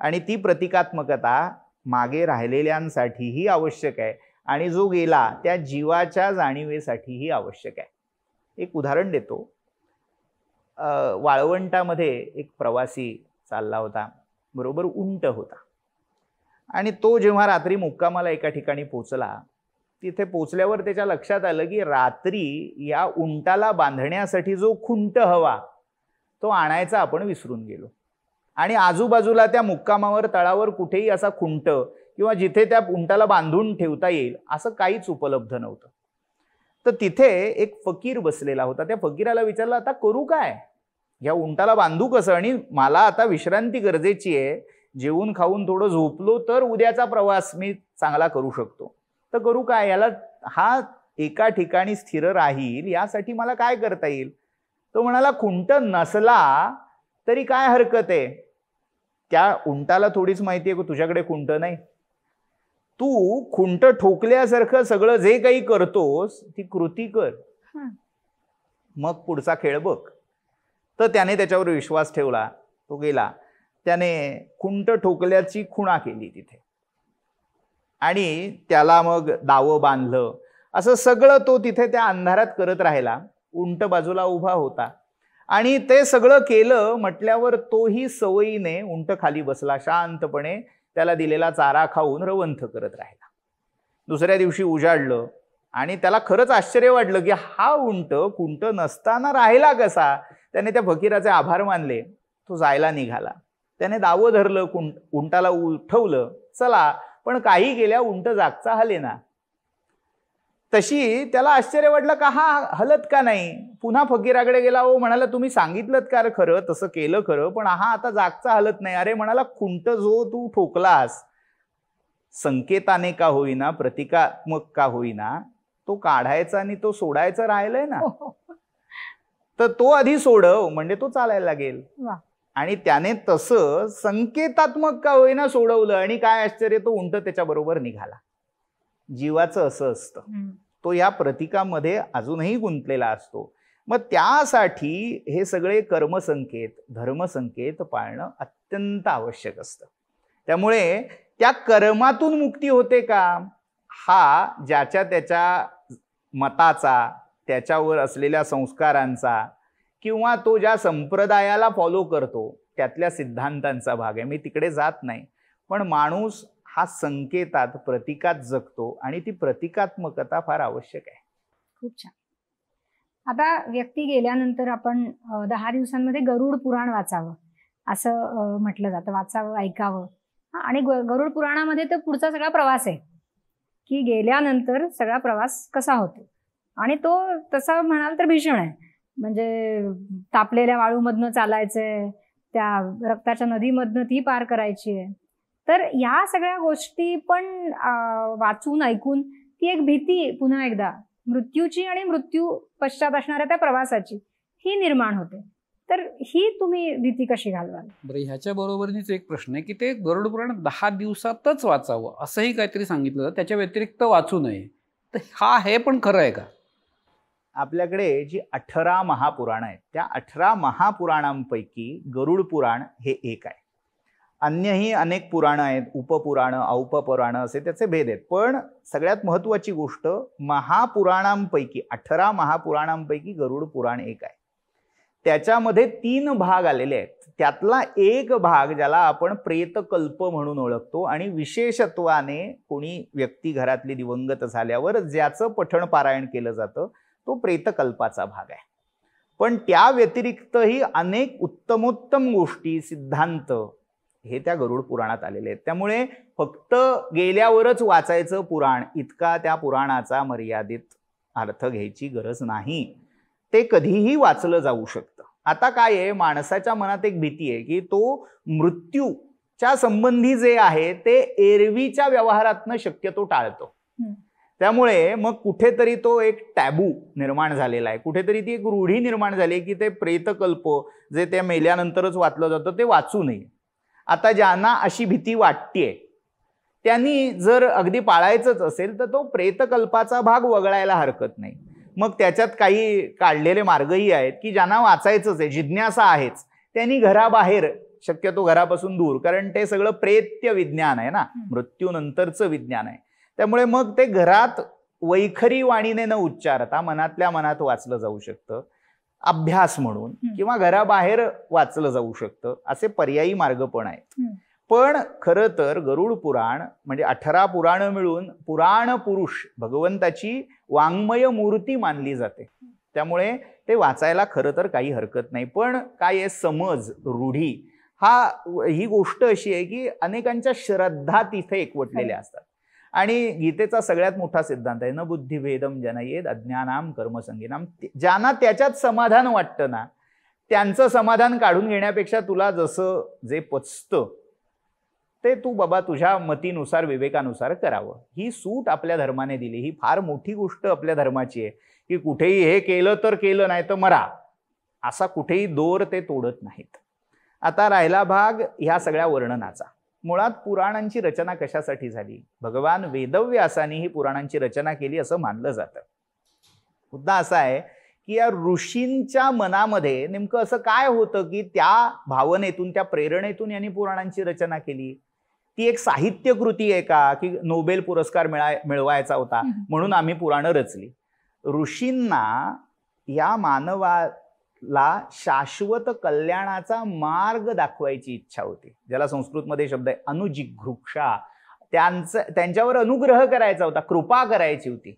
आणि ती प्रतिकात्मकता मागे राहिलेल्यांसाठीही आवश्यक आहे आणि जो गेला त्या जीवाच्या जाणीवेसाठीही आवश्यक आहे. एक उदाहरण देतो. वाळवंटामध्ये एक प्रवासी चालला होता, बरोबर उंट होता, आणि तो जेव्हा रात्री मुक्कामाला एका ठिकाणी पोचला, तिथे पोचल्यावर त्याच्या लक्षात आलं की रात्री या उंटाला बांधण्यासाठी जो खुंट हवा तो आणायचा आपण विसरून गेलो, आणि आजूबाजूला त्या मुक्कामावर तळावर कुठेही असा खुंट किंवा जिथे त्या उंटाला बांधून ठेवता येईल असं काहीच उपलब्ध नव्हतं. तर तिथे एक फकीर बसलेला होता. त्या फकीराला विचारलं, आता करू काय, या उंटाला बांधू कसं, आणि मला आता विश्रांती गरजेची आहे, जेवून खाऊन थोडं झोपलो तर उद्याचा प्रवास मी चांगला करू शकतो, तर करू काय, याला हा एका ठिकाणी स्थिर राहील यासाठी मला काय करता येईल. तो म्हणाला, खुंट नसला तरी काय हरकत आहे, त्या उंटाला थोडीच माहिती आहे की तुझ्याकडे खुंट नाही, तू खुंट ठोकल्यासारखं सगळं जे काही करतोस ती कृती कर, मग पुढचा खेळ बघ. तर त्याने त्याच्यावर विश्वास ठेवला. तो गेला, त्याने खुंट ठोकल्याची खुणा केली तिथे, आणि त्याला मग दावं बांधलं. असं सगळं तो तिथे त्या अंधारात करत राहिला. उंट बाजूला उभा होता आणि ते सगळं केलं म्हटल्यावर तोही सवयीने उंट खाली बसला, शांतपणे त्याला दिलेला चारा खाऊन रवंथ करत राहिला. दुसऱ्या दिवशी उजाडलं आणि त्याला खरंच आश्चर्य वाटलं की हा उंट खुंट नसताना राहिला कसा. त्याने त्या फकीराचे आभार मानले. तो जायला निघाला. त्याने दावं धरलं, उंटाला उठवलं, चला, पण काही गेल्या उंट जागचा हलेना. तशी त्याला आश्चर्य वाटलं का हा हलत का नाही. पुन्हा फकीराकडे गेला. हो म्हणाला तुम्ही सांगितलं का खरं, तसं केलं खरं, पण हा आता जागचा हलत नाही. अरे म्हणाला खुंट जो तू ठोकलास संकेताने का होईना, प्रतिकात्मक का होईना, तो काढायचा आणि तो सोडायचा राहिलंय ना, तर तो आधी सोडव म्हणजे तो चालायला लागेल. आणि त्याने तसं संकेतात्मक का होईना सोडवलं आणि काय आश्चर्य, तो उंट त्याच्याबरोबर निघाला. जीवाचं असं असतं, तो या प्रतीकामध्ये अजूनही गुंतलेला असतो. मग त्यासाठी हे सगळे कर्मसंकेत, धर्मसंकेत पाळणं अत्यंत आवश्यक असतं. त्यामुळे त्या कर्मातून मुक्ती होते का, हा ज्याच्या त्याच्या मताचा, त्याच्यावर असलेल्या संस्कारांचा किंवा तो ज्या संप्रदायाला फॉलो करतो त्यातल्या सिद्धांतांचा भाग आहे. मी तिकडे जात नाही, पण माणूस हा संकेतात, प्रतीकात जगतो आणि ती प्रतिकात्मकता फार आवश्यक आहे. खूप छान. आता व्यक्ती गेल्यानंतर आपण 10 दिवसांमध्ये गरुड पुराण वाचावं असं म्हटलं जातं. वाचावं, ऐकावं. आणि गरुड पुराणामध्ये तर पुढचा सगळा प्रवास आहे की गेल्यानंतर सगळा प्रवास कसा होतो, आणि तो तसा म्हणाल तर भीषण आहे. म्हणजे तापलेल्या वाळूमधनं चालायचंय, त्या रक्ताच्या नदीमधनं ती पार करायची आहे. तर या सगळ्या गोष्टी पण वाचून ऐकून ती एक भीती पुन्हा एकदा मृत्यूची आणि मृत्यू पश्चात असणाऱ्या त्या प्रवासाची ही निर्माण होते. तर ही तुम्ही भीती कशी घालवाल? बरं, ह्याच्या बरोबरीच एक प्रश्न आहे की ते गरुड पुराण 10 दिवसातच वाचावं असंही काहीतरी सांगितलं, त्याच्या व्यतिरिक्त वाचू नये. तर हे पण खरं आहे का? आपल्याकडे जी 18 महापुराण आहेत त्या 18 महापुराणांपैकी गरुड पुराण हे एक आहे. अन्यही अनेक पुराणं आहेत, उपपुराणं, औपपुराणं असे त्याचे भेद आहेत. पण सगळ्यात महत्वाची गोष्ट, महापुराणांपैकी 18 महापुराणांपैकी गरुड पुराण एक आहे. त्याच्यामध्ये 3 भाग आलेले आहेत. त्यातला एक भाग ज्याला आपण प्रेतकल्प म्हणून ओळखतो आणि विशेषत्वाने कोणी व्यक्ती घरातली दिवंगत झाल्यावर ज्याचं पठण पारायण केलं जातं तो प्रेतकल्पाचा भाग आहे. पण त्या व्यतिरिक्तही अनेक उत्तमोत्तम गोष्टी, सिद्धांत हे त्या गरुड पुराणात आलेले आहेत. त्यामुळे फक्त गेल्यावरच वाचायचं पुराण इतका त्या पुराणाचा मर्यादित अर्थ घ्यायची गरज नाही. ते कधीही वाचलं जाऊ शकतं. आता काय आहे, माणसाच्या मनात एक भीती आहे की तो मृत्यूच्या संबंधी जे आहे ते एरवीच्या व्यवहारातनं शक्यतो टाळतो. त्यामुळे मग कुठेतरी तो एक टॅबू निर्माण झालेला आहे, कुठेतरी ती एक रूढी निर्माण झाली की ते प्रेतकल्प जे त्या मेल्यानंतरच वाचलं जातं ते वाचू नये. आता ज्यांना अशी भीती वाटतेय त्यांनी जर अगदी पाळायचंच असेल तर तो प्रेतकल्पाचा भाग वगळायला हरकत नाही. मग त्याच्यात काही काढलेले मार्गही आहेत की ज्यांना वाचायचंच आहे, जिज्ञासा आहेच, त्यांनी घराबाहेर, शक्यतो घरापासून दूर, कारण ते सगळं प्रेत्य विज्ञान आहे ना, मृत्यूनंतरचं विज्ञान आहे. त्यामुळे मग ते घरात वैखरी वाणीने न उच्चारता मनातल्या मनात वाचलं जाऊ शकतं, अभ्यास म्हणून, किंवा घराबाहेर वाचलं जाऊ शकतं. असे पर्यायी मार्ग पण आहेत. पण खरं तर गरुड पुराण म्हणजे 18 पुराणं मिळून पुराण पुरुष भगवंताची वाङ्मय मूर्ती मानली जाते. त्यामुळे ते वाचायला खरं तर काही हरकत नाही. पण काय आहे, समज, रूढी ही गोष्ट अशी आहे की अनेकांच्या श्रद्धा तिथे एकवटलेल्या असतात. आणि गीतेचा सगळ्यात मोठा सिद्धांत आहे, न बुद्धिभेदम जनयेद अज्ञानाम कर्मसंगीनाम. ज्यांना त्याच्यात समाधान वाटतं ना, त्यांचं समाधान काढून घेण्यापेक्षा तुला जसं जे पचतं ते तू बाबा तुझ्या मतीनुसार, विवेकानुसार करावं. ही सूट आपल्या धर्माने दिली. ही फार मोठी गोष्ट आपल्या धर्माची आहे की कुठेही हे केलं तर केलं, नाही तर मरा, असा कुठेही दोर ते तोडत नाहीत. आता राहिला भाग ह्या सगळ्या वर्णनाचा. मुळात पुराणांची रचना कशासाठी झाली? भगवान वेदव्यासांनी ही पुराणांची रचना केली असं मानलं जातं. मुद्दा असा आहे की या ऋषींच्या मनामध्ये नेमकं असं काय होतं की त्या भावनेतून, त्या प्रेरणेतून यांनी पुराणांची रचना केली. ती एक साहित्य कृती आहे का, की नोबेल पुरस्कार मिळवायचा होता म्हणून आम्ही पुराणं रचली? ऋषींना या मानवाला शाश्वत कल्याणाचा मार्ग दाखवायची इच्छा होती, ज्याला संस्कृतमध्ये शब्द आहे अनुजिघृक्षा. त्यांच्यावर अनुग्रह करायचा होता, कृपा करायची होती.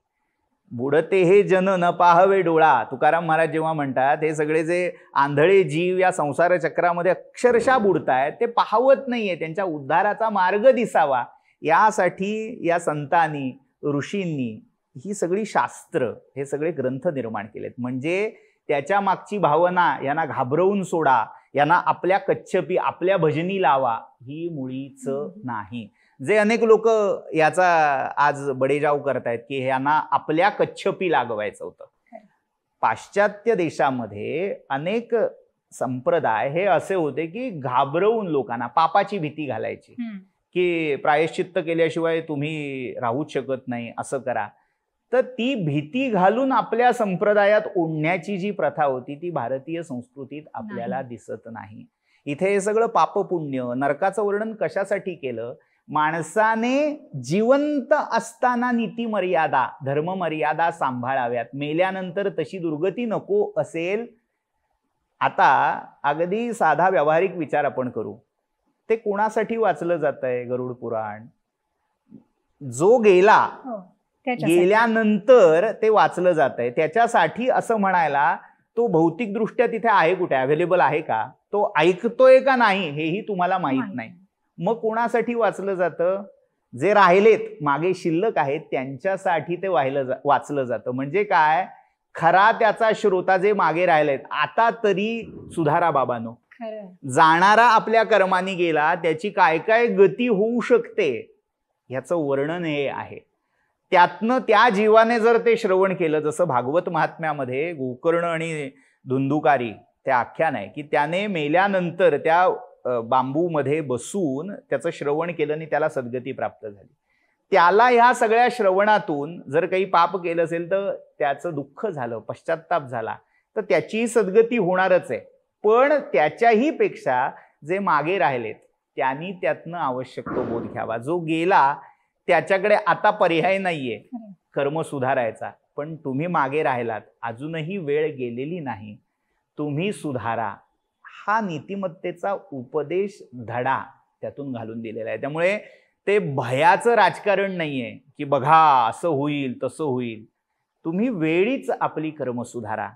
बुडते हे जन न पाहवे डोळा, तुकाराम महाराज जेव्हा म्हणतात हे सगळे जे आंधळे जीव या संसार चक्रामध्ये अक्षरशः बुडतायत ते पाहवत नाहीये, त्यांच्या उद्धाराचा मार्ग दिसावा यासाठी या संतांनी, ऋषींनी ही सगळी शास्त्र, हे सगळे ग्रंथ निर्माण केलेत. म्हणजे त्याच्या मागची भावना, यांना घाबरवून सोडा, यांना आपल्या कच्छपी, आपल्या भजनी लावा, ही मुळीच नाही. जे अनेक लोक याचा आज बडेजाव करतायत की यांना आपल्या कच्छपी लागवायचं होतं. पाश्चात्य देशामध्ये अनेक संप्रदाय हे असे होते की घाबरवून लोकांना पापाची भीती घालायची, की प्रायश्चित्त केल्याशिवाय तुम्ही राहूच शकत नाही, असं करा. तर ती भीती घालून आपल्या संप्रदायात ओढण्याची जी प्रथा होती ती भारतीय संस्कृतीत आपल्याला दिसत नाही. इथे हे सगळं पापपुण्य, नरकाचं वर्णन कशासाठी केलं? माणसाने जिवंत असताना नीती मर्यादा, धर्म मर्यादा सांभाळाव्यात, मेल्यानंतर तशी दुर्गती नको असेल. आता अगदी साधा व्यावहारिक विचार आपण करू. ते कोणासाठी वाचलं जातंय गरुड पुराण? जो गेला, गेल्यानंतर ते वाचलं जात आहे, त्याच्यासाठी असं म्हणायला तो भौतिकदृष्ट्या तिथे आहे कुठे, अवेलेबल आहे का, तो ऐकतोय का नाही हेही तुम्हाला माहित नाही. मग कोणासाठी वाचलं जातं? जे राहिलेत, मागे शिल्लक आहेत, त्यांच्यासाठी ते वाचलं जातं. म्हणजे काय? खरा त्याचा श्रोता जे मागे राहिलेत, आता तरी सुधारा बाबांनो. जाणारा आपल्या कर्माने गेला, त्याची काय काय गती होऊ शकते याचं वर्णन हे आहे. त्यातनं त्या जीवाने जर ते श्रवण केलं, जसं भागवत महात्म्यामध्ये गोकर्ण आणि धुंदुकारी ते आख्यान आहे की त्याने मेल्यानंतर त्या बांबूमध्ये बसून त्याचं श्रवण केलं आणि त्याला सद्गती प्राप्त झाली. त्याला ह्या सगळ्या श्रवणातून जर काही पाप केलं असेल तर त्याचं दुःख झालं, पश्चात्ताप झाला, तर त्याची सद्गती होणारच आहे. पण त्याच्याही पेक्षा जे मागे राहिलेत त्यांनी त्यातनं आवश्यक तो बोध घ्यावा. जो गेला त्याच्याकडे आता पर्याय नाहीये कर्म सुधारायचा, पण तुम्ही मागे राहिलात, अजूनही वेळ गेलेली नाही, तुम्ही सुधारा. हा नीतिमत्तेचा उपदेश धडा त्यातून घालून दिलेला आहे. त्यामुळे ते भयाचं राजकारण नाहीये की बघा असं होईल तसं होईल. तुम्ही वेळीच आपली कर्म सुधारा.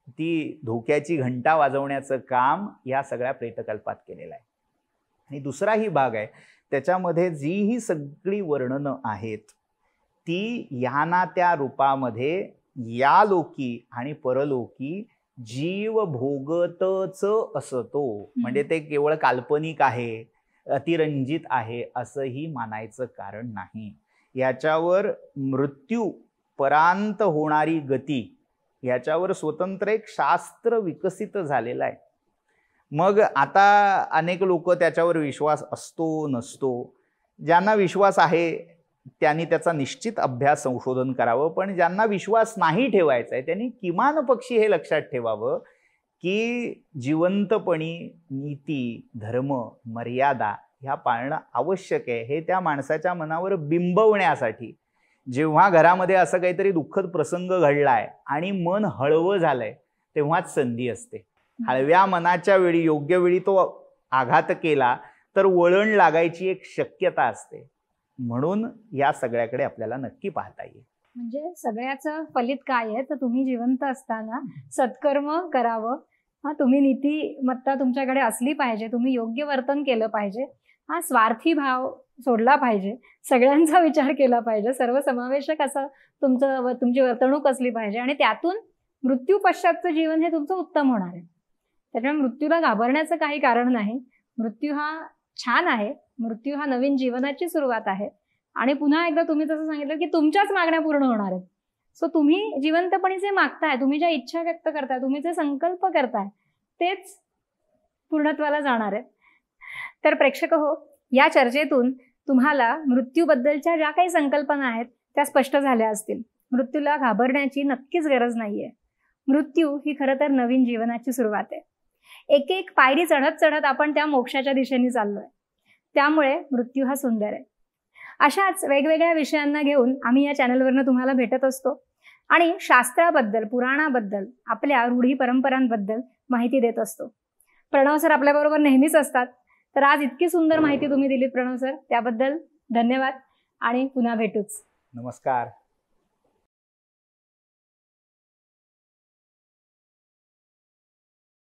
ती धोक्याची घंटा वाजवण्याचं काम या सगळ्या प्रेतकल्पात केलेलं आहे. आणि दुसराही भाग आहे, त्याच्यामध्ये जी ही सगळी वर्णनं आहेत ती ह्या ना त्या रूपामध्ये या लोकी आणि परलोकी जीव भोगतच असतो. म्हणजे ते केवळ काल्पनिक आहे, अतिरंजित आहे असंही मानायचं कारण नाही. याच्यावर मृत्यू परांत होणारी गती, याच्यावर स्वतंत्र एक शास्त्र विकसित झालेलं आहे. मग आता अनेक लोक त्याच्यावर विश्वास असतो नसतो. ज्यांना विश्वास आहे त्यांनी त्याचा निश्चित अभ्यास संशोधन करावं, पण ज्यांना विश्वास नाही ठेवायचा आहे त्यांनी किमान पक्षी हे लक्षात ठेवावं की जिवंतपणी नीती, धर्म, मर्यादा ह्या पाळणं आवश्यक आहे. हे त्या माणसाच्या मनावर बिंबवण्यासाठी जेव्हा घरामध्ये असं काहीतरी दुःखद प्रसंग घडलाय आणि मन हळवं झालंय तेव्हाच संधी असते. हळव्या मनाच्या वेळी, योग्य वेळी तो आघात केला तर वळण लागायची एक शक्यता असते. म्हणून या सगळ्याकडे आपल्याला नक्की पाहता येईल. म्हणजे सगळ्याचं फलित काय आहे तर तुम्ही जिवंत असताना सत्कर्म करावं. तुम्ही नीतिमत्ता तुमच्याकडे असली पाहिजे, तुम्ही योग्य वर्तन केलं पाहिजे, स्वार्थी भाव सोडला पाहिजे, सगळ्यांचा विचार केला पाहिजे, सर्वसमावेशक असं तुमची वर्तणूक असली पाहिजे आणि त्यातून मृत्यू पश्चातचं जीवन हे तुमचं उत्तम होणार आहे. त्याच्यामुळे मृत्यूला घाबरण्याचं काही कारण नाही. मृत्यू हा छान आहे, मृत्यू हा नवीन जीवनाची सुरुवात आहे. आणि पुन्हा एकदा तुम्ही जसं सांगितलं की तुमच्याच मागण्या पूर्ण होणार आहेत. सो तुम्ही जिवंतपणी जे मागताय, तुम्ही ज्या इच्छा व्यक्त करताय, तुम्ही जे संकल्प करताय तेच पूर्णत्वाला जाणार आहेत. तर प्रेक्षक हो, या चर्चेतून तुम्हाला मृत्यूबद्दलच्या ज्या काही संकल्पना आहेत त्या स्पष्ट झाल्या असतील. मृत्यूला घाबरण्याची नक्कीच गरज नाहीये. मृत्यू ही खरं तर नवीन जीवनाची सुरुवात आहे. एक एक पायरी चढत चढत आपण त्या मोक्षाच्या दिशेने चाललोय. त्यामुळे मृत्यू हा सुंदर आहे. अशाच वेगवेगळ्या विषयांना घेऊन आम्ही या चॅनलवरनं तुम्हाला भेटत असतो आणि शास्त्राबद्दल, पुराणाबद्दल, आपल्या रूढी परंपरांबद्दल माहिती देत असतो. प्रणव सर आपल्याबरोबर नेहमीच असतात. तर आज इतकी सुंदर माहिती तुम्ही दिलीत प्रणव सर, त्याबद्दल धन्यवाद आणि पुन्हा भेटूच. नमस्कार.